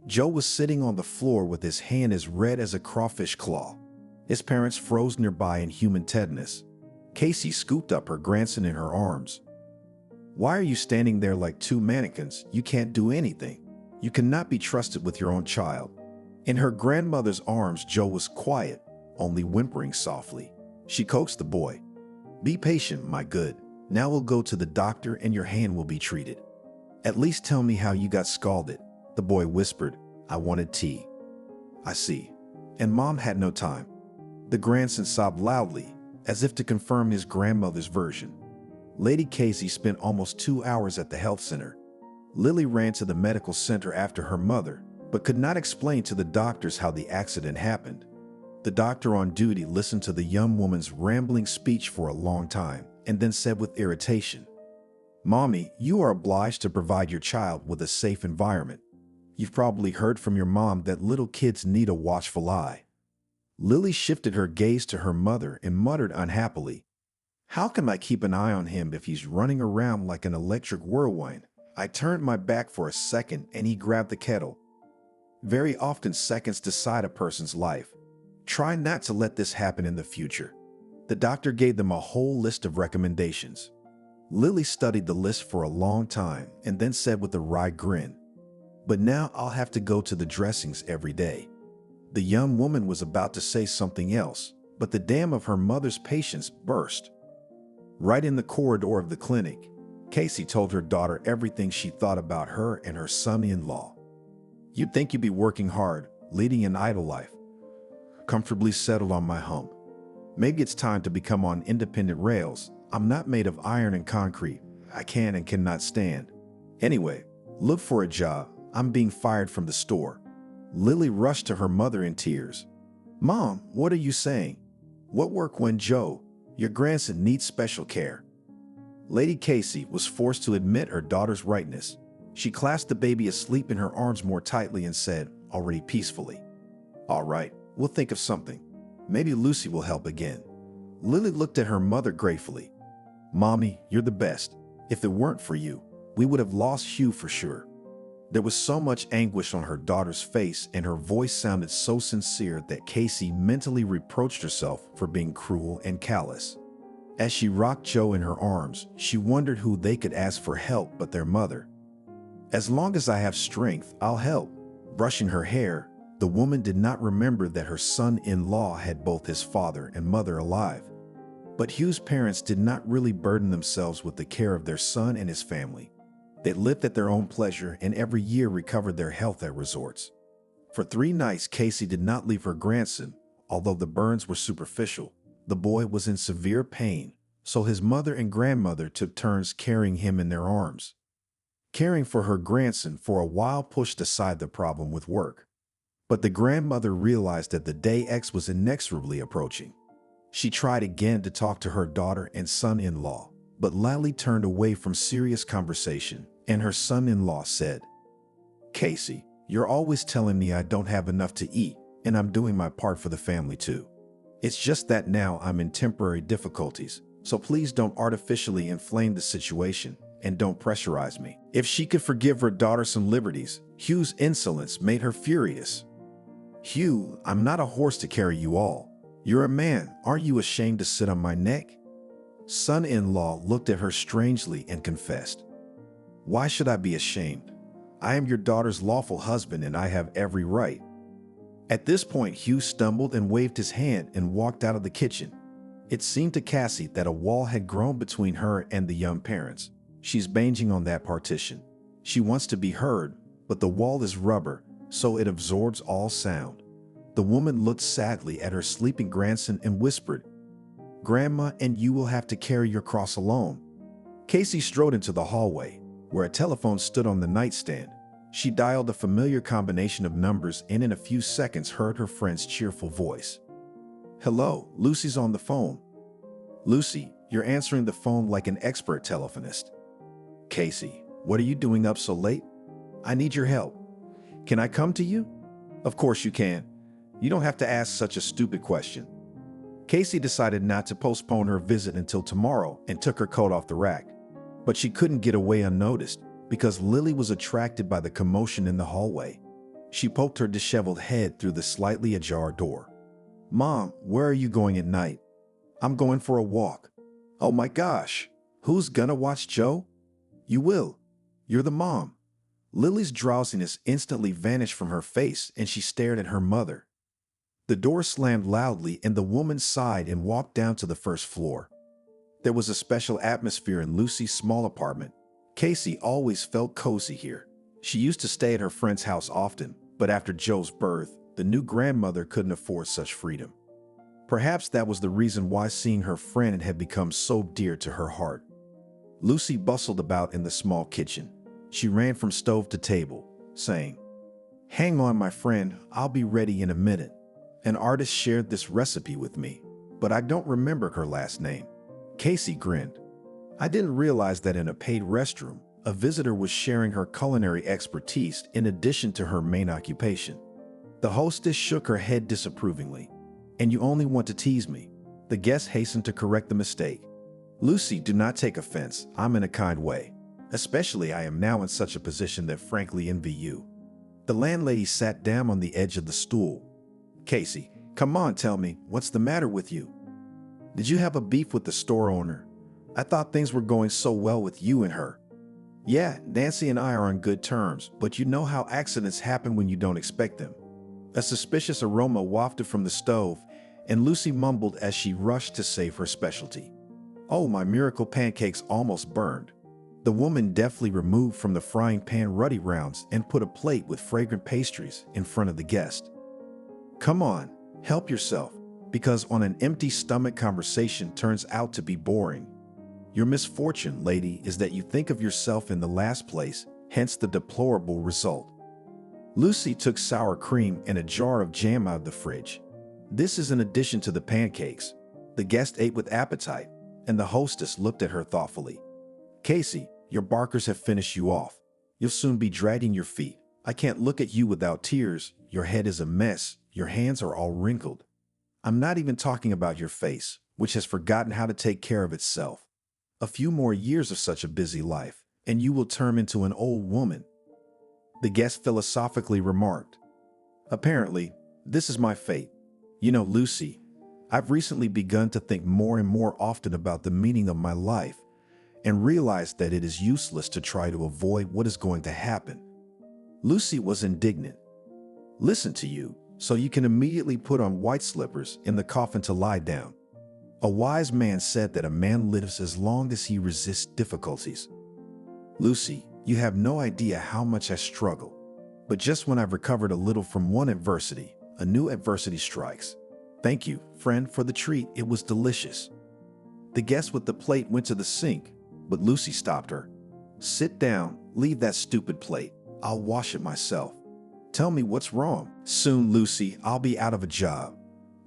Joe was sitting on the floor with his hand as red as a crawfish claw. His parents froze nearby in human tetanus. Casey scooped up her grandson in her arms. "Why are you standing there like 2 mannequins? You can't do anything. You cannot be trusted with your own child." In her grandmother's arms, Joe was quiet, only whimpering softly. She coaxed the boy. "Be patient, my good. Now we'll go to the doctor and your hand will be treated." "At least tell me how you got scalded," the boy whispered. "I wanted tea." "I see." And Mom had no time. The grandson sobbed loudly, as if to confirm his grandmother's version. Lady Casey spent almost 2 hours at the health center. Lily ran to the medical center after her mother, but could not explain to the doctors how the accident happened. The doctor on duty listened to the young woman's rambling speech for a long time and then said with irritation, "Mommy, you are obliged to provide your child with a safe environment. You've probably heard from your mom that little kids need a watchful eye." Lily shifted her gaze to her mother and muttered unhappily, "How can I keep an eye on him if he's running around like an electric whirlwind?" I turned my back for a second and he grabbed the kettle. Very often seconds decide a person's life. Try not to let this happen in the future. The doctor gave them a whole list of recommendations. Lily studied the list for a long time and then said with a wry grin, "But now I'll have to go to the dressings every day." The young woman was about to say something else, but the dam of her mother's patience burst. Right in the corridor of the clinic, Casey told her daughter everything she thought about her and her son-in-law. "You'd think you'd be working hard, leading an idle life, comfortably settled on my home. Maybe it's time to become on independent rails. I'm not made of iron and concrete. I can and cannot stand. Anyway, look for a job. I'm being fired from the store." Lily rushed to her mother in tears. "Mom, what are you saying? What work when Joe? Your grandson needs special care." Lady Casey was forced to admit her daughter's rightness. She clasped the baby asleep in her arms more tightly and said, already peacefully, "All right, we'll think of something. Maybe Lucy will help again." Lily looked at her mother gratefully. "Mommy, you're the best. If it weren't for you, we would have lost Hugh for sure." There was so much anguish on her daughter's face, and her voice sounded so sincere that Casey mentally reproached herself for being cruel and callous. As she rocked Joe in her arms, she wondered who they could ask for help but their mother. "As long as I have strength, I'll help." Brushing her hair, the woman did not remember that her son-in-law had both his father and mother alive. But Hugh's parents did not really burden themselves with the care of their son and his family. They lived at their own pleasure and every year recovered their health at resorts. For 3 nights, Casey did not leave her grandson. Although the burns were superficial, the boy was in severe pain, so his mother and grandmother took turns carrying him in their arms. Caring for her grandson for a while pushed aside the problem with work. But the grandmother realized that the day X was inexorably approaching. She tried again to talk to her daughter and son-in-law, but Lally turned away from serious conversation, and her son-in-law said, "Casey, you're always telling me I don't have enough to eat, and I'm doing my part for the family too. It's just that now I'm in temporary difficulties, so please don't artificially inflame the situation and don't pressurize me." If she could forgive her daughter some liberties, Hugh's insolence made her furious. "Hugh, I'm not a horse to carry you all. You're a man. Aren't you ashamed to sit on my neck?" Son-in-law looked at her strangely and confessed, "Why should I be ashamed? I am your daughter's lawful husband and I have every right." At this point, Hugh stumbled and waved his hand and walked out of the kitchen. It seemed to Cassie that a wall had grown between her and the young parents. She's banging on that partition. She wants to be heard, but the wall is rubber, so it absorbs all sound. The woman looked sadly at her sleeping grandson and whispered, "Grandma and you will have to carry your cross alone." Casey strode into the hallway, where a telephone stood on the nightstand. She dialed a familiar combination of numbers and in a few seconds heard her friend's cheerful voice. "Hello, Lucy's on the phone." "Lucy, you're answering the phone like an expert telephonist." "Casey, what are you doing up so late? I need your help. Can I come to you?" "Of course you can. You don't have to ask such a stupid question." Casey decided not to postpone her visit until tomorrow and took her coat off the rack. But she couldn't get away unnoticed because Lily was attracted by the commotion in the hallway. She poked her disheveled head through the slightly ajar door. "Mom, where are you going at night?" "I'm going for a walk." "Oh my gosh, who's gonna watch Joe?" "You will. You're the mom." Lily's drowsiness instantly vanished from her face and she stared at her mother. The door slammed loudly and the woman sighed and walked down to the first floor. There was a special atmosphere in Lucy's small apartment. Casey always felt cozy here. She used to stay at her friend's house often, but after Joe's birth, the new grandmother couldn't afford such freedom. Perhaps that was the reason why seeing her friend had become so dear to her heart. Lucy bustled about in the small kitchen. She ran from stove to table, saying, "Hang on, my friend, I'll be ready in a minute." An artist shared this recipe with me, but I don't remember her last name. Casey grinned. I didn't realize that in a paid restroom, a visitor was sharing her culinary expertise in addition to her main occupation. The hostess shook her head disapprovingly. "And you only want to tease me." The guest hastened to correct the mistake. "Lucy, do not take offense. I'm in a kind way. Especially I am now in such a position that frankly envy you." The landlady sat down on the edge of the stool. "Casey, come on, tell me, what's the matter with you? Did you have a beef with the store owner? I thought things were going so well with you and her." "Yeah, Nancy and I are on good terms, but you know how accidents happen when you don't expect them." A suspicious aroma wafted from the stove, and Lucy mumbled as she rushed to save her specialty. "Oh, my miracle pancakes almost burned." The woman deftly removed from the frying pan ruddy rounds and put a plate with fragrant pastries in front of the guest. "Come on, help yourself, because on an empty stomach conversation turns out to be boring. Your misfortune, lady, is that you think of yourself in the last place, hence the deplorable result." Lucy took sour cream and a jar of jam out of the fridge. "This is in addition to the pancakes." The guest ate with appetite, and the hostess looked at her thoughtfully. "Casey, your barkers have finished you off. You'll soon be dragging your feet. I can't look at you without tears. Your head is a mess. Your hands are all wrinkled. I'm not even talking about your face, which has forgotten how to take care of itself. A few more years of such a busy life, and you will turn into an old woman." The guest philosophically remarked, "Apparently, this is my fate. You know, Lucy, I've recently begun to think more and more often about the meaning of my life and realized that it is useless to try to avoid what is going to happen." Lucy was indignant. "Listen to you, so you can immediately put on white slippers in the coffin to lie down. A wise man said that a man lives as long as he resists difficulties." "Lucy, You have no idea how much I struggle. But just when I've recovered a little from one adversity, a new adversity strikes. Thank you, friend, for the treat. It was delicious. The guest with the plate went to the sink, but Lucy stopped her. Sit down, leave that stupid plate. I'll wash it myself. Tell me what's wrong. Soon, Lucy, I'll be out of a job.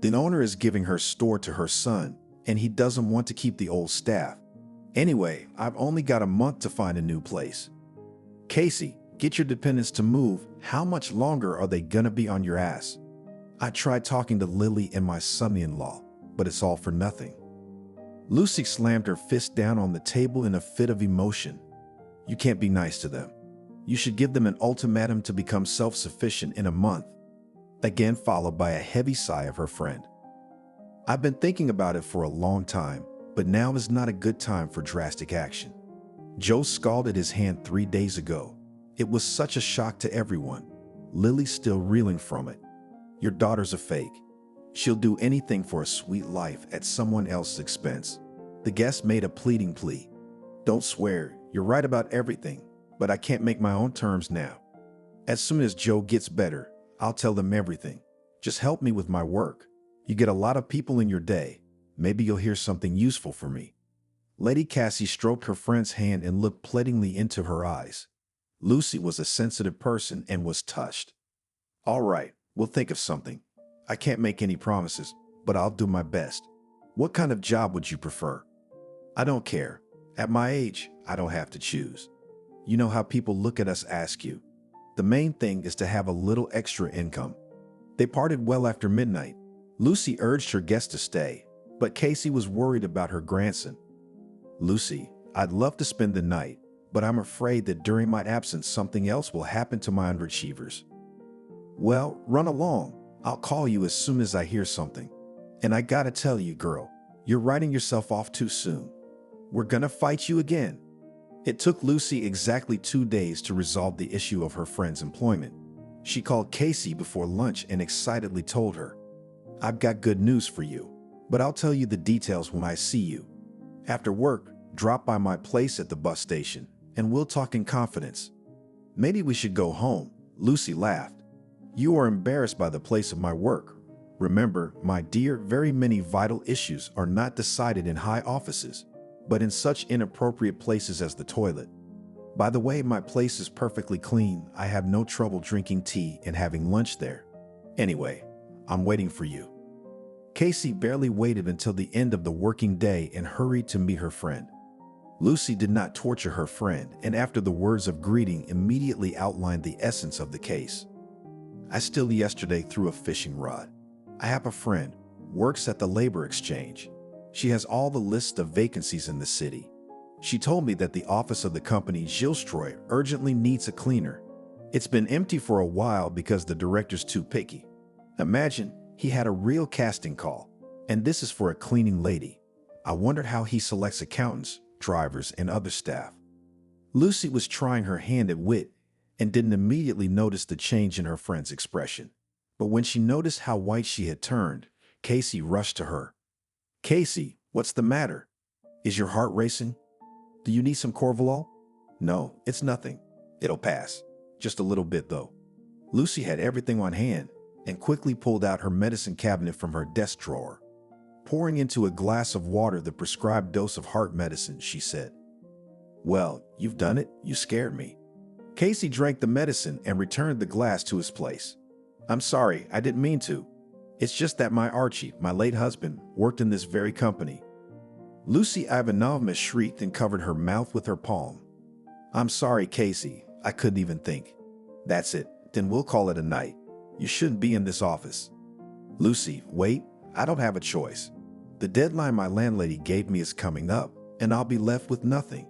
The owner is giving her store to her son, and he doesn't want to keep the old staff. Anyway, I've only got a month to find a new place. Casey, get your dependents to move. How much longer are they gonna be on your ass? I tried talking to Lily and my son-in-law, but it's all for nothing. Lucy slammed her fist down on the table in a fit of emotion. You can't be nice to them. You should give them an ultimatum to become self-sufficient in a month. Again, followed by a heavy sigh of her friend. I've been thinking about it for a long time, but now is not a good time for drastic action. Joe scalded his hand 3 days ago. It was such a shock to everyone. Lily's still reeling from it. Your daughter's a fake. She'll do anything for a sweet life at someone else's expense. The guest made a pleading plea. Don't swear, you're right about everything, but I can't make my own terms now. As soon as Joe gets better, I'll tell them everything. Just help me with my work. You get a lot of people in your day. Maybe you'll hear something useful for me. Lady Cassie stroked her friend's hand and looked pleadingly into her eyes. Lucy was a sensitive person and was touched. All right, we'll think of something. I can't make any promises, but I'll do my best. What kind of job would you prefer? I don't care. At my age, I don't have to choose. You know how people look at us ask you. The main thing is to have a little extra income. They parted well after midnight. Lucy urged her guest to stay, but Casey was worried about her grandson. Lucy, I'd love to spend the night, but I'm afraid that during my absence something else will happen to my underachievers. Well, run along. I'll call you as soon as I hear something. And I gotta tell you, girl, you're writing yourself off too soon. We're gonna fight you again. It took Lucy exactly 2 days to resolve the issue of her friend's employment. She called Casey before lunch and excitedly told her, I've got good news for you, but I'll tell you the details when I see you. After work, drop by my place at the bus station, and we'll talk in confidence. Maybe we should go home, Lucy laughed. You are embarrassed by the place of my work. Remember, my dear, very many vital issues are not decided in high offices, but in such inappropriate places as the toilet. By the way, my place is perfectly clean. I have no trouble drinking tea and having lunch there. Anyway, I'm waiting for you. Casey barely waited until the end of the working day and hurried to meet her friend. Lucy did not torture her friend, and after the words of greeting immediately outlined the essence of the case. I still yesterday threw a fishing rod. I have a friend, works at the labor exchange. She has all the lists of vacancies in the city. She told me that the office of the company Gilstroy urgently needs a cleaner. It's been empty for a while because the director's too picky. Imagine, he had a real casting call, and this is for a cleaning lady. I wondered how he selects accountants, drivers, and other staff. Lucy was trying her hand at wit and didn't immediately notice the change in her friend's expression. But when she noticed how white she had turned, Casey rushed to her. Casey, what's the matter? Is your heart racing? Do you need some Corvalol? No, it's nothing. It'll pass. Just a little bit, though. Lucy had everything on hand and quickly pulled out her medicine cabinet from her desk drawer. Pouring into a glass of water the prescribed dose of heart medicine, she said, Well, you've done it. You scared me. Casey drank the medicine and returned the glass to his place. I'm sorry, I didn't mean to. It's just that my Archie, my late husband, worked in this very company. Lucy Ivanovna shrieked and covered her mouth with her palm. I'm sorry, Casey. I couldn't even think. That's it. Then we'll call it a night. You shouldn't be in this office. Lucy, wait. I don't have a choice. The deadline my landlady gave me is coming up, and I'll be left with nothing.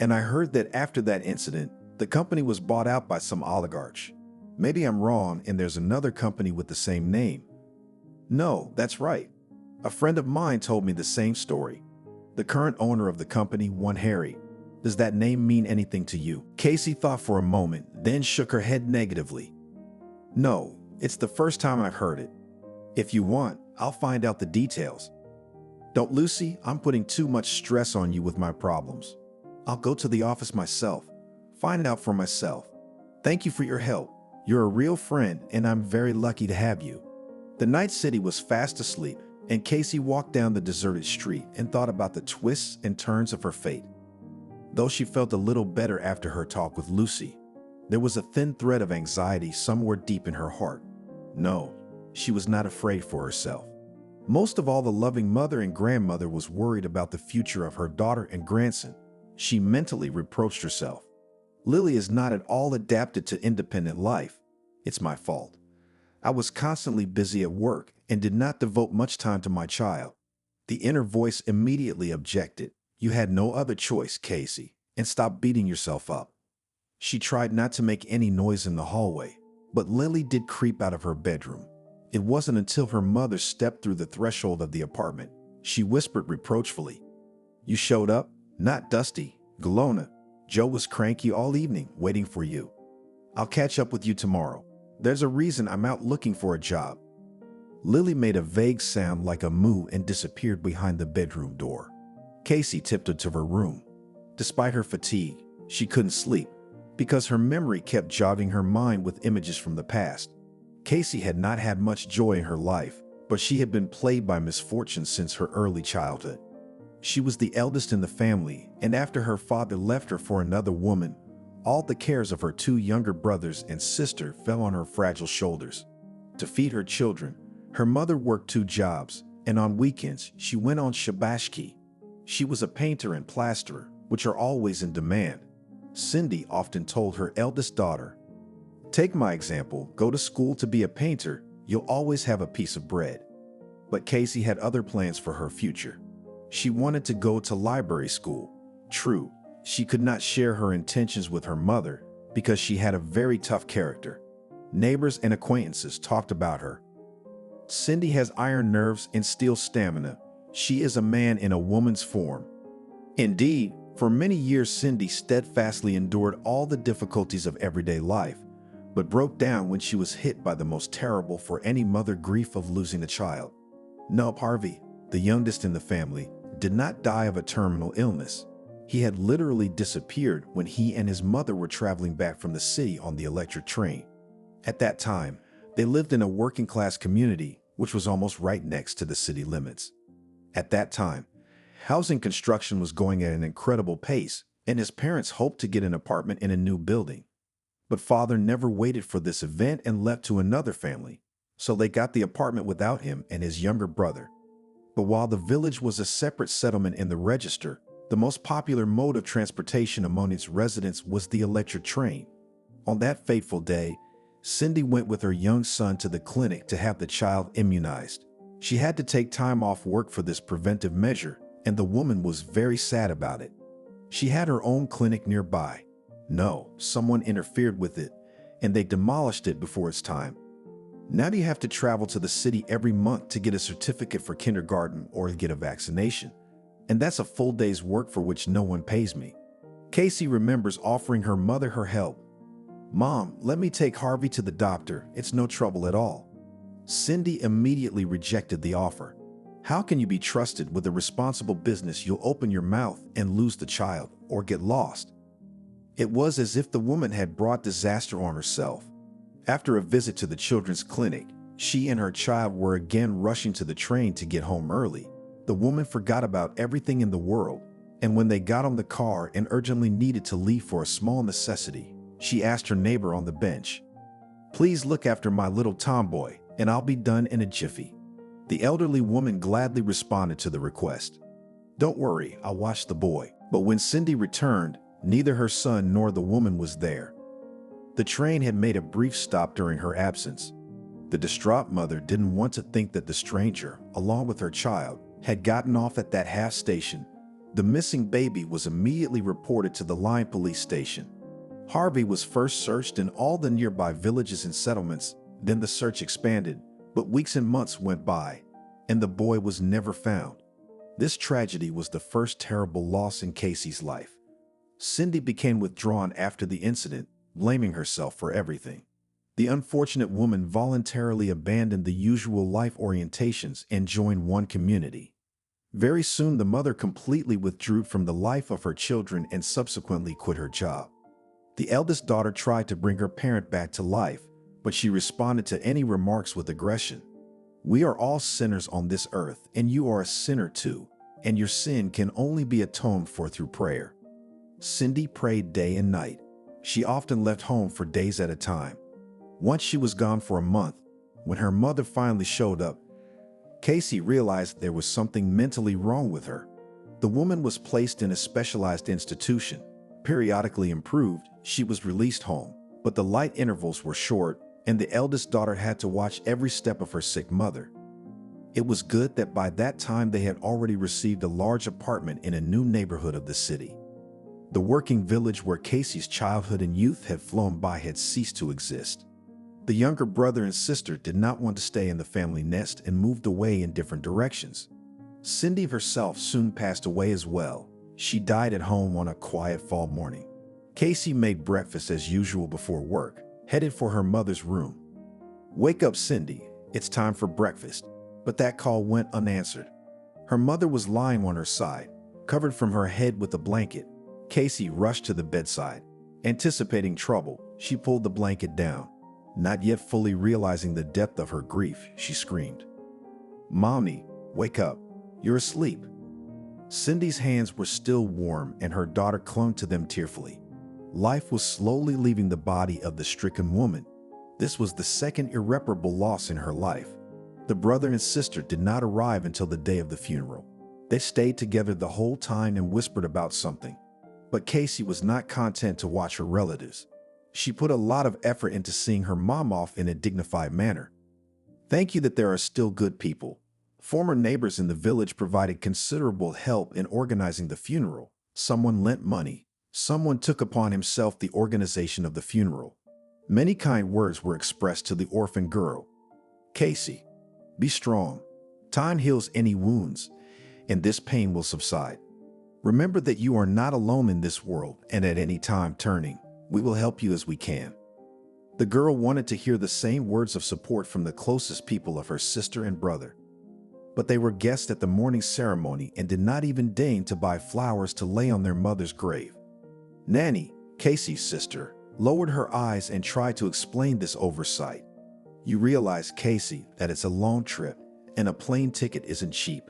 And I heard that after that incident, the company was bought out by some oligarch. Maybe I'm wrong and there's another company with the same name. No, that's right. A friend of mine told me the same story. The current owner of the company, one Harry. Does that name mean anything to you? Casey thought for a moment, then shook her head negatively. No, it's the first time I've heard it. If you want, I'll find out the details. Don't, Lucy, I'm putting too much stress on you with my problems. I'll go to the office myself. find out for myself. Thank you for your help. You're a real friend, and I'm very lucky to have you." The night city was fast asleep, and Casey walked down the deserted street and thought about the twists and turns of her fate. Though she felt a little better after her talk with Lucy, there was a thin thread of anxiety somewhere deep in her heart. No, she was not afraid for herself. Most of all, the loving mother and grandmother was worried about the future of her daughter and grandson. She mentally reproached herself. "Lily is not at all adapted to independent life. It's my fault. I was constantly busy at work and did not devote much time to my child." The inner voice immediately objected. "You had no other choice, Casey, and stop beating yourself up." She tried not to make any noise in the hallway, but Lily did creep out of her bedroom. It wasn't until her mother stepped through the threshold of the apartment. She whispered reproachfully, "You showed up? Not Dusty, Galona. Joe was cranky all evening waiting for you. I'll catch up with you tomorrow. There's a reason I'm out looking for a job." Lily made a vague sound like a moo and disappeared behind the bedroom door. Casey tiptoed to her room. Despite her fatigue, she couldn't sleep because her memory kept jogging her mind with images from the past. Casey had not had much joy in her life, but she had been plagued by misfortune since her early childhood. She was the eldest in the family, and after her father left her for another woman, all the cares of her two younger brothers and sister fell on her fragile shoulders. To feed her children, her mother worked 2 jobs, and on weekends she went on shabashki. She was a painter and plasterer, which are always in demand. Cindy often told her eldest daughter, "Take my example, go to school to be a painter, you'll always have a piece of bread." But Casey had other plans for her future. She wanted to go to library school. True, she could not share her intentions with her mother because she had a very tough character. Neighbors and acquaintances talked about her. "Cindy has iron nerves and steel stamina. She is a man in a woman's form." Indeed, for many years Cindy steadfastly endured all the difficulties of everyday life, but broke down when she was hit by the most terrible for any mother grief of losing a child. Nope, Harvey, the youngest in the family, did not die of a terminal illness. He had literally disappeared when he and his mother were traveling back from the city on the electric train. At that time, they lived in a working-class community, which was almost right next to the city limits. At that time, housing construction was going at an incredible pace, and his parents hoped to get an apartment in a new building. But father never waited for this event and left to another family, so they got the apartment without him and his younger brother. But while the village was a separate settlement in the register, the most popular mode of transportation among its residents was the electric train. On that fateful day, Cindy went with her young son to the clinic to have the child immunized. She had to take time off work for this preventive measure, and the woman was very sad about it. She had her own clinic nearby. No, someone interfered with it, and they demolished it before its time. Now you have to travel to the city every month to get a certificate for kindergarten or get a vaccination. And that's a full day's work for which no one pays me. Casey remembers offering her mother her help. "Mom, let me take Harvey to the doctor. It's no trouble at all." Cindy immediately rejected the offer. How can you be trusted with a responsible business? You'll open your mouth and lose the child or get lost. It was as if the woman had brought disaster on herself. After a visit to the children's clinic, she and her child were again rushing to the train to get home early. The woman forgot about everything in the world, and when they got on the car and urgently needed to leave for a small necessity, she asked her neighbor on the bench, "Please look after my little tomboy, and I'll be done in a jiffy." The elderly woman gladly responded to the request. "Don't worry, I'll watch the boy." But when Cindy returned, neither her son nor the woman was there. The train had made a brief stop during her absence. The distraught mother didn't want to think that the stranger, along with her child, had gotten off at that half station. The missing baby was immediately reported to the line police station. Harvey was first searched in all the nearby villages and settlements, then the search expanded, but weeks and months went by, and the boy was never found. This tragedy was the first terrible loss in Casey's life. Cindy became withdrawn after the incident, blaming herself for everything. The unfortunate woman voluntarily abandoned the usual life orientations and joined one community. Very soon, the mother completely withdrew from the life of her children and subsequently quit her job. The eldest daughter tried to bring her parent back to life, but she responded to any remarks with aggression. We are all sinners on this earth, and you are a sinner too, and your sin can only be atoned for through prayer. Cindy prayed day and night. She often left home for days at a time. Once she was gone for a month. When her mother finally showed up, Casey realized there was something mentally wrong with her. The woman was placed in a specialized institution. Periodically improved, she was released home, but the light intervals were short, and the eldest daughter had to watch every step of her sick mother. It was good that by that time they had already received a large apartment in a new neighborhood of the city. The working village where Casey's childhood and youth had flown by had ceased to exist. The younger brother and sister did not want to stay in the family nest and moved away in different directions. Cindy herself soon passed away as well. She died at home on a quiet fall morning. Casey made breakfast as usual before work, headed for her mother's room. "Wake up, Cindy. It's time for breakfast." But that call went unanswered. Her mother was lying on her side, covered from her head with a blanket. Casey rushed to the bedside. Anticipating trouble, she pulled the blanket down. Not yet fully realizing the depth of her grief, she screamed, "Mommy, wake up. You're asleep." Cindy's hands were still warm and her daughter clung to them tearfully. Life was slowly leaving the body of the stricken woman. This was the second irreparable loss in her life. The brother and sister did not arrive until the day of the funeral. They stayed together the whole time and whispered about something. But Casey was not content to watch her relatives. She put a lot of effort into seeing her mom off in a dignified manner. Thank you that there are still good people. Former neighbors in the village provided considerable help in organizing the funeral. Someone lent money. Someone took upon himself the organization of the funeral. Many kind words were expressed to the orphan girl. "Casey, be strong. Time heals any wounds, and this pain will subside. Remember that you are not alone in this world, and at any time turning, we will help you as we can." The girl wanted to hear the same words of support from the closest people of her sister and brother. But they were guests at the mourning ceremony and did not even deign to buy flowers to lay on their mother's grave. Nanny, Casey's sister, lowered her eyes and tried to explain this oversight. "You realize, Casey, that it's a long trip, and a plane ticket isn't cheap.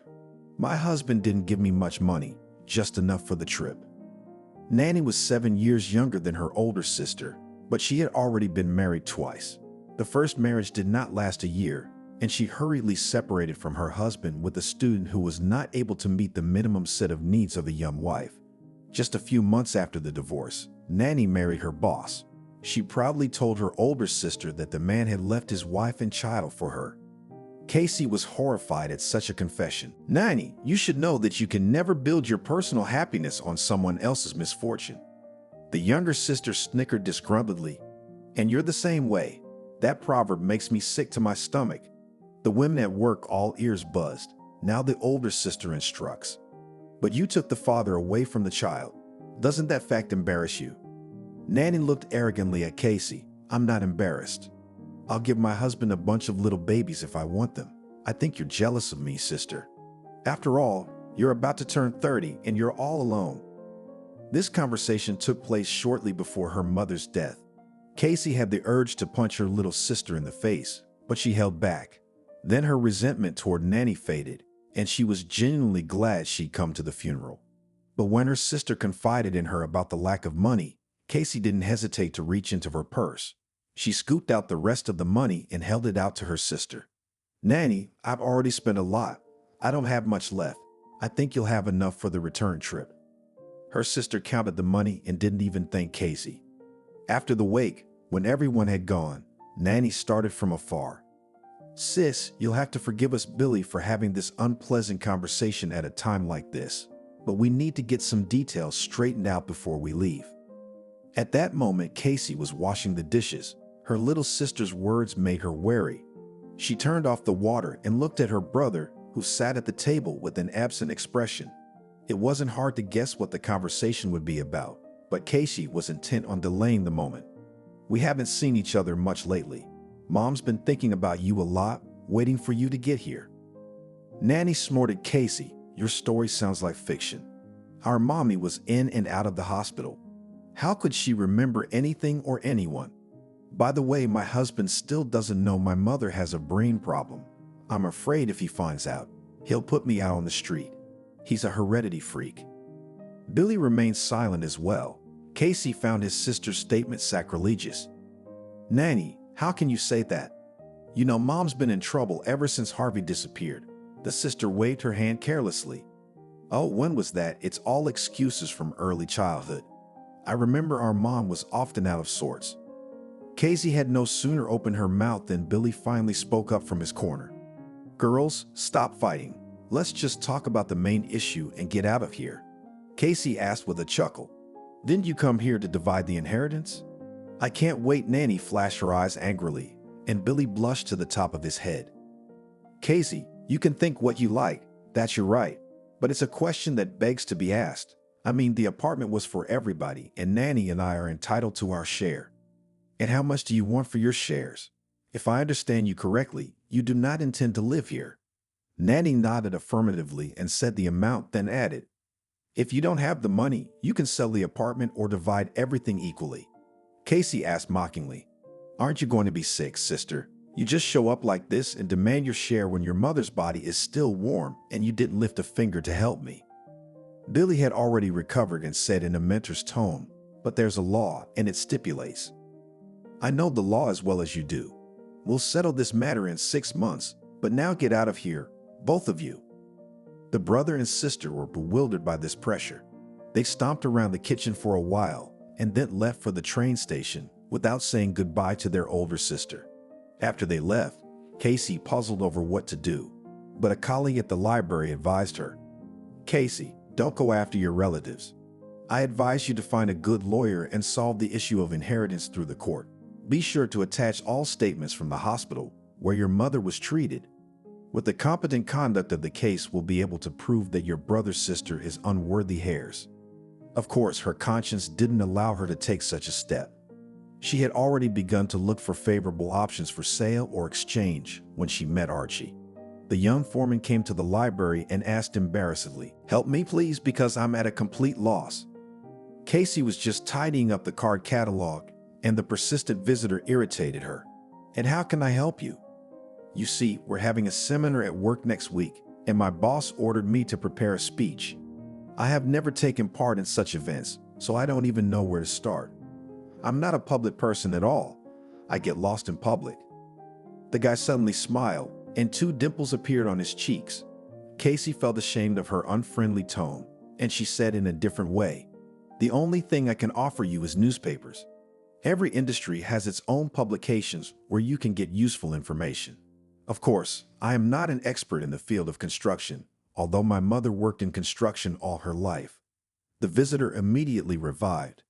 My husband didn't give me much money, just enough for the trip." Nanny was 7 years younger than her older sister, but she had already been married twice. The first marriage did not last a year, and she hurriedly separated from her husband with a student who was not able to meet the minimum set of needs of a young wife. Just a few months after the divorce, Nanny married her boss. She proudly told her older sister that the man had left his wife and child for her. Casey was horrified at such a confession. "Nanny, you should know that you can never build your personal happiness on someone else's misfortune." The younger sister snickered disgruntledly. "And you're the same way. That proverb makes me sick to my stomach." The women at work, all ears buzzed. Now the older sister instructs. "But you took the father away from the child. Doesn't that fact embarrass you?" Nanny looked arrogantly at Casey. "I'm not embarrassed. I'll give my husband a bunch of little babies if I want them. I think you're jealous of me, sister. After all, you're about to turn 30 and you're all alone." This conversation took place shortly before her mother's death. Casey had the urge to punch her little sister in the face, but she held back. Then her resentment toward Nanny faded, and she was genuinely glad she'd come to the funeral. But when her sister confided in her about the lack of money, Casey didn't hesitate to reach into her purse. She scooped out the rest of the money and held it out to her sister. "Nanny, I've already spent a lot. I don't have much left. I think you'll have enough for the return trip." Her sister counted the money and didn't even thank Casey. After the wake, when everyone had gone, Nanny started from afar. "Sis, you'll have to forgive us, Billy, for having this unpleasant conversation at a time like this, but we need to get some details straightened out before we leave." At that moment, Casey was washing the dishes. Her little sister's words made her wary. She turned off the water and looked at her brother, who sat at the table with an absent expression. It wasn't hard to guess what the conversation would be about, but Casey was intent on delaying the moment. "We haven't seen each other much lately. Mom's been thinking about you a lot, waiting for you to get here." Nanny snorted. "Casey, your story sounds like fiction. Our mommy was in and out of the hospital. How could she remember anything or anyone? By the way, my husband still doesn't know my mother has a brain problem. I'm afraid if he finds out, he'll put me out on the street. He's a heredity freak. Billy remained silent as well. Casey found his sister's statement sacrilegious. Nanny, how can you say that? You know, Mom's been in trouble ever since Harvey disappeared. The sister waved her hand carelessly. Oh, when was that? It's all excuses from early childhood. I remember our mom was often out of sorts. Casey had no sooner opened her mouth than Billy finally spoke up from his corner. Girls, stop fighting. Let's just talk about the main issue and get out of here. Casey asked with a chuckle. Didn't you come here to divide the inheritance? I can't wait. Nanny flashed her eyes angrily, and Billy blushed to the top of his head. Casey, you can think what you like. That's your right. But it's a question that begs to be asked. I mean, the apartment was for everybody, and Nanny and I are entitled to our share. And how much do you want for your shares? If I understand you correctly, you do not intend to live here. Nanny nodded affirmatively and said the amount, then added, if you don't have the money, you can sell the apartment or divide everything equally. Casey asked mockingly, aren't you going to be sick, sister? You just show up like this and demand your share when your mother's body is still warm and you didn't lift a finger to help me. Billy had already recovered and said in a mentor's tone, but there's a law and it stipulates. I know the law as well as you do. We'll settle this matter in 6 months, but now get out of here, both of you. The brother and sister were bewildered by this pressure. They stomped around the kitchen for a while and then left for the train station without saying goodbye to their older sister. After they left, Casey puzzled over what to do, but a colleague at the library advised her, Casey, don't go after your relatives. I advise you to find a good lawyer and solve the issue of inheritance through the court. Be sure to attach all statements from the hospital where your mother was treated. With the competent conduct of the case, we'll be able to prove that your brother's sister is unworthy heirs. Of course, her conscience didn't allow her to take such a step. She had already begun to look for favorable options for sale or exchange when she met Archie. The young foreman came to the library and asked embarrassedly, help me please, because I'm at a complete loss. Casey was just tidying up the card catalog, and the persistent visitor irritated her. And how can I help you? You see, we're having a seminar at work next week, and my boss ordered me to prepare a speech. I have never taken part in such events, so I don't even know where to start. I'm not a public person at all. I get lost in public. The guy suddenly smiled, and 2 dimples appeared on his cheeks. Casey felt ashamed of her unfriendly tone, and she said in a different way, the only thing I can offer you is newspapers. Every industry has its own publications where you can get useful information. Of course, I am not an expert in the field of construction, although my mother worked in construction all her life. The visitor immediately revived.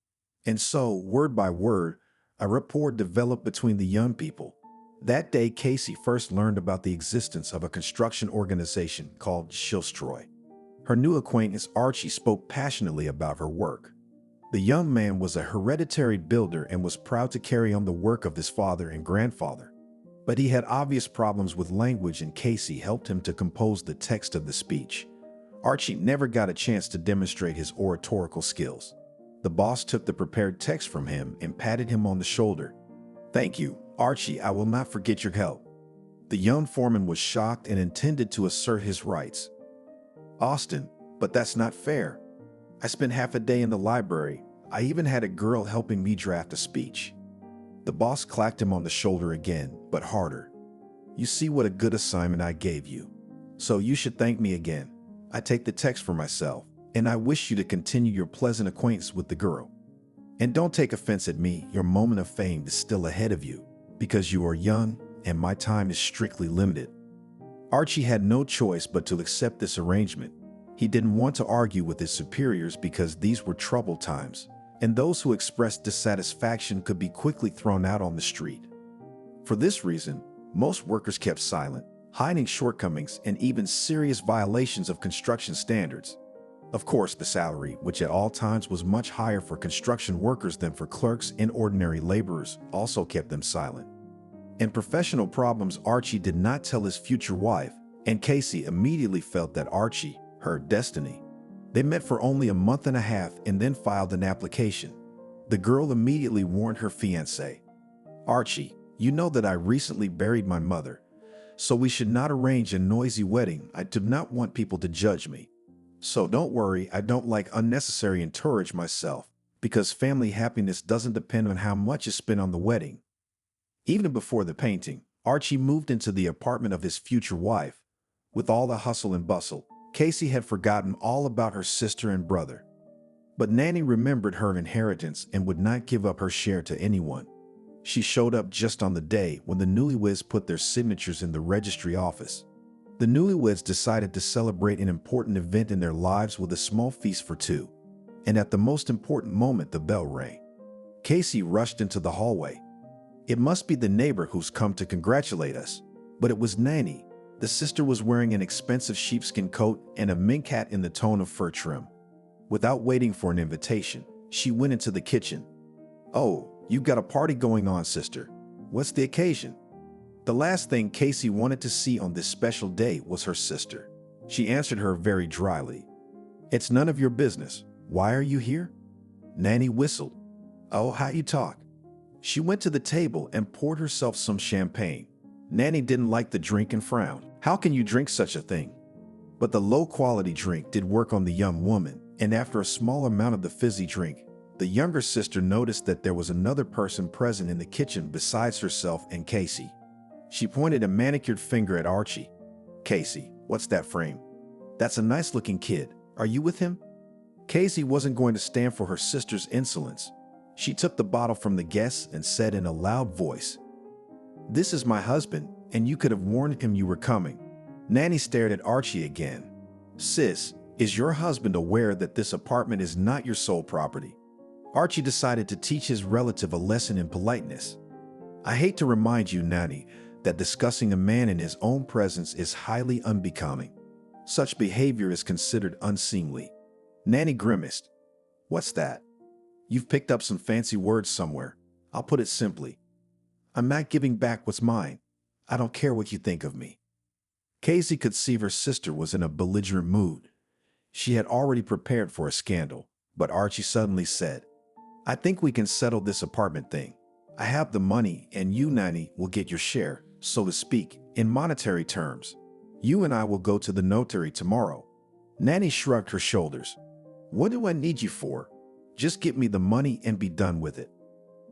And so, word by word, a rapport developed between the young people. That day, Casey first learned about the existence of a construction organization called Shilstroy. Her new acquaintance Archie spoke passionately about her work. The young man was a hereditary builder and was proud to carry on the work of his father and grandfather. But he had obvious problems with language, and Casey helped him to compose the text of the speech. Archie never got a chance to demonstrate his oratorical skills. The boss took the prepared text from him and patted him on the shoulder. Thank you, Archie, I will not forget your help. The young foreman was shocked and intended to assert his rights. Austin, but that's not fair. I spent half a day in the library. I even had a girl helping me draft a speech. The boss clapped him on the shoulder again, but harder. You see what a good assignment I gave you. So you should thank me again. I take the text for myself, and I wish you to continue your pleasant acquaintance with the girl. And don't take offense at me, your moment of fame is still ahead of you, because you are young and my time is strictly limited. Archie had no choice but to accept this arrangement. He didn't want to argue with his superiors because these were troubled times, and those who expressed dissatisfaction could be quickly thrown out on the street. For this reason, most workers kept silent, hiding shortcomings and even serious violations of construction standards. Of course, the salary, which at all times was much higher for construction workers than for clerks and ordinary laborers, also kept them silent. In professional problems, Archie did not tell his future wife, and Casey immediately felt that Archie, her destiny. They met for only a month and a half and then filed an application. The girl immediately warned her fiancé. Archie, you know that I recently buried my mother, so we should not arrange a noisy wedding. I do not want people to judge me. So don't worry, I don't like unnecessary entourage myself, because family happiness doesn't depend on how much is spent on the wedding. Even before the painting, Archie moved into the apartment of his future wife. With all the hustle and bustle, Casey had forgotten all about her sister and brother. But Nanny remembered her inheritance and would not give up her share to anyone. She showed up just on the day when the newlyweds put their signatures in the registry office. The newlyweds decided to celebrate an important event in their lives with a small feast for two. And at the most important moment, the bell rang. Casey rushed into the hallway. It must be the neighbor who's come to congratulate us. But it was Nanny. The sister was wearing an expensive sheepskin coat and a mink hat in the tone of fur trim. Without waiting for an invitation, she went into the kitchen. "Oh, you've got a party going on, sister. What's the occasion?" The last thing Casey wanted to see on this special day was her sister. She answered her very dryly. "It's none of your business. Why are you here?" Nanny whistled. "Oh, how you talk." She went to the table and poured herself some champagne. Nanny didn't like the drink and frowned. "How can you drink such a thing?" But the low-quality drink did work on the young woman, and after a small amount of the fizzy drink, the younger sister noticed that there was another person present in the kitchen besides herself and Casey. She pointed a manicured finger at Archie. "Casey, what's that frame? That's a nice-looking kid. Are you with him?" Casey wasn't going to stand for her sister's insolence. She took the bottle from the guests and said in a loud voice, "This is my husband, and you could have warned him you were coming." Nanny stared at Archie again. "Sis, is your husband aware that this apartment is not your sole property?" Archie decided to teach his relative a lesson in politeness. "I hate to remind you, Nanny, that discussing a man in his own presence is highly unbecoming. Such behavior is considered unseemly." Nanny grimaced. "What's that? You've picked up some fancy words somewhere. I'll put it simply. I'm not giving back what's mine. I don't care what you think of me." Casey could see her sister was in a belligerent mood. She had already prepared for a scandal, but Archie suddenly said, "I think we can settle this apartment thing. I have the money, and you, Nanny, will get your share, so to speak, in monetary terms. You and I will go to the notary tomorrow." Nanny shrugged her shoulders. "What do I need you for? Just get me the money and be done with it."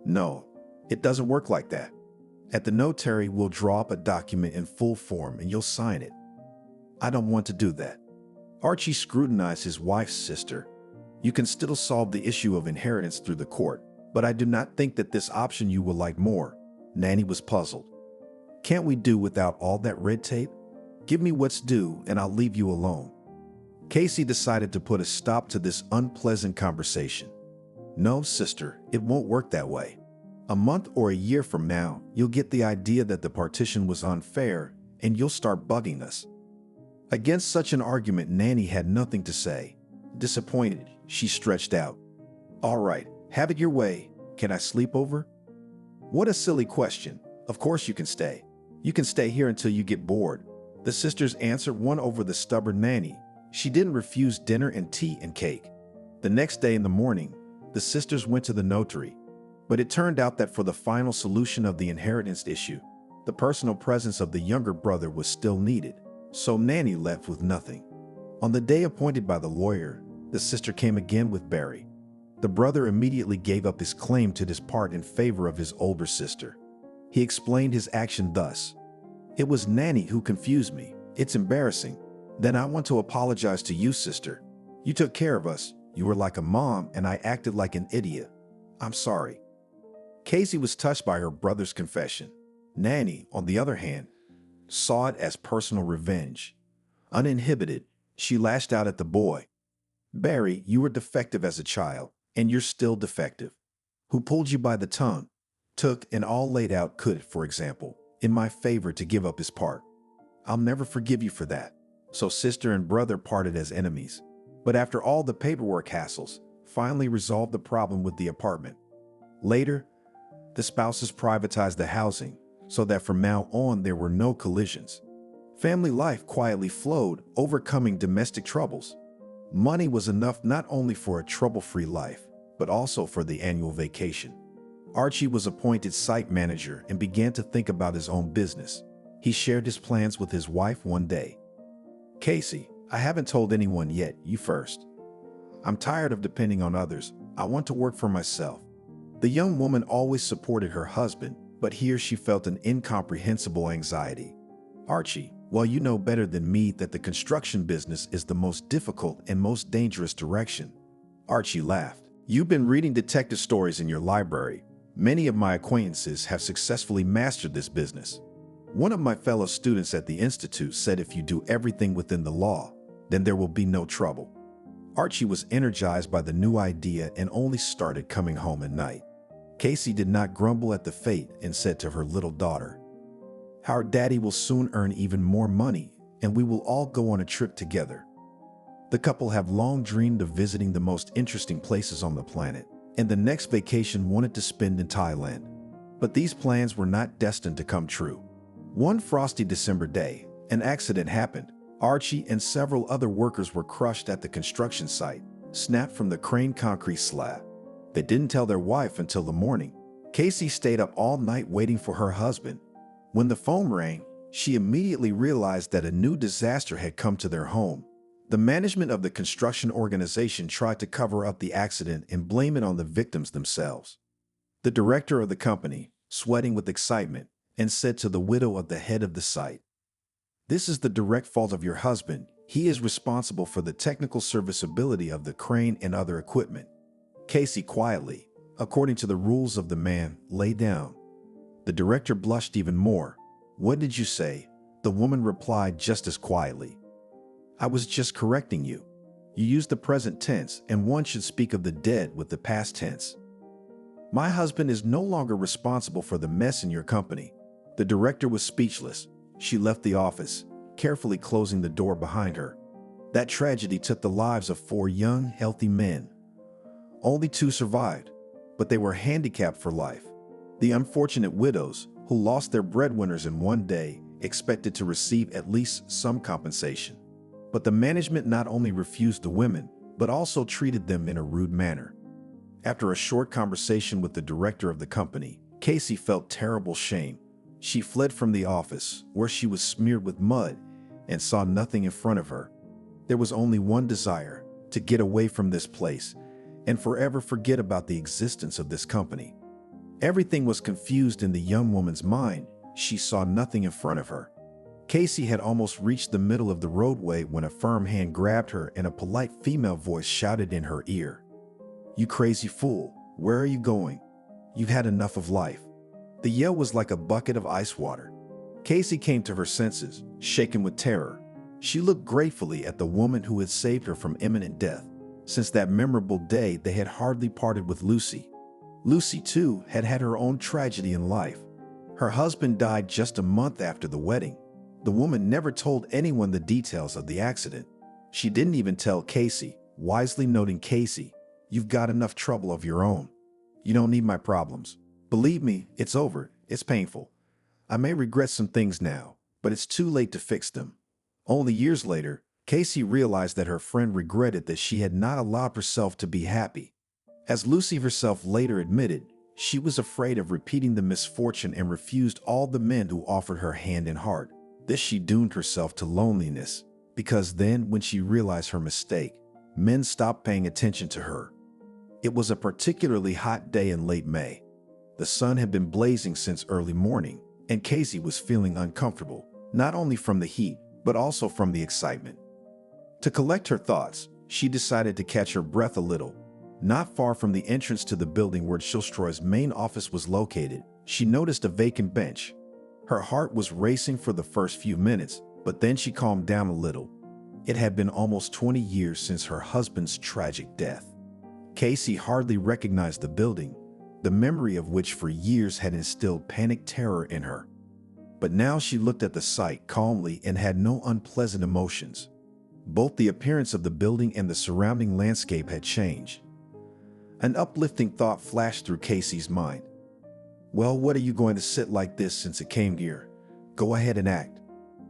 "No, it doesn't work like that. At the notary, we'll draw up a document in full form and you'll sign it." "I don't want to do that." Archie scrutinized his wife's sister. "You can still solve the issue of inheritance through the court, but I do not think that this option you will like more." Nanny was puzzled. "Can't we do without all that red tape? Give me what's due and I'll leave you alone." Casey decided to put a stop to this unpleasant conversation. "No, sister, it won't work that way. A month or a year from now, you'll get the idea that the partition was unfair and you'll start bugging us." Against such an argument, Nanny had nothing to say. Disappointed, she stretched out. "All right, have it your way. Can I sleep over?" "What a silly question. Of course you can stay. You can stay here until you get bored." The sisters answered, won over the stubborn Nanny. She didn't refuse dinner and tea and cake. The next day in the morning, the sisters went to the notary. But it turned out that for the final solution of the inheritance issue, the personal presence of the younger brother was still needed, so Nanny left with nothing. On the day appointed by the lawyer, the sister came again with Barry. The brother immediately gave up his claim to this part in favor of his older sister. He explained his action thus: "It was Nanny who confused me. It's embarrassing. Then I want to apologize to you, sister. You took care of us. You were like a mom and I acted like an idiot. I'm sorry." Casey was touched by her brother's confession. Nanny, on the other hand, saw it as personal revenge. Uninhibited, she lashed out at the boy. "Barry, you were defective as a child, and you're still defective. Who pulled you by the tongue? Took and all laid out could, for example, in my favor to give up his part. I'll never forgive you for that." So sister and brother parted as enemies. But after all the paperwork hassles, finally resolved the problem with the apartment. Later, the spouses privatized the housing so that from now on there were no collisions. Family life quietly flowed, overcoming domestic troubles. Money was enough not only for a trouble-free life, but also for the annual vacation. Archie was appointed site manager and began to think about his own business. He shared his plans with his wife one day. "Casey, I haven't told anyone yet, you first. I'm tired of depending on others. I want to work for myself." The young woman always supported her husband, but here she felt an incomprehensible anxiety. "Archie, well, you know better than me that the construction business is the most difficult and most dangerous direction." Archie laughed. "You've been reading detective stories in your library. Many of my acquaintances have successfully mastered this business. One of my fellow students at the Institute said if you do everything within the law, then there will be no trouble." Archie was energized by the new idea and only started coming home at night. Casey did not grumble at the fate and said to her little daughter, "Our daddy will soon earn even more money, and we will all go on a trip together." The couple have long dreamed of visiting the most interesting places on the planet, and the next vacation wanted to spend in Thailand. But these plans were not destined to come true. One frosty December day, an accident happened. Archie and several other workers were crushed at the construction site, snapped from the crane concrete slab. They didn't tell their wife until the morning. Casey stayed up all night waiting for her husband. When the phone rang, she immediately realized that a new disaster had come to their home. The management of the construction organization tried to cover up the accident and blame it on the victims themselves. The director of the company, sweating with excitement, and said to the widow of the head of the site, "This is the direct fault of your husband. He is responsible for the technical serviceability of the crane and other equipment." Casey quietly, according to the rules of the man, lay down. The director blushed even more. "What did you say?" The woman replied just as quietly, "I was just correcting you. You used the present tense, and one should speak of the dead with the past tense. My husband is no longer responsible for the mess in your company." The director was speechless. She left the office, carefully closing the door behind her. That tragedy took the lives of 4 young, healthy men. Only 2 survived, but they were handicapped for life. The unfortunate widows, who lost their breadwinners in one day, expected to receive at least some compensation. But the management not only refused the women, but also treated them in a rude manner. After a short conversation with the director of the company, Casey felt terrible shame. She fled from the office, where she was smeared with mud, and saw nothing in front of her. There was only one desire: to get away from this place and forever forget about the existence of this company. Everything was confused in the young woman's mind. She saw nothing in front of her. Casey had almost reached the middle of the roadway when a firm hand grabbed her and a polite female voice shouted in her ear, "You crazy fool, where are you going? You've had enough of life." The yell was like a bucket of ice water. Casey came to her senses, shaken with terror. She looked gratefully at the woman who had saved her from imminent death. Since that memorable day, they had hardly parted with Lucy. Lucy, too, had had her own tragedy in life. Her husband died just a month after the wedding. The woman never told anyone the details of the accident. She didn't even tell Casey, wisely noting, "Casey, you've got enough trouble of your own. You don't need my problems. Believe me, it's over. It's painful. I may regret some things now, but it's too late to fix them." Only years later, Casey realized that her friend regretted that she had not allowed herself to be happy. As Lucy herself later admitted, she was afraid of repeating the misfortune and refused all the men who offered her hand and heart. This she doomed herself to loneliness, because then, when she realized her mistake, men stopped paying attention to her. It was a particularly hot day in late May. The sun had been blazing since early morning, and Casey was feeling uncomfortable, not only from the heat, but also from the excitement. To collect her thoughts, she decided to catch her breath a little. Not far from the entrance to the building where Chilstroy's main office was located, she noticed a vacant bench. Her heart was racing for the first few minutes, but then she calmed down a little. It had been almost 20 years since her husband's tragic death. Casey hardly recognized the building, the memory of which for years had instilled panic terror in her. But now she looked at the site calmly and had no unpleasant emotions. Both the appearance of the building and the surrounding landscape had changed. An uplifting thought flashed through Casey's mind. "Well, what are you going to sit like this since it came here? Go ahead and act."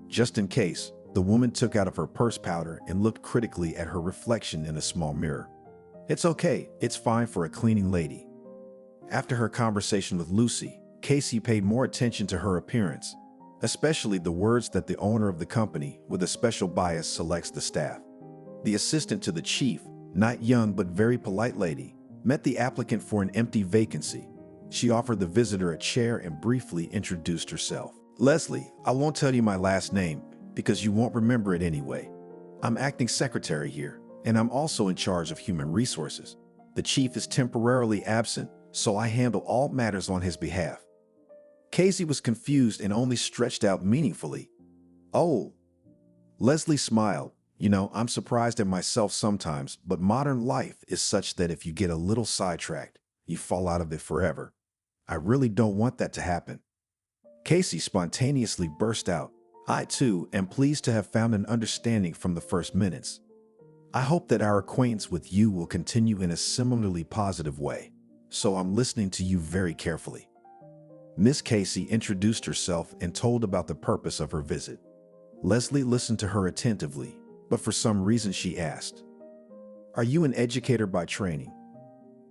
Just in case, the woman took out of her purse powder and looked critically at her reflection in a small mirror. It's okay, it's fine for a cleaning lady. After her conversation with Lucy, Casey paid more attention to her appearance, especially the words that the owner of the company with a special bias selects the staff. The assistant to the chief, not young but very polite lady, met the applicant for an empty vacancy. She offered the visitor a chair and briefly introduced herself. Leslie, I won't tell you my last name because you won't remember it anyway. I'm acting secretary here, and I'm also in charge of human resources. The chief is temporarily absent, so I handle all matters on his behalf. Casey was confused and only stretched out meaningfully. Oh. Leslie smiled. You know, I'm surprised at myself sometimes, but modern life is such that if you get a little sidetracked, you fall out of it forever. I really don't want that to happen. Casey spontaneously burst out. I, too, am pleased to have found an understanding from the first minutes. I hope that our acquaintance with you will continue in a similarly positive way, so I'm listening to you very carefully. Miss Casey introduced herself and told about the purpose of her visit. Leslie listened to her attentively, but for some reason she asked, "Are you an educator by training?"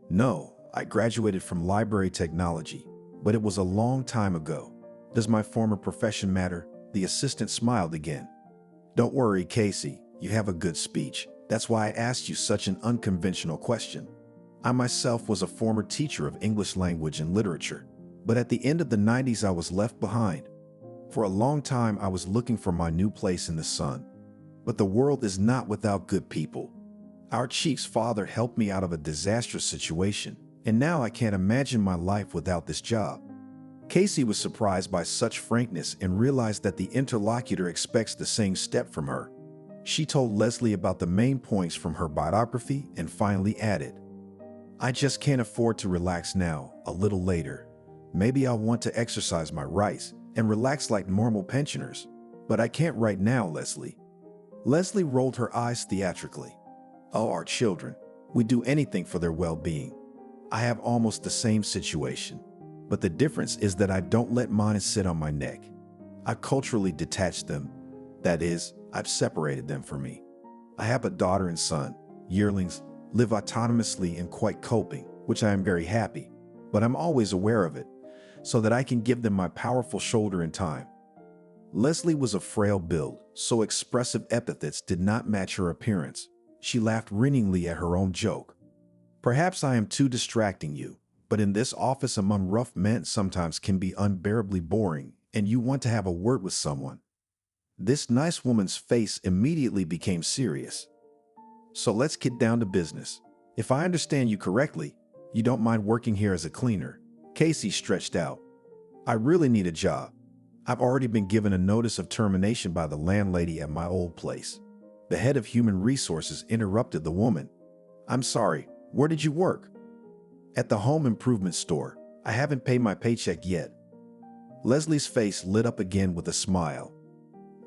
"No, I graduated from library technology, but it was a long time ago. Does my former profession matter?" The assistant smiled again. "Don't worry, Casey, you have a good speech. That's why I asked you such an unconventional question. I myself was a former teacher of English language and literature, but at the end of the 90s I was left behind. For a long time I was looking for my new place in the sun. But the world is not without good people. Our chief's father helped me out of a disastrous situation, and now I can't imagine my life without this job." Casey was surprised by such frankness and realized that the interlocutor expects the same step from her. She told Leslie about the main points from her biography and finally added, "I just can't afford to relax now, a little later. Maybe I'll want to exercise my rights and relax like normal pensioners. But I can't right now, Leslie." Leslie rolled her eyes theatrically. "Oh, our children. We do anything for their well-being. I have almost the same situation. But the difference is that I don't let mine sit on my neck. I culturally detached them. That is, I've separated them from me. I have a daughter and son, yearlings, live autonomously and quite coping, which I am very happy. But I'm always aware of it, so that I can give them my powerful shoulder in time." Leslie was a frail build, so expressive epithets did not match her appearance. She laughed ringingly at her own joke. "Perhaps I am too distracting you, but in this office among rough men sometimes can be unbearably boring, and you want to have a word with someone." This nice woman's face immediately became serious. "So let's get down to business. If I understand you correctly, you don't mind working here as a cleaner." Casey stretched out. "I really need a job. I've already been given a notice of termination by the landlady at my old place." The head of human resources interrupted the woman. "I'm sorry, where did you work?" "At the home improvement store. I haven't paid my paycheck yet." Leslie's face lit up again with a smile.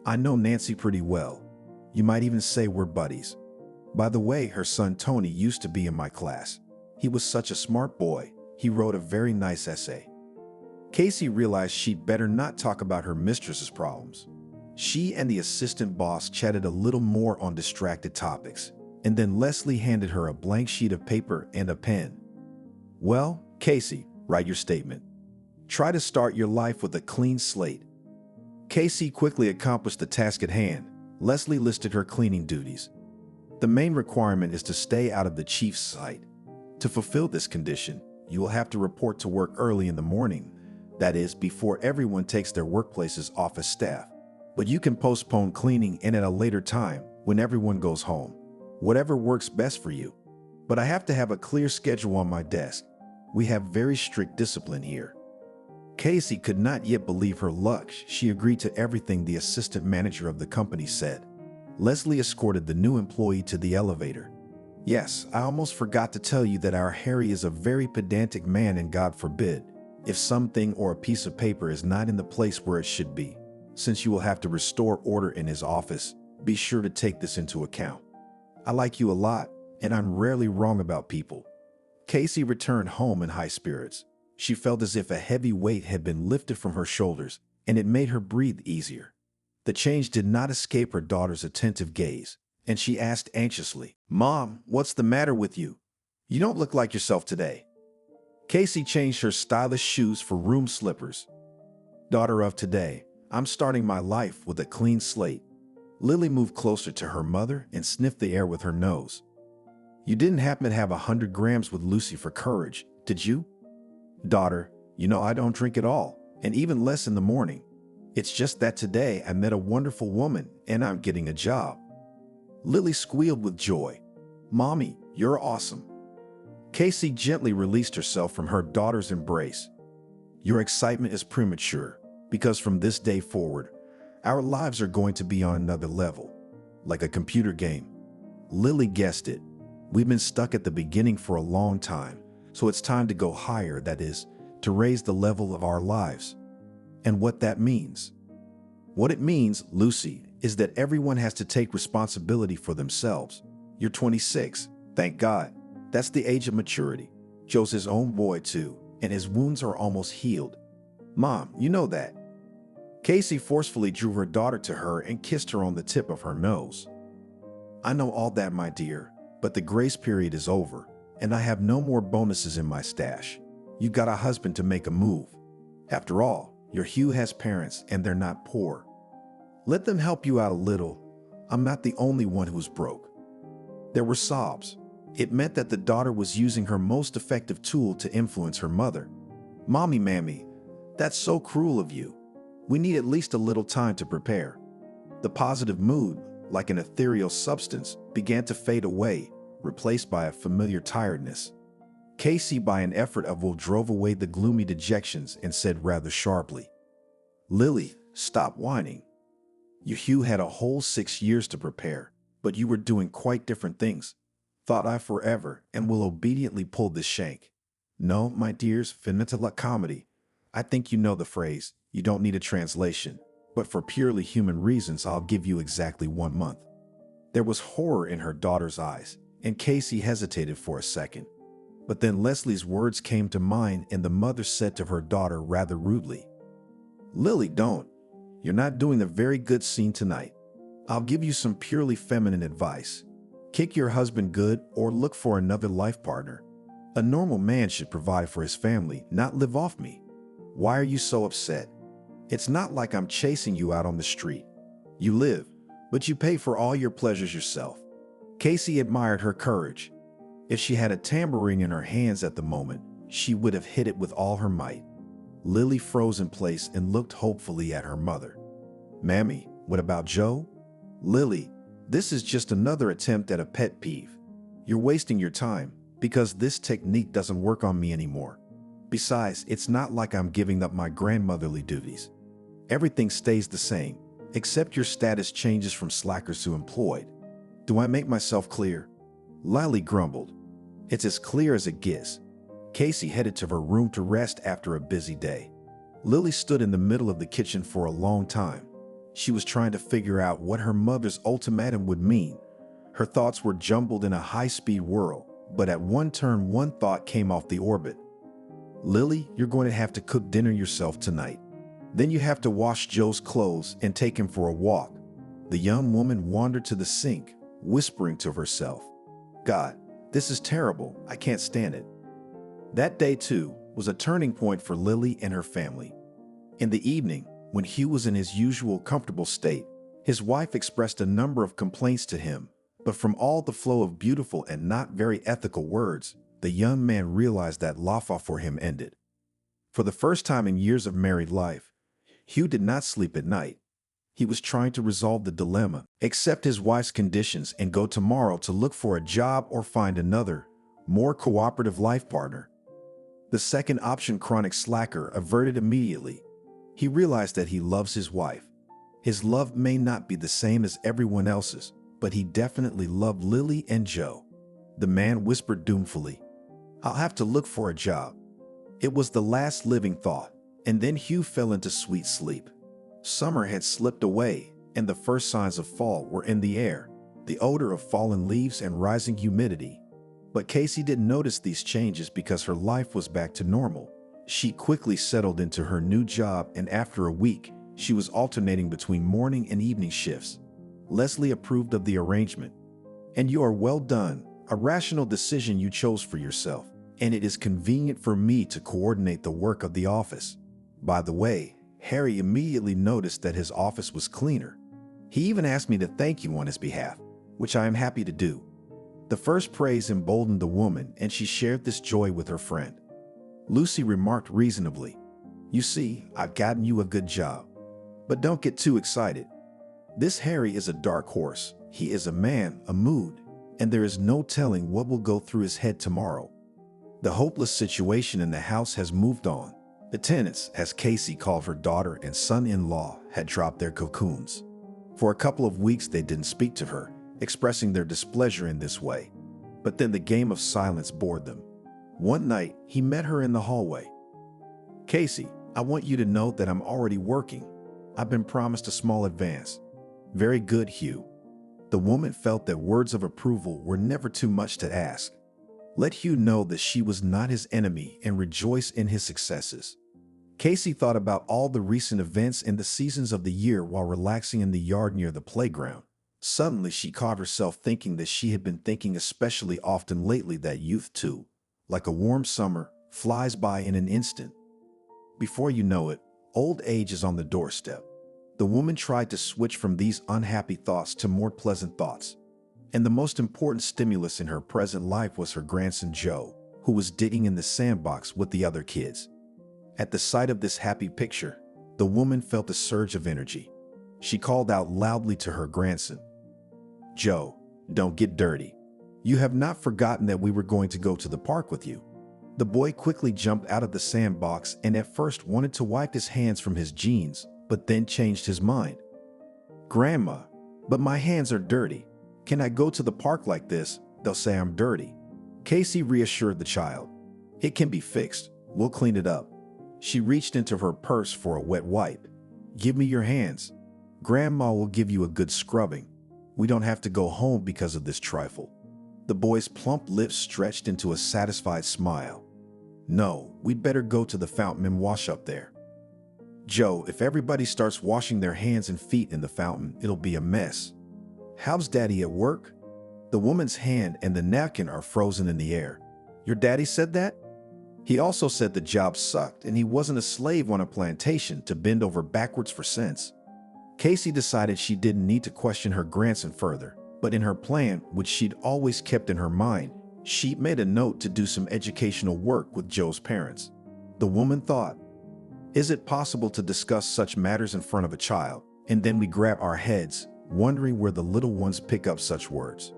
"I know Nancy pretty well. You might even say we're buddies. By the way, her son Tony used to be in my class. He was such a smart boy. He wrote a very nice essay." Casey realized she'd better not talk about her mistress's problems. She and the assistant boss chatted a little more on distracted topics, and then Leslie handed her a blank sheet of paper and a pen. "Well, Casey, write your statement. Try to start your life with a clean slate." Casey quickly accomplished the task at hand. Leslie listed her cleaning duties. "The main requirement is to stay out of the chief's sight. To fulfill this condition, you will have to report to work early in the morning, that is, before everyone takes their workplaces off as staff. But you can postpone cleaning and at a later time, when everyone goes home. Whatever works best for you. But I have to have a clear schedule on my desk. We have very strict discipline here." Casey could not yet believe her luck. She agreed to everything the assistant manager of the company said. Leslie escorted the new employee to the elevator. "Yes, I almost forgot to tell you that our Harry is a very pedantic man, and God forbid, if something or a piece of paper is not in the place where it should be. Since you will have to restore order in his office, be sure to take this into account. I like you a lot, and I'm rarely wrong about people." Casey returned home in high spirits. She felt as if a heavy weight had been lifted from her shoulders, and it made her breathe easier. The change did not escape her daughter's attentive gaze, and she asked anxiously, "Mom, what's the matter with you?" You don't look like yourself today. Casey changed her stylish shoes for room slippers. Daughter of today, I'm starting my life with a clean slate. Lily moved closer to her mother and sniffed the air with her nose. You didn't happen to have 100 grams with Lucy for courage, did you? Daughter, you know I don't drink at all, and even less in the morning. It's just that today I met a wonderful woman and I'm getting a job. Lily squealed with joy. Mommy, you're awesome. Casey gently released herself from her daughter's embrace. Your excitement is premature, because from this day forward, our lives are going to be on another level, like a computer game. Lily guessed it. We've been stuck at the beginning for a long time, so it's time to go higher, that is, to raise the level of our lives. And what that means? What it means, Lucy, is that everyone has to take responsibility for themselves. You're 26, thank God. That's the age of maturity. Joe's his own boy too, and his wounds are almost healed. Mom, you know that. Casey forcefully drew her daughter to her and kissed her on the tip of her nose. I know all that, my dear, but the grace period is over, and I have no more bonuses in my stash. You got a husband to make a move. After all, your Hugh has parents and they're not poor. Let them help you out a little. I'm not the only one who's broke. There were sobs. It meant that the daughter was using her most effective tool to influence her mother. Mommy, Mammy, that's so cruel of you. We need at least a little time to prepare. The positive mood, like an ethereal substance, began to fade away, replaced by a familiar tiredness. Casey, by an effort of will, drove away the gloomy dejections and said rather sharply, Lily, stop whining. You Hugh had a whole 6 years to prepare, but you were doing quite different things. Thought I forever and will obediently pull this shank. No, my dears, finita la comedy. I think you know the phrase. You don't need a translation. But for purely human reasons, I'll give you exactly 1 month. There was horror in her daughter's eyes, and Casey hesitated for a second. But then Leslie's words came to mind, and the mother said to her daughter rather rudely, Lily, don't. You're not doing a very good scene tonight. I'll give you some purely feminine advice. Kick your husband good or look for another life partner. A normal man should provide for his family, not live off me. Why are you so upset? It's not like I'm chasing you out on the street. You live, but you pay for all your pleasures yourself. Casey admired her courage. If she had a tambourine in her hands at the moment, she would have hit it with all her might. Lily froze in place and looked hopefully at her mother. Mammy, what about Joe? Lily, this is just another attempt at a pet peeve. You're wasting your time because this technique doesn't work on me anymore. Besides, it's not like I'm giving up my grandmotherly duties. Everything stays the same, except your status changes from slackers to employed. Do I make myself clear? Lily grumbled. It's as clear as it gets. Casey headed to her room to rest after a busy day. Lily stood in the middle of the kitchen for a long time. She was trying to figure out what her mother's ultimatum would mean. Her thoughts were jumbled in a high-speed whirl, but at one turn, one thought came off the orbit. Lily, you're going to have to cook dinner yourself tonight. Then you have to wash Joe's clothes and take him for a walk. The young woman wandered to the sink, whispering to herself, God, this is terrible. I can't stand it. That day, too, was a turning point for Lily and her family. In the evening, when Hugh was in his usual comfortable state, his wife expressed a number of complaints to him, but from all the flow of beautiful and not very ethical words, the young man realized that law for him ended. For the first time in years of married life, Hugh did not sleep at night. He was trying to resolve the dilemma, accept his wife's conditions and go tomorrow to look for a job or find another, more cooperative life partner. The second option, chronic slacker, averted immediately. He realized that he loves his wife. His love may not be the same as everyone else's, but he definitely loved Lily and Joe. The man whispered doomfully, I'll have to look for a job. It was the last living thought, and then Hugh fell into sweet sleep. Summer had slipped away, and the first signs of fall were in the air, the odor of fallen leaves and rising humidity. But Casey didn't notice these changes because her life was back to normal. She quickly settled into her new job, and after a week, she was alternating between morning and evening shifts. Leslie approved of the arrangement. And you are well done. a rational decision you chose for yourself, and it is convenient for me to coordinate the work of the office. By the way, Harry immediately noticed that his office was cleaner. He even asked me to thank you on his behalf, which I am happy to do. The first praise emboldened the woman, and she shared this joy with her friend. Lucy remarked reasonably, "You see, I've gotten you a good job. But don't get too excited. This Harry is a dark horse. He is a man, a mood, and there is no telling what will go through his head tomorrow. The hopeless situation in the house has moved on. The tenants, as Casey called her daughter and son-in-law, had dropped their cocoons. For a couple of weeks they didn't speak to her, expressing their displeasure in this way. But then the game of silence bored them. One night, he met her in the hallway. "Casey, I want you to know that I'm already working. I've been promised a small advance." "Very good, Hugh." The woman felt that words of approval were never too much to ask. Let Hugh know that she was not his enemy and rejoice in his successes. Casey thought about all the recent events and the seasons of the year while relaxing in the yard near the playground. Suddenly, she caught herself thinking that she had been thinking especially often lately that youth too, like a warm summer, flies by in an instant. Before you know it, old age is on the doorstep. The woman tried to switch from these unhappy thoughts to more pleasant thoughts. And the most important stimulus in her present life was her grandson Joe, who was digging in the sandbox with the other kids. At the sight of this happy picture, the woman felt a surge of energy. She called out loudly to her grandson, "Joe, don't get dirty. You have not forgotten that we were going to go to the park with you." The boy quickly jumped out of the sandbox and at first wanted to wipe his hands from his jeans, but then changed his mind. "Grandma, but my hands are dirty. Can I go to the park like this? They'll say I'm dirty." Casey reassured the child. "It can be fixed. We'll clean it up." She reached into her purse for a wet wipe. "Give me your hands. Grandma will give you a good scrubbing. We don't have to go home because of this trifle." The boy's plump lips stretched into a satisfied smile. "No, we'd better go to the fountain and wash up there." "Joe, if everybody starts washing their hands and feet in the fountain, it'll be a mess." "How's Daddy at work?" The woman's hand and the napkin are frozen in the air. "Your daddy said that?" "He also said the job sucked and he wasn't a slave on a plantation to bend over backwards for cents." Casey decided she didn't need to question her grandson further, but in her plan, which she'd always kept in her mind, she made a note to do some educational work with Joe's parents. The woman thought, "Is it possible to discuss such matters in front of a child, and then we grab our heads, wondering where the little ones pick up such words?"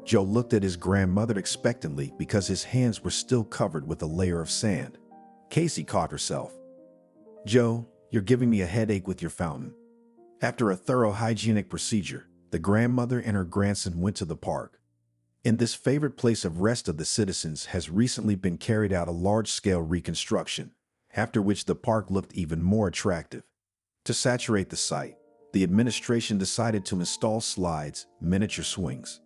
Joe looked at his grandmother expectantly because his hands were still covered with a layer of sand. Casey caught herself. "Joe, you're giving me a headache with your fountain." After a thorough hygienic procedure, the grandmother and her grandson went to the park. In this favorite place of rest of the citizens has recently been carried out a large-scale reconstruction, after which the park looked even more attractive. To saturate the site, the administration decided to install slides, miniature swings.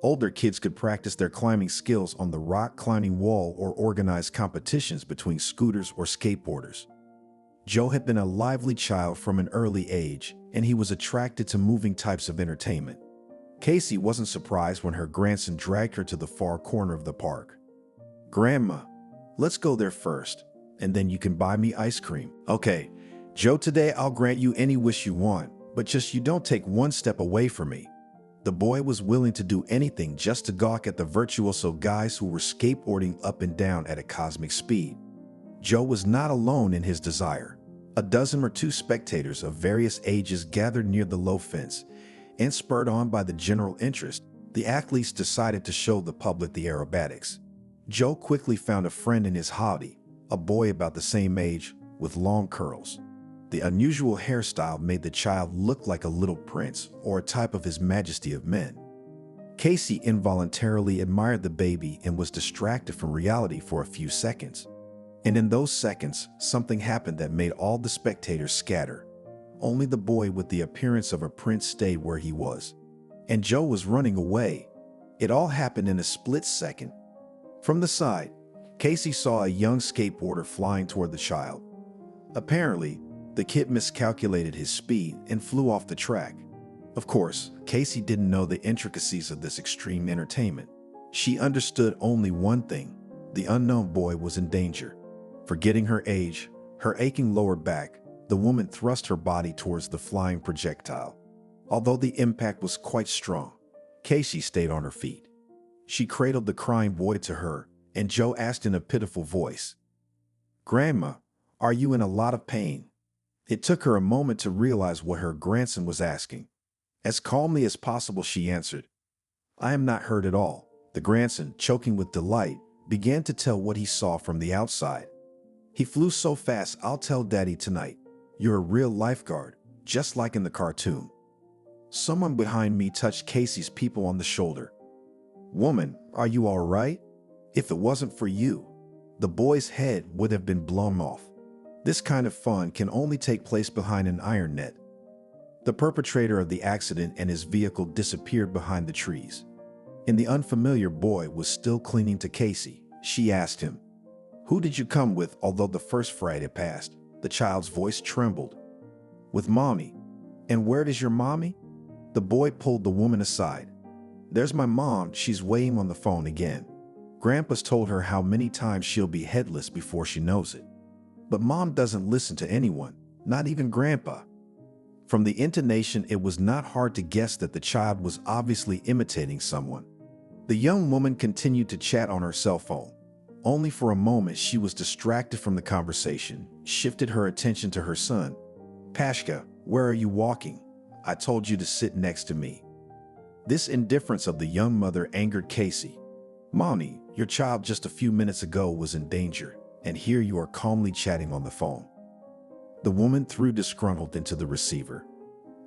Older kids could practice their climbing skills on the rock climbing wall or organize competitions between scooters or skateboarders. Joe had been a lively child from an early age, and he was attracted to moving types of entertainment. Casey wasn't surprised when her grandson dragged her to the far corner of the park. "Grandma, let's go there first, and then you can buy me ice cream." "Okay, Joe, today I'll grant you any wish you want, but just you don't take one step away from me." The boy was willing to do anything just to gawk at the virtuoso guys who were skateboarding up and down at a cosmic speed. Joe was not alone in his desire. A dozen or two spectators of various ages gathered near the low fence, and spurred on by the general interest, the athletes decided to show the public the aerobatics. Joe quickly found a friend in his hobby, a boy about the same age, with long curls. The unusual hairstyle made the child look like a little prince or a type of His Majesty of men. Casey involuntarily admired the baby and was distracted from reality for a few seconds. And in those seconds, something happened that made all the spectators scatter. Only the boy with the appearance of a prince stayed where he was. And Joe was running away. It all happened in a split second. From the side, Casey saw a young skateboarder flying toward the child. Apparently, the kid miscalculated his speed and flew off the track. Of course, Casey didn't know the intricacies of this extreme entertainment. She understood only one thing: the unknown boy was in danger. Forgetting her age, her aching lower back, the woman thrust her body towards the flying projectile. Although the impact was quite strong, Casey stayed on her feet. She cradled the crying boy to her, and Joe asked in a pitiful voice, "Grandma, are you in a lot of pain?" It took her a moment to realize what her grandson was asking. As calmly as possible, she answered, "I am not hurt at all." The grandson, choking with delight, began to tell what he saw from the outside. "He flew so fast, I'll tell Daddy tonight. You're a real lifeguard, just like in the cartoon." Someone behind me touched Casey's people on the shoulder. "Woman, are you all right? If it wasn't for you, the boy's head would have been blown off. This kind of fun can only take place behind an iron net." The perpetrator of the accident and his vehicle disappeared behind the trees. And the unfamiliar boy was still clinging to Casey. She asked him, "Who did you come with?" Although the first fright had passed, the child's voice trembled. "With Mommy." "And where is your mommy?" The boy pulled the woman aside. "There's my mom. She's waiting on the phone again. Grandpa's told her how many times she'll be headless before she knows it. But Mom doesn't listen to anyone, not even Grandpa." From the intonation, it was not hard to guess that the child was obviously imitating someone. The young woman continued to chat on her cell phone. Only for a moment she was distracted from the conversation, shifted her attention to her son. "Pashka, where are you walking? I told you to sit next to me." This indifference of the young mother angered Casey. "Mommy, your child just a few minutes ago was in danger, and here you are calmly chatting on the phone." The woman threw disgruntled into the receiver.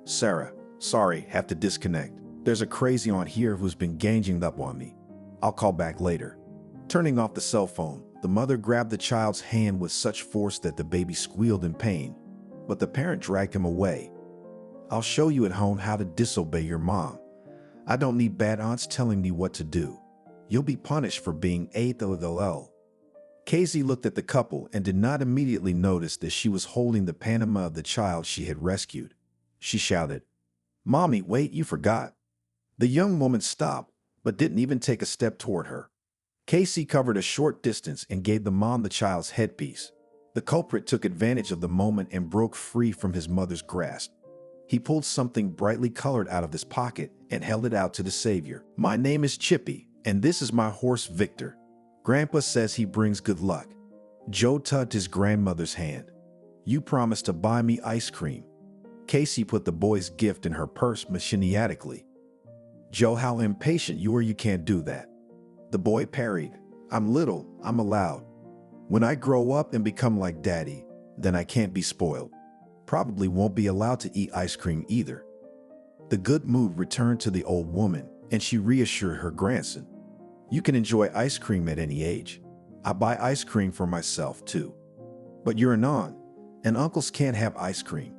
"Sarah, sorry, have to disconnect. There's a crazy on here who's been ganging up on me. I'll call back later." Turning off the cell phone, the mother grabbed the child's hand with such force that the baby squealed in pain, but the parent dragged him away. "I'll show you at home how to disobey your mom. I don't need bad aunts telling me what to do. You'll be punished for being a." Casey looked at the couple and did not immediately notice that she was holding the Panama of the child she had rescued. She shouted, "Mommy, wait, you forgot." The young woman stopped, but didn't even take a step toward her. Casey covered a short distance and gave the mom the child's headpiece. The culprit took advantage of the moment and broke free from his mother's grasp. He pulled something brightly colored out of his pocket and held it out to the savior. "My name is Chippy, and this is my horse Victor. Grandpa says he brings good luck." Joe tugged his grandmother's hand. "You promised to buy me ice cream." Casey put the boy's gift in her purse machiniatically. "Joe, how impatient you are, you can't do that." The boy parried, "I'm little, I'm allowed. When I grow up and become like Daddy, then I can't be spoiled. Probably won't be allowed to eat ice cream either." The good mood returned to the old woman, and she reassured her grandson. "You can enjoy ice cream at any age. I buy ice cream for myself too. But you're an aunt, and uncles can't have ice cream."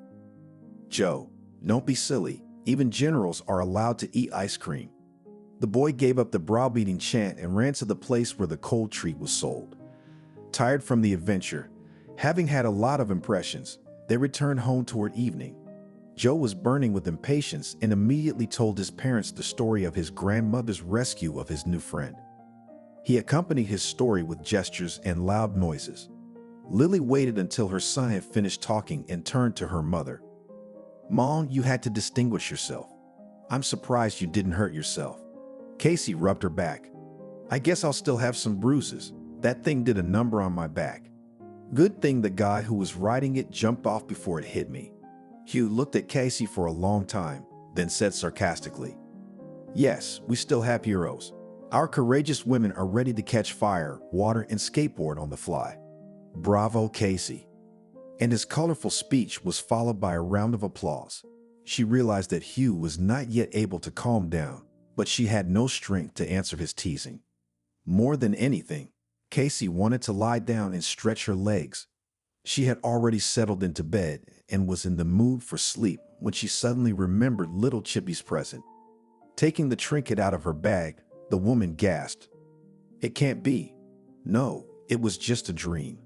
"Joe, don't be silly. Even generals are allowed to eat ice cream." The boy gave up the browbeating chant and ran to the place where the cold treat was sold. Tired from the adventure, having had a lot of impressions, they returned home toward evening. Joe was burning with impatience and immediately told his parents the story of his grandmother's rescue of his new friend. He accompanied his story with gestures and loud noises. Lily waited until her son had finished talking and turned to her mother. "Mom, you had to distinguish yourself. I'm surprised you didn't hurt yourself." Casey rubbed her back. "I guess I'll still have some bruises. That thing did a number on my back. Good thing the guy who was riding it jumped off before it hit me." Hugh looked at Casey for a long time, then said sarcastically, "Yes, we still have heroes. Our courageous women are ready to catch fire, water, and skateboard on the fly." "Bravo, Casey." And his colorful speech was followed by a round of applause. She realized that Hugh was not yet able to calm down, but she had no strength to answer his teasing. More than anything, Casey wanted to lie down and stretch her legs. She had already settled into bed and was in the mood for sleep when she suddenly remembered little Chippy's present. Taking the trinket out of her bag, the woman gasped, "It can't be. No, it was just a dream."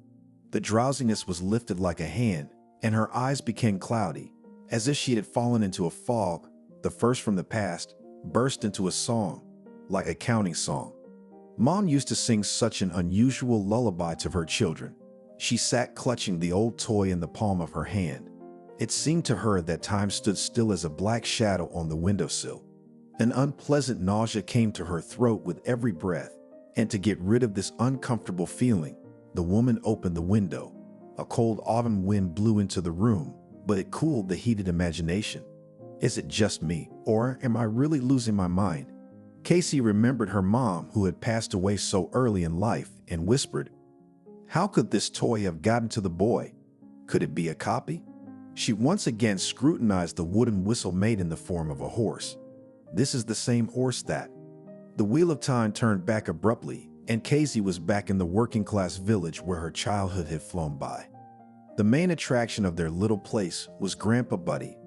The drowsiness was lifted like a hand, and her eyes became cloudy, as if she had fallen into a fog. The first from the past burst into a song, like a counting song. Mom used to sing such an unusual lullaby to her children. She sat clutching the old toy in the palm of her hand. It seemed to her that time stood still as a black shadow on the windowsill. An unpleasant nausea came to her throat with every breath, and to get rid of this uncomfortable feeling, the woman opened the window. A cold autumn wind blew into the room, but it cooled the heated imagination. Is it just me, or am I really losing my mind? Casey remembered her mom, who had passed away so early in life, and whispered, "How could this toy have gotten to the boy? Could it be a copy?" She once again scrutinized the wooden whistle made in the form of a horse. This is the same horse that... The wheel of time turned back abruptly, and Casey was back in the working-class village where her childhood had flown by. The main attraction of their little place was Grandpa Buddy.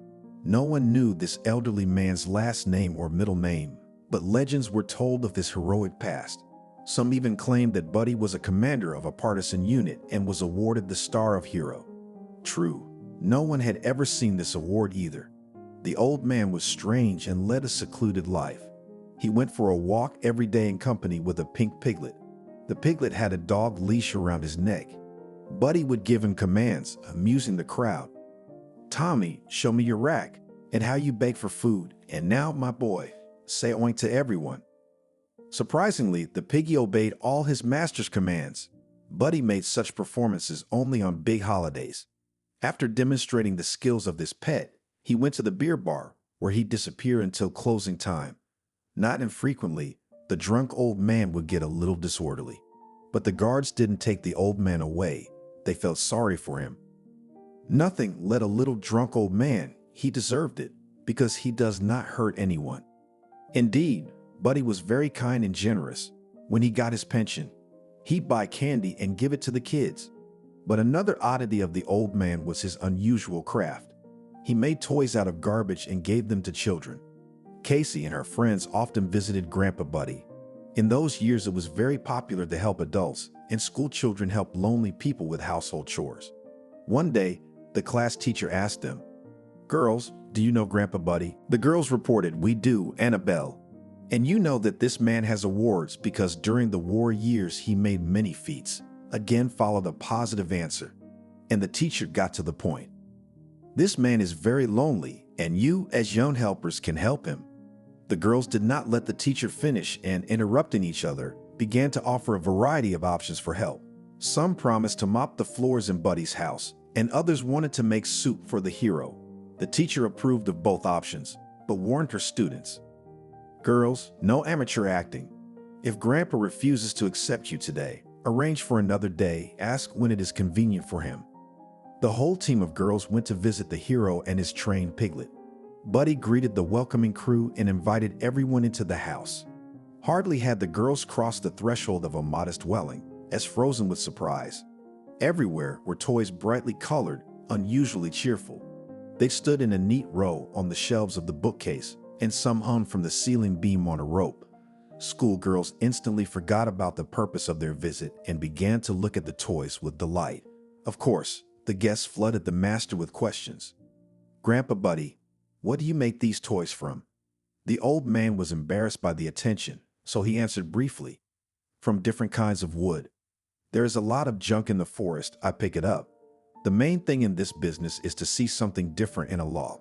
No one knew this elderly man's last name or middle name, but legends were told of his heroic past. Some even claimed that Buddy was a commander of a partisan unit and was awarded the Star of Hero. True, no one had ever seen this award either. The old man was strange and led a secluded life. He went for a walk every day in company with a pink piglet. The piglet had a dog leash around his neck. Buddy would give him commands, amusing the crowd. "Tommy, show me your rack and how you bake for food. And now, my boy, say oink to everyone." Surprisingly, the piggy obeyed all his master's commands. Buddy made such performances only on big holidays. After demonstrating the skills of this pet, he went to the beer bar, where he disappeared until closing time. Not infrequently, the drunk old man would get a little disorderly. But the guards didn't take the old man away. They felt sorry for him. Nothing let a little drunk old man. He deserved it, because he does not hurt anyone. Indeed, Buddy was very kind and generous. When he got his pension, he'd buy candy and give it to the kids. But another oddity of the old man was his unusual craft. He made toys out of garbage and gave them to children. Casey and her friends often visited Grandpa Buddy. In those years, it was very popular to help adults, and school children helped lonely people with household chores. One day, the class teacher asked them, "Girls, do you know Grandpa Buddy?" The girls reported, "We do, Annabelle. And you know that this man has awards because during the war years he made many feats." Again followed a positive answer, and the teacher got to the point. "This man is very lonely, and you, as young helpers, can help him." The girls did not let the teacher finish and, interrupting each other, began to offer a variety of options for help. Some promised to mop the floors in Buddy's house, and others wanted to make soup for the hero. The teacher approved of both options, but warned her students, "Girls, no amateur acting. If Grandpa refuses to accept you today, arrange for another day. Ask when it is convenient for him." The whole team of girls went to visit the hero and his trained piglet. Buddy greeted the welcoming crew and invited everyone into the house. Hardly had the girls crossed the threshold of a modest dwelling, as frozen with surprise. Everywhere were toys brightly colored, unusually cheerful. They stood in a neat row on the shelves of the bookcase, and some hung from the ceiling beam on a rope. Schoolgirls instantly forgot about the purpose of their visit and began to look at the toys with delight. Of course, the guests flooded the master with questions. "Grandpa Buddy, what do you make these toys from?" The old man was embarrassed by the attention, so he answered briefly, "From different kinds of wood. There is a lot of junk in the forest. I pick it up. The main thing in this business is to see something different in a log.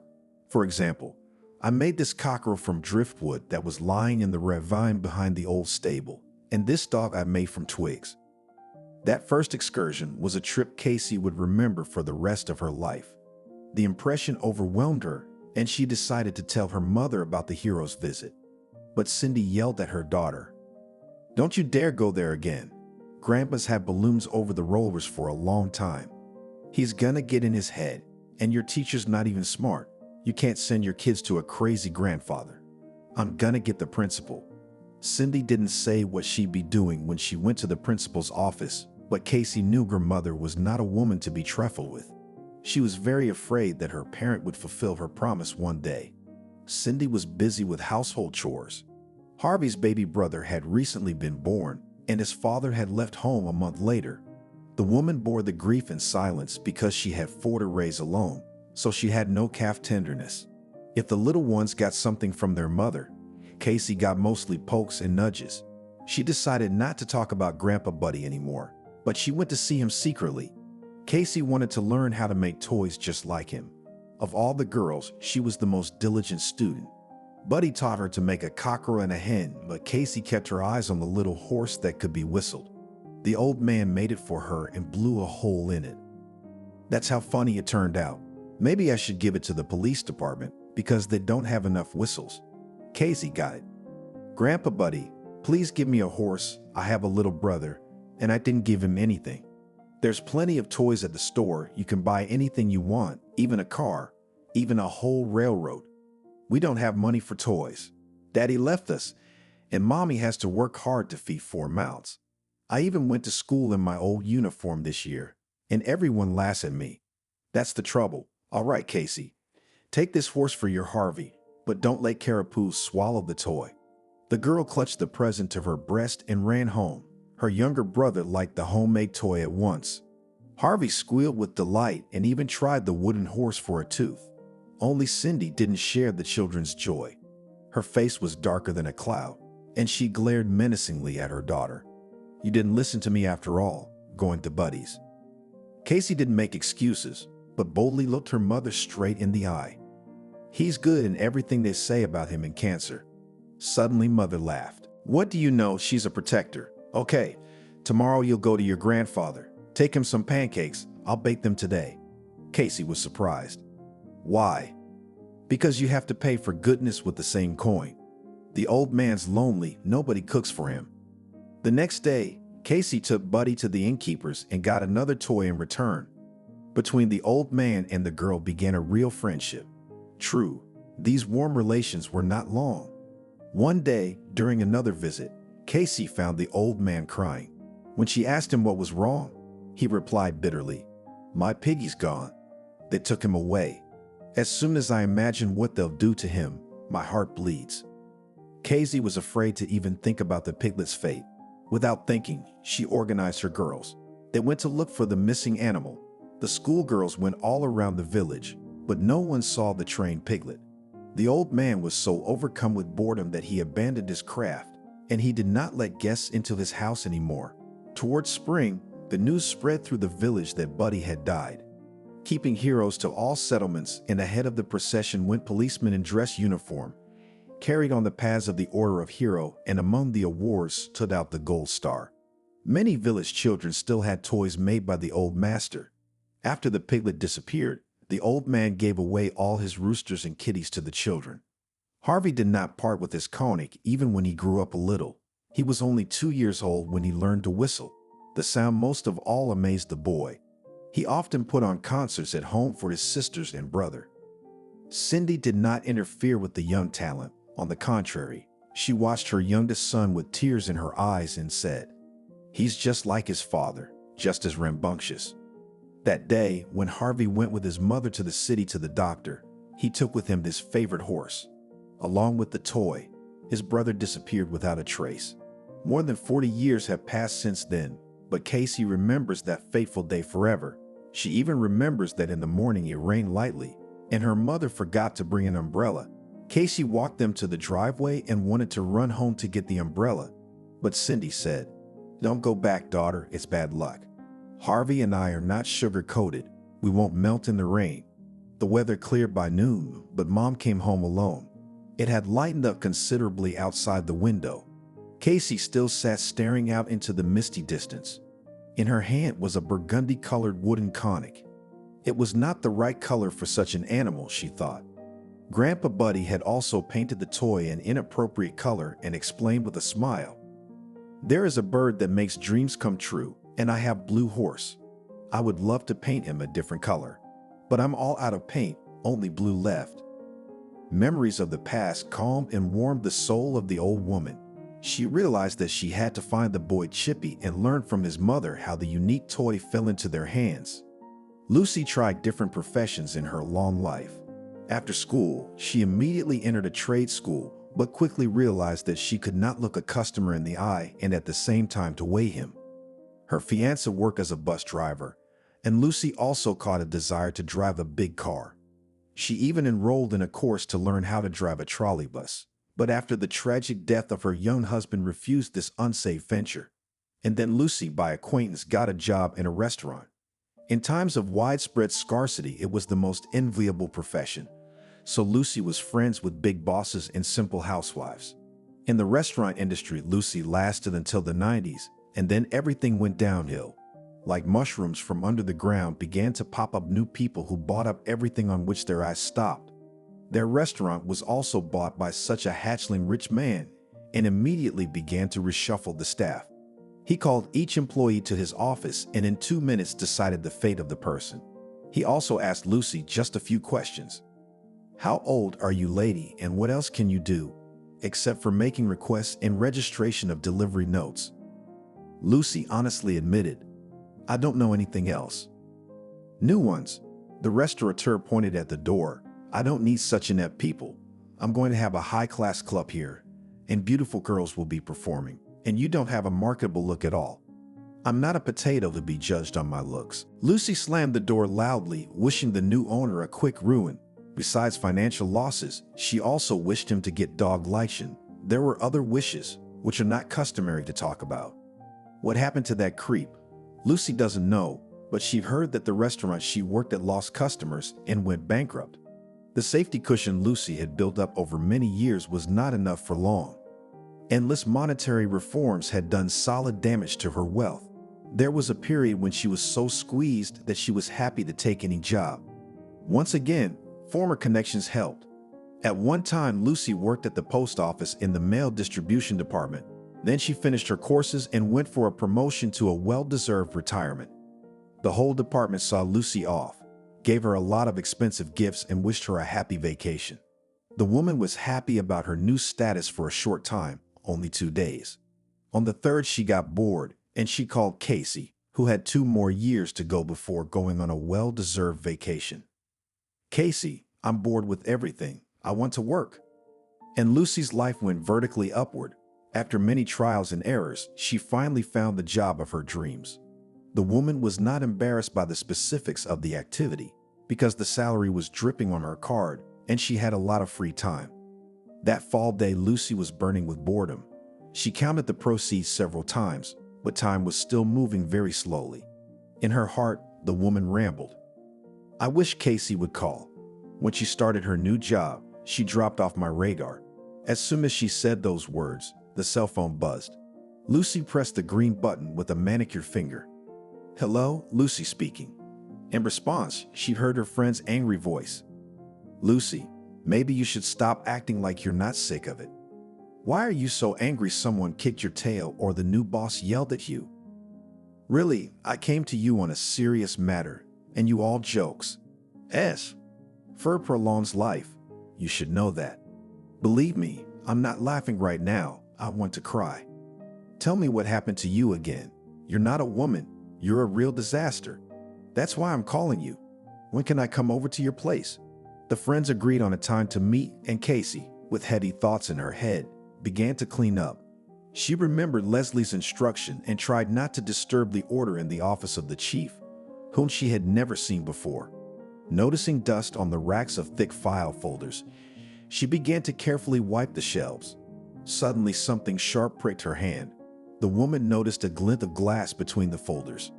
For example, I made this cockerel from driftwood that was lying in the ravine behind the old stable, and this dog I made from twigs." That first excursion was a trip Casey would remember for the rest of her life. The impression overwhelmed her, and she decided to tell her mother about the hero's visit. But Cindy yelled at her daughter, "Don't you dare go there again. Grandpa's had balloons over the rollers for a long time. He's gonna get in his head, and your teacher's not even smart. You can't send your kids to a crazy grandfather. I'm gonna get the principal." Cindy didn't say what she'd be doing when she went to the principal's office, but Casey knew her mother was not a woman to be trifled with. She was very afraid that her parent would fulfill her promise one day. Cindy was busy with household chores. Harvey's baby brother had recently been born, and his father had left home a month later. The woman bore the grief in silence because she had 4 to raise alone, so she had no calf tenderness. If the little ones got something from their mother, Casey got mostly pokes and nudges. She decided not to talk about Grandpa Buddy anymore, but she went to see him secretly. Casey wanted to learn how to make toys just like him. Of all the girls, she was the most diligent student. Buddy taught her to make a cockerel and a hen, but Casey kept her eyes on the little horse that could be whistled. The old man made it for her and blew a hole in it. That's how funny it turned out. Maybe I should give it to the police department because they don't have enough whistles. Casey got it. Grandpa Buddy, please give me a horse. I have a little brother, and I didn't give him anything. There's plenty of toys at the store. You can buy anything you want, even a car, even a whole railroad. We don't have money for toys. Daddy left us, and Mommy has to work hard to feed 4 mouths. I even went to school in my old uniform this year, and everyone laughs at me. That's the trouble. All right, Casey, take this horse for your Harvey, but don't let Carapace swallow the toy. The girl clutched the present to her breast and ran home. Her younger brother liked the homemade toy at once. Harvey squealed with delight and even tried the wooden horse for a tooth. Only Cindy didn't share the children's joy. Her face was darker than a cloud, and she glared menacingly at her daughter. You didn't listen to me after all, going to Buddy's. Casey didn't make excuses, but boldly looked her mother straight in the eye. He's good in everything they say about him in cancer. Suddenly, Mother laughed. What do you know? She's a protector. Okay, tomorrow you'll go to your grandfather. Take him some pancakes. I'll bake them today. Casey was surprised. Why? Because you have to pay for goodness with the same coin. The old man's lonely. Nobody cooks for him. The next day, Casey took Buddy to the innkeeper's and got another toy in return. Between the old man and the girl began a real friendship. True, these warm relations were not long. One day, during another visit, Casey found the old man crying. When she asked him what was wrong, he replied bitterly, "My piggy's gone. They took him away. As soon as I imagine what they'll do to him, my heart bleeds." Casey was afraid to even think about the piglet's fate. Without thinking, she organized her girls. They went to look for the missing animal. The schoolgirls went all around the village, but no one saw the trained piglet. The old man was so overcome with boredom that he abandoned his craft, and he did not let guests into his house anymore. Towards spring, the news spread through the village that Buddy had died. Keeping heroes to all settlements, and ahead of the procession went policemen in dress uniform, carried on the paths of the Order of Hero, and among the awards stood out the Gold Star. Many village children still had toys made by the old master. After the piglet disappeared, the old man gave away all his roosters and kitties to the children. Harvey did not part with his conic even when he grew up a little. He was only 2 years old when he learned to whistle. The sound most of all amazed the boy. He often put on concerts at home for his sisters and brother. Cindy did not interfere with the young talent. On the contrary, she watched her youngest son with tears in her eyes and said, "He's just like his father, just as rambunctious." That day, when Harvey went with his mother to the city to the doctor, he took with him his favorite horse. Along with the toy, his brother disappeared without a trace. More than 40 years have passed since then, but Casey remembers that fateful day forever. She even remembers that in the morning it rained lightly, and her mother forgot to bring an umbrella. Casey walked them to the driveway and wanted to run home to get the umbrella, but Cindy said, "Don't go back, daughter, it's bad luck. Harvey and I are not sugar-coated. We won't melt in the rain." The weather cleared by noon, but Mom came home alone. It had lightened up considerably outside the window. Casey still sat staring out into the misty distance. In her hand was a burgundy-colored wooden conic. It was not the right color for such an animal, she thought. Grandpa Buddy had also painted the toy an inappropriate color and explained with a smile, "There is a bird that makes dreams come true, and I have blue horse. I would love to paint him a different color, but I'm all out of paint, only blue left." Memories of the past calmed and warmed the soul of the old woman. She realized that she had to find the boy Chippy and learn from his mother how the unique toy fell into their hands. Lucy tried different professions in her long life. After school, she immediately entered a trade school, but quickly realized that she could not look a customer in the eye and at the same time to weigh him. Her fiancé worked as a bus driver, and Lucy also caught a desire to drive a big car. She even enrolled in a course to learn how to drive a trolley bus. but after the tragic death of her young husband refused this unsafe venture. And then Lucy, by acquaintance, got a job in a restaurant. In times of widespread scarcity, it was the most enviable profession. So Lucy was friends with big bosses and simple housewives. In the restaurant industry, Lucy lasted until the 90s, and then everything went downhill. Like mushrooms from under the ground began to pop up new people who bought up everything on which their eyes stopped. Their restaurant was also bought by such a hatchling rich man and immediately began to reshuffle the staff. He called each employee to his office and in 2 minutes decided the fate of the person. He also asked Lucy just a few questions. How old are you, lady, and what else can you do, except for making requests and registration of delivery notes? Lucy honestly admitted, I don't know anything else. New ones. The restaurateur pointed at the door. I don't need such inept people. I'm going to have a high-class club here, and beautiful girls will be performing, and you don't have a marketable look at all. I'm not a potato to be judged on my looks. Lucy slammed the door loudly, wishing the new owner a quick ruin. Besides financial losses, she also wished him to get dog license. There were other wishes, which are not customary to talk about. What happened to that creep? Lucy doesn't know, but she heard that the restaurant she worked at lost customers and went bankrupt. The safety cushion Lucy had built up over many years was not enough for long. Endless monetary reforms had done solid damage to her wealth. There was a period when she was so squeezed that she was happy to take any job. Once again, former connections helped. At one time, Lucy worked at the post office in the mail distribution department. Then she finished her courses and went for a promotion to a well-deserved retirement. The whole department saw Lucy off, gave her a lot of expensive gifts, and wished her a happy vacation. The woman was happy about her new status for a short time, only 2 days. On the third, she got bored, and she called Casey, who had 2 more years to go before going on a well-deserved vacation. Casey, I'm bored with everything. I want to work. And Lucy's life went vertically upward. After many trials and errors, she finally found the job of her dreams. The woman was not embarrassed by the specifics of the activity because the salary was dripping on her card and she had a lot of free time. That fall day, Lucy was burning with boredom. She counted the proceeds several times, but time was still moving very slowly. In her heart, the woman rambled. I wish Casey would call. When she started her new job, she dropped off my radar. As soon as she said those words, the cell phone buzzed. Lucy pressed the green button with a manicured finger. Hello, Lucy speaking. In response, she heard her friend's angry voice. Lucy, maybe you should stop acting like you're not sick of it. Why are you so angry someone kicked your tail or the new boss yelled at you? Really, I came to you on a serious matter, and you all jokes. Fur prolongs life. You should know that. Believe me, I'm not laughing right now. I want to cry. Tell me what happened to you again. You're not a woman. You're a real disaster. That's why I'm calling you. When can I come over to your place? The friends agreed on a time to meet, and Casey, with heady thoughts in her head, began to clean up. She remembered Leslie's instruction and tried not to disturb the order in the office of the chief, whom she had never seen before. Noticing dust on the racks of thick file folders, she began to carefully wipe the shelves. Suddenly, something sharp pricked her hand. The woman noticed a glint of glass between the folders.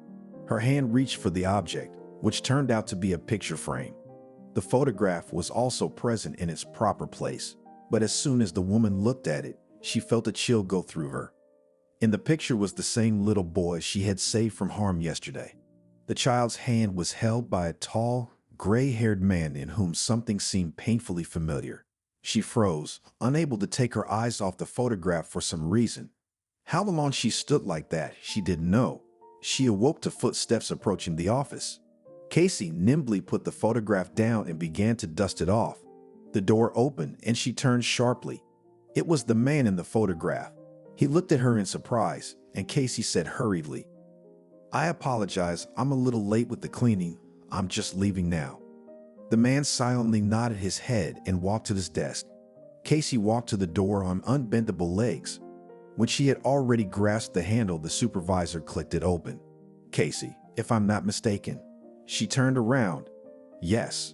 Her hand reached for the object, which turned out to be a picture frame. The photograph was also present in its proper place, but as soon as the woman looked at it, she felt a chill go through her. In the picture was the same little boy she had saved from harm yesterday. The child's hand was held by a tall, gray-haired man in whom something seemed painfully familiar. She froze, unable to take her eyes off the photograph for some reason. How long she stood like that, she didn't know. She awoke to footsteps approaching the office. Casey nimbly put the photograph down and began to dust it off. The door opened and she turned sharply. It was the man in the photograph. He looked at her in surprise, and Casey said hurriedly, I apologize, I'm a little late with the cleaning. I'm just leaving now. The man silently nodded his head and walked to his desk. Casey walked to the door on unbendable legs. When she had already grasped the handle, the supervisor clicked it open. Casey, if I'm not mistaken. She turned around. Yes.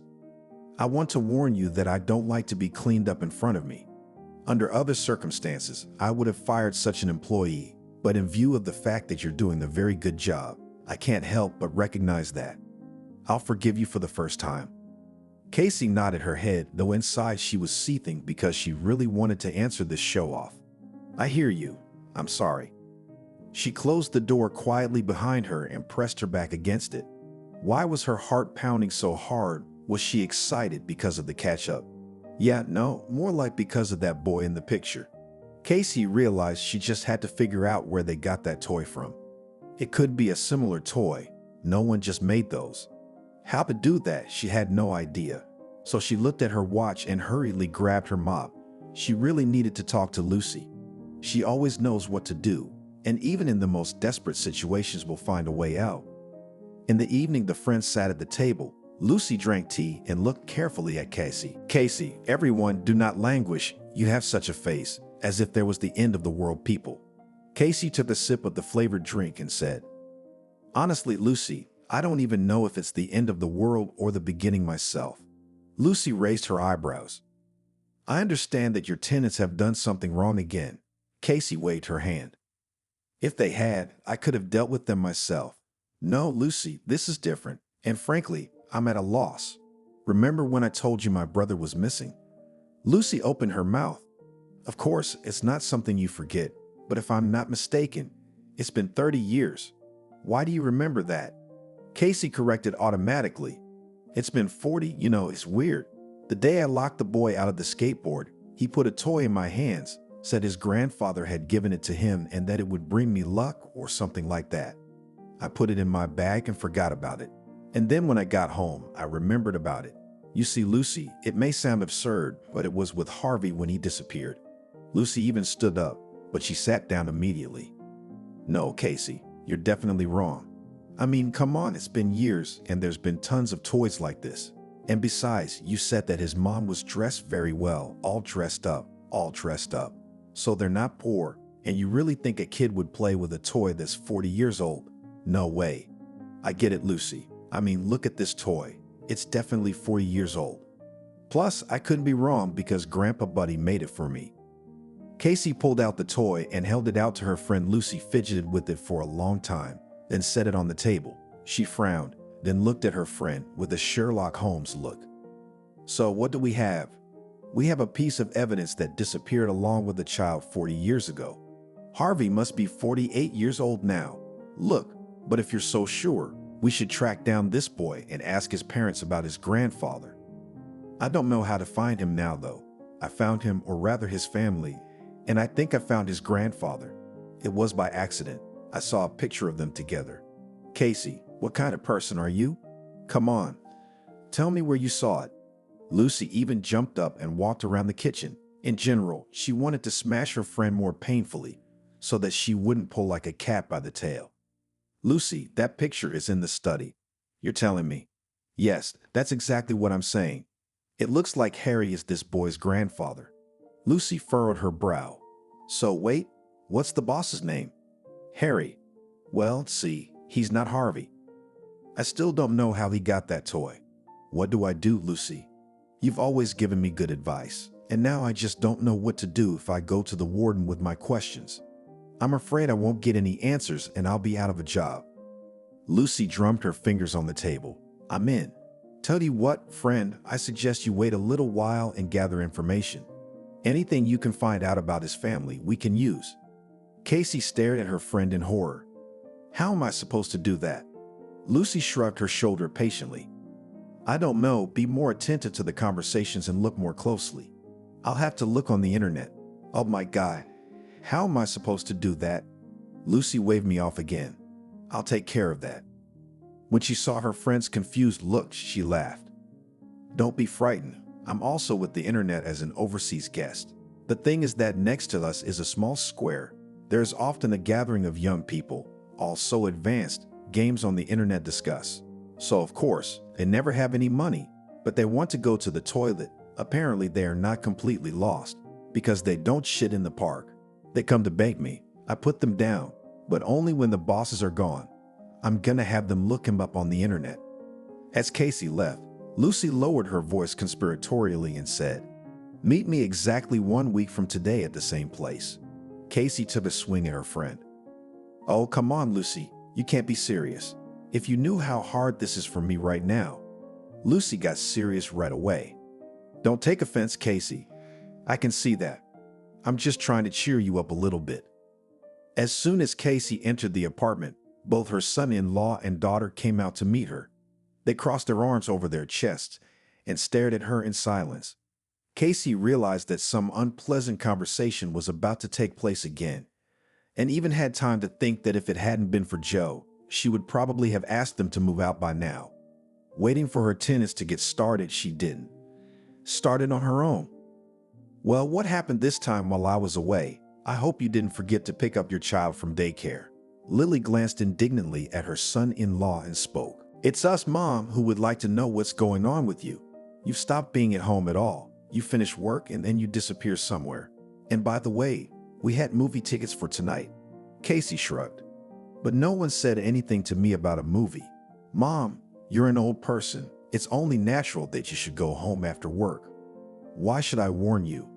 I want to warn you that I don't like to be cleaned up in front of me. Under other circumstances, I would have fired such an employee, but in view of the fact that you're doing a very good job, I can't help but recognize that. I'll forgive you for the first time." Casey nodded her head, though inside she was seething because she really wanted to answer this show-off. "I hear you. I'm sorry." She closed the door quietly behind her and pressed her back against it. Why was her heart pounding so hard? Was she excited because of the catch-up? Yeah, no, more like because of that boy in the picture. Casey realized she just had to figure out where they got that toy from. It could be a similar toy. No one just made those. How to do that, she had no idea. So she looked at her watch and hurriedly grabbed her mop. She really needed to talk to Lucy. She always knows what to do, and even in the most desperate situations will find a way out. In the evening, the friends sat at the table. Lucy drank tea and looked carefully at Casey. "Casey, everyone, do not languish. You have such a face, as if there was the end of the world, people." Casey took a sip of the flavored drink and said, "Honestly, Lucy, I don't even know if it's the end of the world or the beginning myself." Lucy raised her eyebrows. "I understand that your tenants have done something wrong again." Casey waved her hand. "If they had, I could have dealt with them myself." "No, Lucy, this is different, and frankly, I'm at a loss. Remember when I told you my brother was missing?" Lucy opened her mouth. "Of course, it's not something you forget, but if I'm not mistaken, it's been 30 years. Why do you remember that?" Casey corrected automatically. "It's been 40, it's weird. The day I locked the boy out of the skateboard, he put a toy in my hands, said his grandfather had given it to him and that it would bring me luck or something like that. I put it in my bag and forgot about it. And then when I got home, I remembered about it. You see, Lucy, it may sound absurd, but it was with Harvey when he disappeared." Lucy even stood up, but she sat down immediately. "No, Casey, you're definitely wrong. I mean, come on, it's been years and there's been tons of toys like this. And besides, you said that his mom was dressed very well, all dressed up. So they're not poor, and you really think a kid would play with a toy that's 40 years old? No way." "I get it, Lucy. I mean, look at this toy. It's definitely 40 years old. Plus, I couldn't be wrong because Grandpa Buddy made it for me." Casey pulled out the toy and held it out to her friend. Lucy fidgeted with it for a long time, then set it on the table. She frowned, then looked at her friend with a Sherlock Holmes look. "So what do we have?" "We have a piece of evidence that disappeared along with the child 40 years ago. Harvey must be 48 years old now. Look, but if you're so sure, we should track down this boy and ask his parents about his grandfather." "I don't know how to find him now, though. I found him, or rather his family, and I think I found his grandfather. It was by accident. I saw a picture of them together." "Casey, what kind of person are you? Come on, tell me where you saw it." Lucy even jumped up and walked around the kitchen. In general, she wanted to smash her friend more painfully so that she wouldn't pull like a cat by the tail. "Lucy, that picture is in the study." "You're telling me?" "Yes, that's exactly what I'm saying. It looks like Harry is this boy's grandfather." Lucy furrowed her brow. "So wait, what's the boss's name?" "Harry." "Well, see, he's not Harvey." "I still don't know how he got that toy." "What do I do, Lucy? You've always given me good advice, and now I just don't know what to do if I go to the warden with my questions. I'm afraid I won't get any answers and I'll be out of a job." Lucy drummed her fingers on the table. "I'm in. Tell you what, friend, I suggest you wait a little while and gather information. Anything you can find out about his family, we can use." Casey stared at her friend in horror. "How am I supposed to do that?" Lucy shrugged her shoulder patiently. "I don't know, be more attentive to the conversations and look more closely. I'll have to look on the internet." "Oh my God, how am I supposed to do that?" Lucy waved me off again. "I'll take care of that." When she saw her friend's confused look, she laughed. "Don't be frightened. I'm also with the internet as an overseas guest. The thing is that next to us is a small square. There is often a gathering of young people, all so advanced, games on the internet discuss. So of course, they never have any money, but they want to go to the toilet. Apparently they are not completely lost, because they don't shit in the park. They come to beg me. I put them down, but only when the bosses are gone. I'm gonna have them look him up on the internet." As Casey left, Lucy lowered her voice conspiratorially and said, Meet me exactly 1 week from today at the same place. Casey took a swing at her friend. Oh, come on, Lucy. You can't be serious. If you knew how hard this is for me right now. Lucy got serious right away. Don't take offense, Casey. I can see that. I'm just trying to cheer you up a little bit. As soon as Casey entered the apartment, both her son-in-law and daughter came out to meet her. They crossed their arms over their chests and stared at her in silence. Casey realized that some unpleasant conversation was about to take place again, and even had time to think that if it hadn't been for Joe, she would probably have asked them to move out by now. Waiting for her tenants to get started, she didn't. Started on her own. Well, what happened this time while I was away? I hope you didn't forget to pick up your child from daycare. Lily glanced indignantly at her son-in-law and spoke. It's us, Mom, who would like to know what's going on with you. You've stopped being at home at all. You finish work and then you disappear somewhere. And by the way, we had movie tickets for tonight. Casey shrugged. But no one said anything to me about a movie. Mom, you're an old person. It's only natural that you should go home after work. Why should I warn you?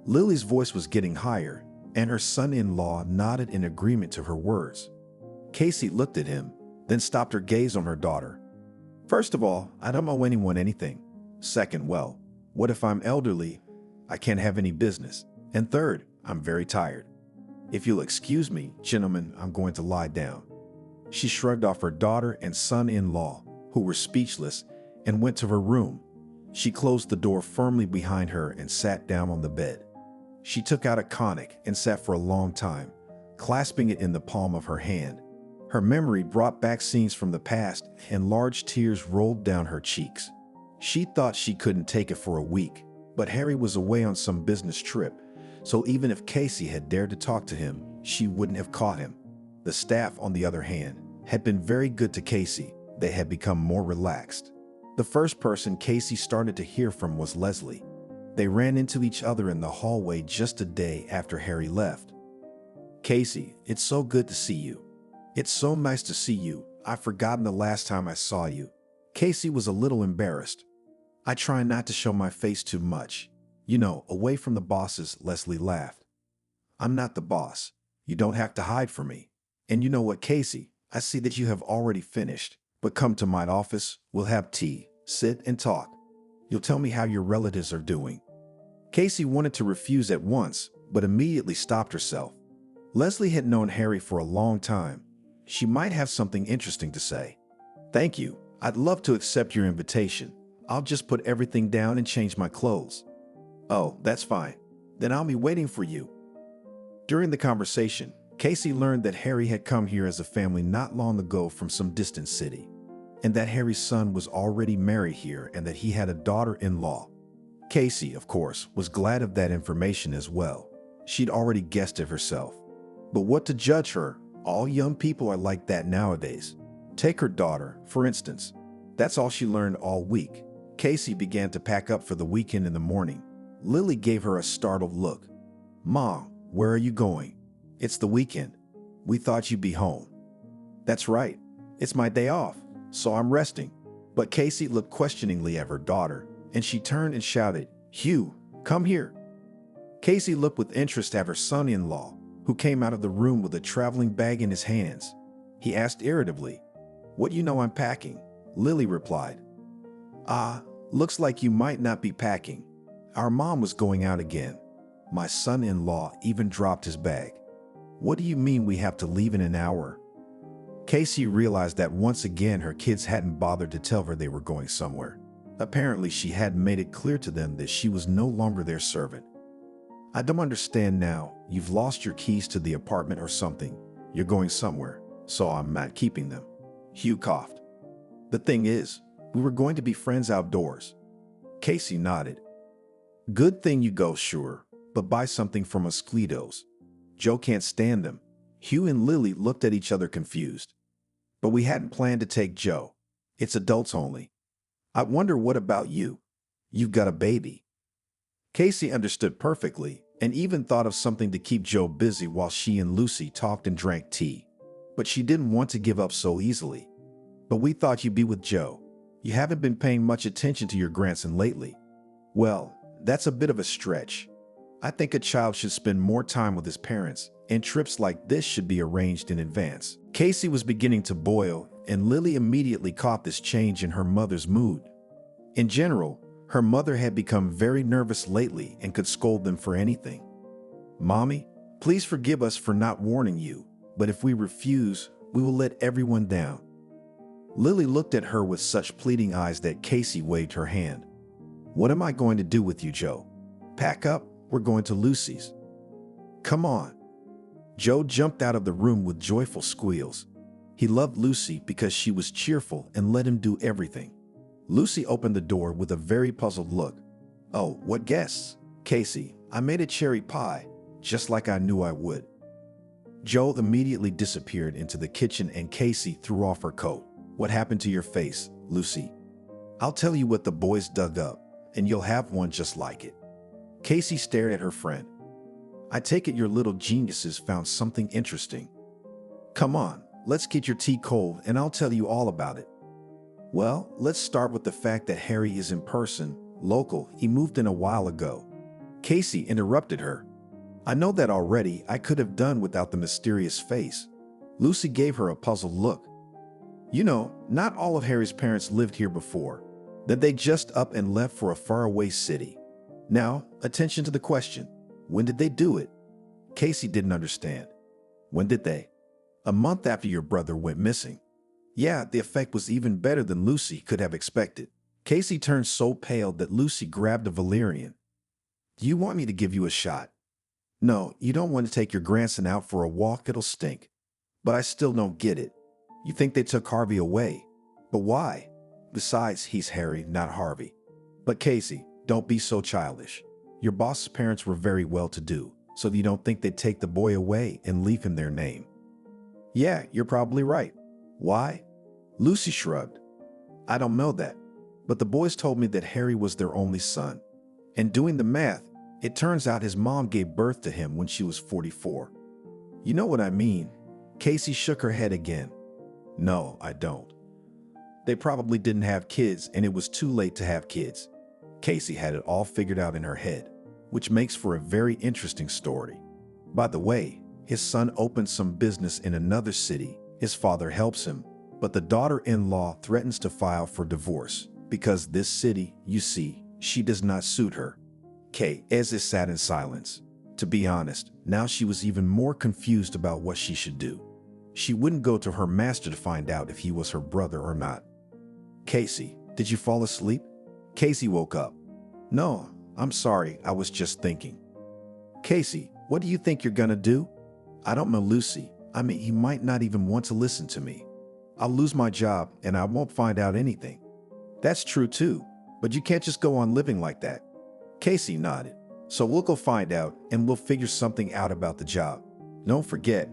Lily's voice was getting higher, and her son-in-law nodded in agreement to her words. Casey looked at him, then stopped her gaze on her daughter. First of all, I don't owe anyone anything. Second, well, what if I'm elderly? I can't have any business. And third, I'm very tired. If you'll excuse me, gentlemen, I'm going to lie down. She shrugged off her daughter and son-in-law, who were speechless, and went to her room. She closed the door firmly behind her and sat down on the bed. She took out a conic and sat for a long time, clasping it in the palm of her hand. Her memory brought back scenes from the past, and large tears rolled down her cheeks. She thought she couldn't take it for a week, but Harry was away on some business trip, so even if Casey had dared to talk to him, she wouldn't have caught him. The staff, on the other hand, had been very good to Casey. They had become more relaxed. The first person Casey started to hear from was Leslie. They ran into each other in the hallway just a day after Harry left. Casey, it's so good to see you. It's so nice to see you. I've forgotten the last time I saw you. Casey was a little embarrassed. I try not to show my face too much. You know, away from the bosses, Leslie laughed. I'm not the boss. You don't have to hide from me. And you know what, Casey? I see that you have already finished, but come to my office. We'll have tea, sit and talk. You'll tell me how your relatives are doing. Casey wanted to refuse at once, but immediately stopped herself. Leslie had known Harry for a long time. She might have something interesting to say. Thank you. I'd love to accept your invitation. I'll just put everything down and change my clothes. Oh, that's fine. Then I'll be waiting for you. During the conversation, Casey learned that Harry had come here as a family not long ago from some distant city, and that Harry's son was already married here and that he had a daughter-in-law. Casey, of course, was glad of that information as well. She'd already guessed it herself. But what to judge her? All young people are like that nowadays. Take her daughter, for instance. That's all she learned all week. Casey began to pack up for the weekend in the morning. Lily gave her a startled look. Mom, where are you going? It's the weekend. We thought you'd be home. That's right. It's my day off, so I'm resting. But Casey looked questioningly at her daughter, and she turned and shouted, Hugh, come here. Casey looked with interest at her son-in-law, who came out of the room with a traveling bag in his hands. He asked irritably, What you know I'm packing? Lily replied, Looks like you might not be packing. Our mom was going out again. My son-in-law even dropped his bag. What do you mean we have to leave in an hour? Casey realized that once again her kids hadn't bothered to tell her they were going somewhere. Apparently she hadn't made it clear to them that she was no longer their servant. I don't understand now. You've lost your keys to the apartment or something. You're going somewhere, so I'm not keeping them. Hugh coughed. The thing is, we were going to be friends outdoors. Casey nodded. Good thing you go, sure, but buy something from Mosquitoes. Joe can't stand them. Hugh and Lily looked at each other confused. But we hadn't planned to take Joe. It's adults only. I wonder what about you? You've got a baby. Casey understood perfectly and even thought of something to keep Joe busy while she and Lucy talked and drank tea. But she didn't want to give up so easily. But we thought you'd be with Joe. You haven't been paying much attention to your grandson lately. Well, that's a bit of a stretch. I think a child should spend more time with his parents, and trips like this should be arranged in advance. Casey was beginning to boil, and Lily immediately caught this change in her mother's mood. In general, her mother had become very nervous lately and could scold them for anything. "Mommy, please forgive us for not warning you, but if we refuse, we will let everyone down." Lily looked at her with such pleading eyes that Casey waved her hand. "What am I going to do with you, Joe? Pack up, we're going to Lucy's." "Come on." Joe jumped out of the room with joyful squeals. He loved Lucy because she was cheerful and let him do everything. Lucy opened the door with a very puzzled look. "Oh, what guests?" "Casey, I made a cherry pie, just like I knew I would." Joe immediately disappeared into the kitchen and Casey threw off her coat. "What happened to your face, Lucy?" "I'll tell you what the boys dug up, and you'll have one just like it." Casey stared at her friend. "I take it your little geniuses found something interesting. Come on, let's get your tea cold and I'll tell you all about it." "Well, let's start with the fact that Harry is in person, local. He moved in a while ago." Casey interrupted her. "I know that already. I could have done without the mysterious face." Lucy gave her a puzzled look. "You know, not all of Harry's parents lived here before. That they just up and left for a faraway city. Now, attention to the question. When did they do it?" Casey didn't understand. "When did they?" "A month after your brother went missing." Yeah, the effect was even better than Lucy could have expected. Casey turned so pale that Lucy grabbed a valerian. "Do you want me to give you a shot?" "No, you don't want to take your grandson out for a walk, it'll stink." "But I still don't get it. You think they took Harvey away. But why? Besides, he's Harry, not Harvey." "But Casey, don't be so childish. Your boss's parents were very well-to-do, so you don't think they'd take the boy away and leave him their name." "Yeah, you're probably right. Why?" Lucy shrugged. "I don't know that. But the boys told me that Harry was their only son. And doing the math, it turns out his mom gave birth to him when she was 44. You know what I mean?" Casey shook her head again. "No, I don't. They probably didn't have kids and it was too late to have kids." Casey had it all figured out in her head, which makes for a very interesting story. By the way, his son opened some business in another city. His father helps him, but the daughter-in-law threatens to file for divorce because this city, you see, she does not suit her. As sat in silence. To be honest, now she was even more confused about what she should do. She wouldn't go to her master to find out if he was her brother or not. "Casey, did you fall asleep?" Casey woke up. "No, I'm sorry, I was just thinking." "Casey, what do you think you're gonna do?" "I don't know, Lucy. I mean, he might not even want to listen to me. I'll lose my job and I won't find out anything." "That's true too, but you can't just go on living like that." Casey nodded. "So we'll go find out and we'll figure something out about the job. Don't forget,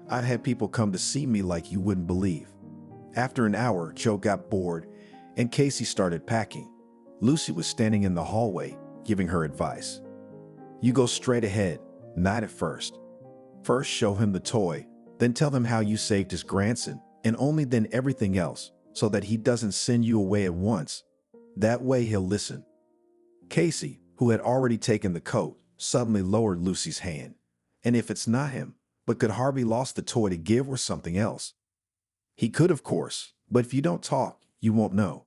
I've had people come to see me like you wouldn't believe." After an hour, Joe got bored and Casey started packing. Lucy was standing in the hallway, giving her advice. "You go straight ahead, not at first. First show him the toy, then tell him how you saved his grandson, and only then everything else, so that he doesn't send you away at once. That way he'll listen." Casey, who had already taken the coat, suddenly lowered Lucy's hand. "And if it's not him, but could Harvey lost the toy to give or something else?" "He could, of course, but if you don't talk, you won't know."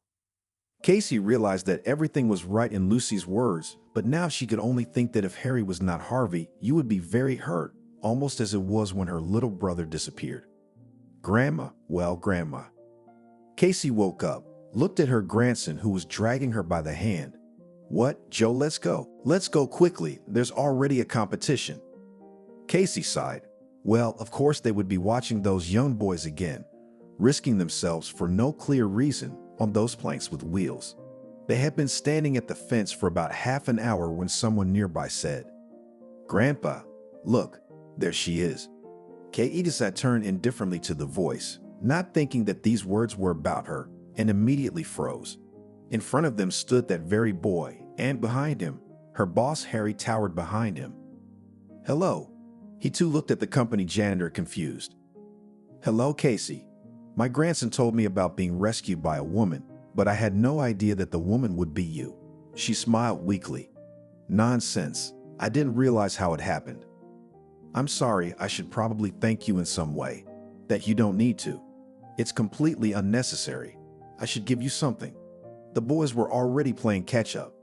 Casey realized that everything was right in Lucy's words, but now she could only think that if Harry was not Harvey, you would be very hurt, almost as it was when her little brother disappeared. "Grandma, well, Grandma." Casey woke up, looked at her grandson who was dragging her by the hand. "What, Joe, let's go. Let's go quickly, there's already a competition." Casey sighed. Well, of course they would be watching those young boys again, risking themselves for no clear reason on those planks with wheels. They had been standing at the fence for about half an hour when someone nearby said, "Grandpa, look, there she is." Edith turned indifferently to the voice, not thinking that these words were about her, and immediately froze. In front of them stood that very boy, and behind him, her boss Harry towered behind him. "Hello." He too looked at the company janitor confused. "Hello, Casey. My grandson told me about being rescued by a woman, but I had no idea that the woman would be you." She smiled weakly. Nonsense. I didn't realize how it happened. I'm sorry, I should probably thank you in some way. That you don't need to. It's completely unnecessary. I should give you something. The boys were already playing catch-up.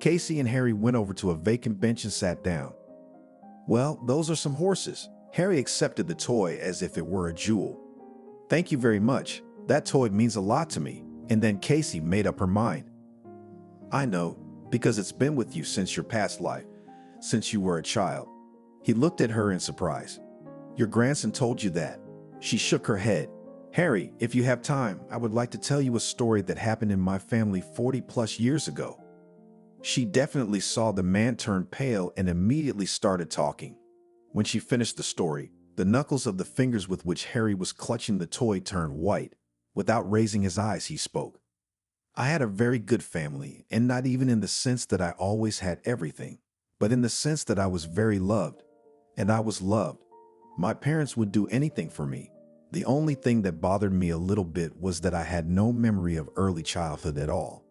Casey and Harry went over to a vacant bench and sat down. Well, those are some horses. Harry accepted the toy as if it were a jewel. Thank you very much. That toy means a lot to me. And then Casey made up her mind. I know, because it's been with you since your past life, since you were a child. He looked at her in surprise. Your grandson told you that. She shook her head. Harry, if you have time, I would like to tell you a story that happened in my family 40+ years ago. She definitely saw the man turn pale and immediately started talking. When she finished the story, the knuckles of the fingers with which Harry was clutching the toy turned white. Without raising his eyes, he spoke. I had a very good family, and not even in the sense that I always had everything, but in the sense that I was very loved, and I was loved. My parents would do anything for me. The only thing that bothered me a little bit was that I had no memory of early childhood at all.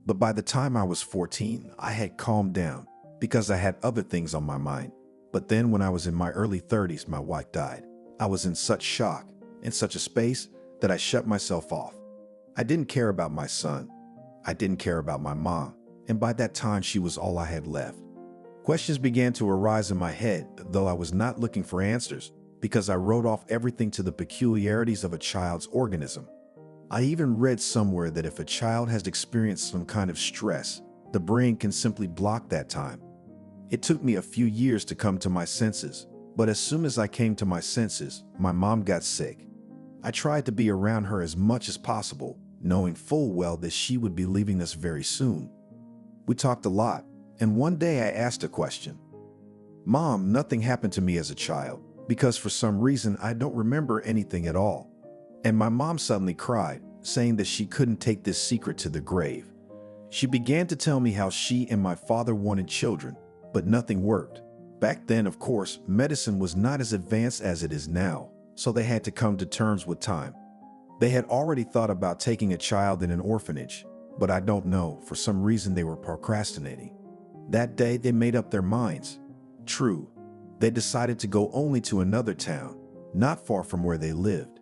But by the time I was 14, I had calmed down because I had other things on my mind. But then when I was in my early 30s, my wife died. I was in such shock, in such a space, that I shut myself off. I didn't care about my son. I didn't care about my mom. And by that time, she was all I had left. Questions began to arise in my head, though I was not looking for answers, because I wrote off everything to the peculiarities of a child's organism. I even read somewhere that if a child has experienced some kind of stress, the brain can simply block that time. It took me a few years to come to my senses, but as soon as I came to my senses, my mom got sick. I tried to be around her as much as possible, knowing full well that she would be leaving us very soon. We talked a lot, and one day I asked a question. Mom, nothing happened to me as a child, because for some reason I don't remember anything at all. And my mom suddenly cried, saying that she couldn't take this secret to the grave. She began to tell me how she and my father wanted children, but nothing worked. Back then, of course, medicine was not as advanced as it is now, so they had to come to terms with time. They had already thought about taking a child in an orphanage, but I don't know, for some reason they were procrastinating. That day they made up their minds. True, they decided to go only to another town, not far from where they lived.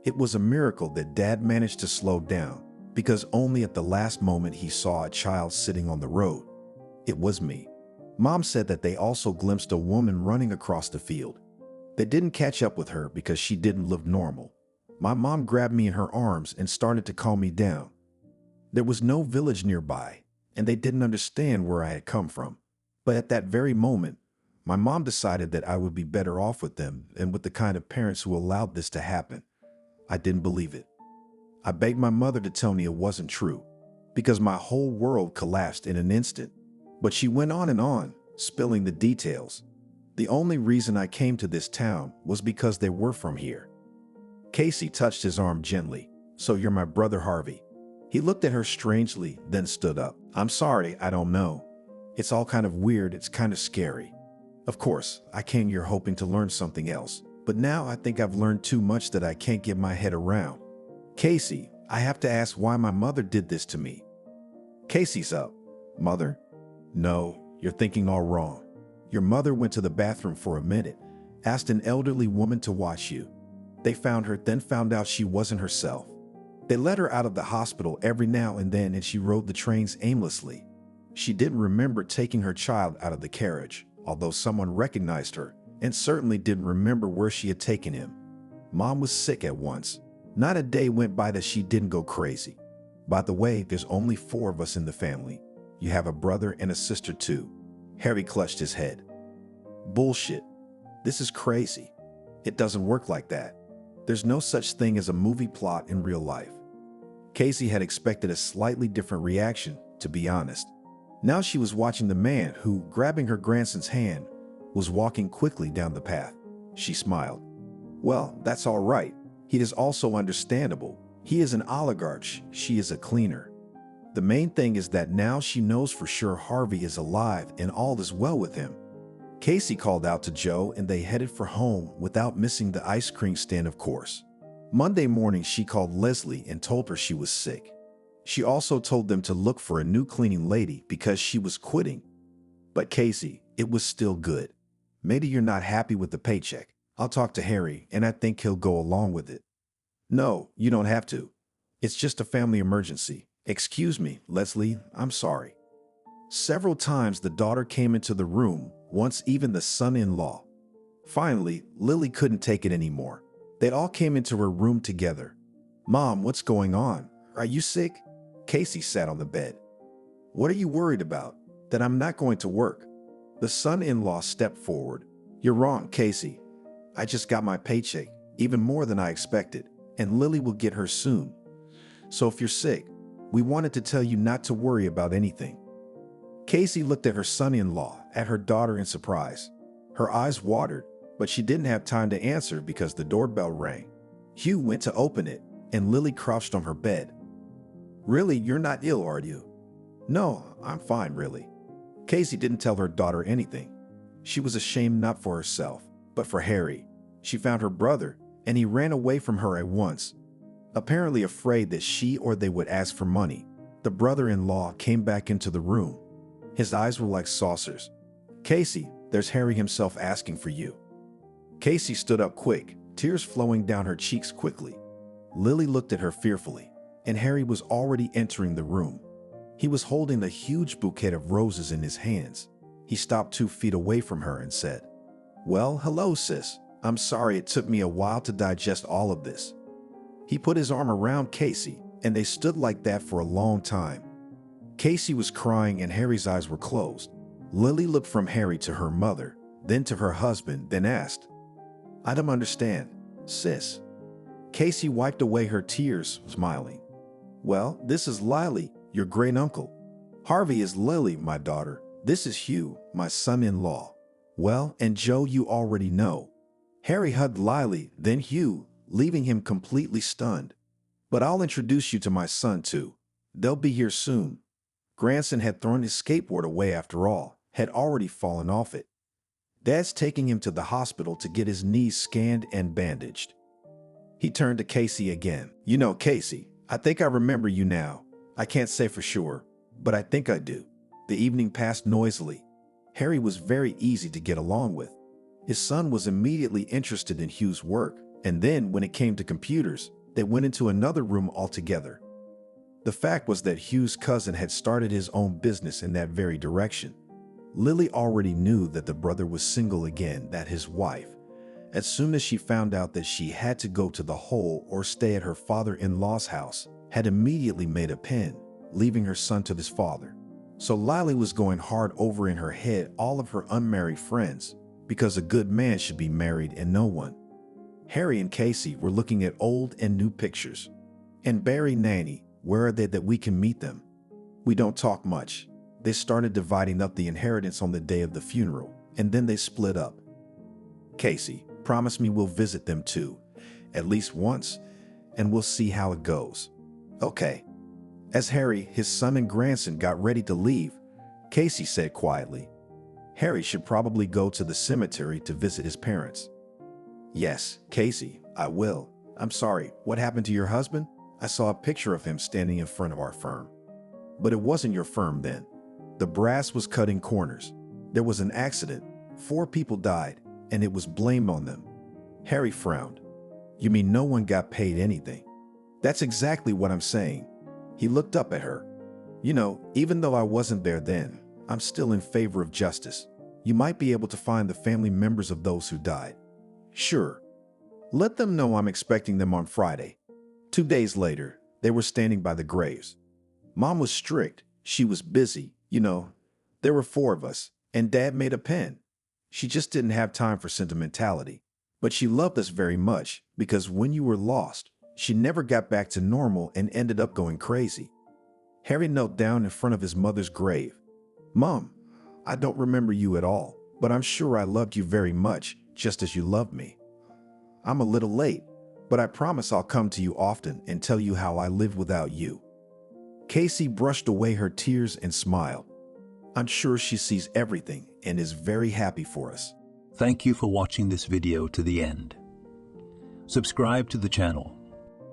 It was a miracle that Dad managed to slow down, because only at the last moment he saw a child sitting on the road. It was me. Mom said that they also glimpsed a woman running across the field. They didn't catch up with her because she didn't look normal. My mom grabbed me in her arms and started to calm me down. There was no village nearby, and they didn't understand where I had come from. But at that very moment, my mom decided that I would be better off with them and with the kind of parents who allowed this to happen. I didn't believe it. I begged my mother to tell me it wasn't true, because my whole world collapsed in an instant. But she went on, spilling the details. The only reason I came to this town was because they were from here. Casey touched his arm gently. So you're my brother Harvey. He looked at her strangely, then stood up. I'm sorry, I don't know. It's all kind of weird, it's kind of scary. Of course, I came here hoping to learn something else, but now I think I've learned too much that I can't get my head around. Casey, I have to ask why my mother did this to me. Casey's up. Mother? No, you're thinking all wrong. Your mother went to the bathroom for a minute, asked an elderly woman to watch you. They found her, then found out she wasn't herself. They let her out of the hospital every now and then, and she rode the trains aimlessly. She didn't remember taking her child out of the carriage, although someone recognized her, and certainly didn't remember where she had taken him. Mom was sick at once. Not a day went by that she didn't go crazy. By the way, there's only 4 of us in the family. You have a brother and a sister too. Harry clutched his head. Bullshit. This is crazy. It doesn't work like that. There's no such thing as a movie plot in real life. Casey had expected a slightly different reaction, to be honest. Now she was watching the man who, grabbing her grandson's hand, was walking quickly down the path. She smiled. Well, that's all right. It is also understandable. He is an oligarch, she is a cleaner. The main thing is that now she knows for sure Harvey is alive and all is well with him. Casey called out to Joe and they headed for home without missing the ice cream stand, of course. Monday morning, she called Leslie and told her she was sick. She also told them to look for a new cleaning lady because she was quitting. But Casey, it was still good. Maybe you're not happy with the paycheck. I'll talk to Harry, and I think he'll go along with it. No, you don't have to. It's just a family emergency. Excuse me, Leslie, I'm sorry. Several times the daughter came into the room, once even the son-in-law. Finally, Lily couldn't take it anymore. They all came into her room together. Mom, what's going on? Are you sick? Casey sat on the bed. What are you worried about? That I'm not going to work. The son-in-law stepped forward. You're wrong, Casey. I just got my paycheck, even more than I expected, and Lily will get her soon. So if you're sick, we wanted to tell you not to worry about anything. Casey looked at her son-in-law, at her daughter in surprise. Her eyes watered, but she didn't have time to answer because the doorbell rang. Hugh went to open it, and Lily crouched on her bed. Really, you're not ill, are you? No, I'm fine, really. Casey didn't tell her daughter anything. She was ashamed not for herself, but for Harry. She found her brother, and he ran away from her at once. Apparently afraid that she or they would ask for money, the brother-in-law came back into the room. His eyes were like saucers. Casey, there's Harry himself asking for you. Casey stood up quick, tears flowing down her cheeks quickly. Lily looked at her fearfully, and Harry was already entering the room. He was holding a huge bouquet of roses in his hands. He stopped 2 feet away from her and said, Well, hello, sis. I'm sorry it took me a while to digest all of this. He put his arm around Casey, and they stood like that for a long time. Casey was crying and Harry's eyes were closed. Lily looked from Harry to her mother, then to her husband, then asked, I don't understand, sis. Casey wiped away her tears, smiling. Well, this is Lily, your great-uncle. Harvey is Lily, my daughter. This is Hugh, my son-in-law. Well, and Joe you already know. Harry hugged Lily, then Hugh, leaving him completely stunned. But I'll introduce you to my son, too. They'll be here soon. Grandson had thrown his skateboard away after all, had already fallen off it. Dad's taking him to the hospital to get his knees scanned and bandaged. He turned to Casey again. You know, Casey, I think I remember you now. I can't say for sure, but I think I do. The evening passed noisily. Harry was very easy to get along with. His son was immediately interested in Hugh's work, and then when it came to computers, they went into another room altogether. The fact was that Hugh's cousin had started his own business in that very direction. Lily already knew that the brother was single again, that his wife, as soon as she found out that she had to go to the hole or stay at her father-in-law's house, had immediately made a pen, leaving her son to his father. So Lily was going hard over in her head all of her unmarried friends, because a good man should be married and no one. Harry and Casey were looking at old and new pictures. And Barry, Nanny, where are they that we can meet them? We don't talk much. They started dividing up the inheritance on the day of the funeral, and then they split up. Casey, promise me we'll visit them too, at least once, and we'll see how it goes. Okay. As Harry, his son and grandson got ready to leave, Casey said quietly, Harry should probably go to the cemetery to visit his parents. Yes, Casey, I will. I'm sorry, what happened to your husband? I saw a picture of him standing in front of our firm. But it wasn't your firm then. The brass was cutting corners. There was an accident. 4 people died, and it was blamed on them. Harry frowned. You mean no one got paid anything? That's exactly what I'm saying. He looked up at her. You know, even though I wasn't there then, I'm still in favor of justice. You might be able to find the family members of those who died. Sure. Let them know I'm expecting them on Friday. 2 days later, they were standing by the graves. Mom was strict. She was busy. You know, there were 4 of us, and Dad made a pen. She just didn't have time for sentimentality. But she loved us very much, because when you were lost, she never got back to normal and ended up going crazy. Harry knelt down in front of his mother's grave. Mom, I don't remember you at all, but I'm sure I loved you very much, just as you loved me. I'm a little late, but I promise I'll come to you often and tell you how I live without you. Casey brushed away her tears and smiled. I'm sure she sees everything and is very happy for us. Thank you for watching this video to the end. Subscribe to the channel.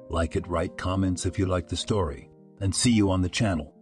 Like it, write comments if you like the story, and see you on the channel.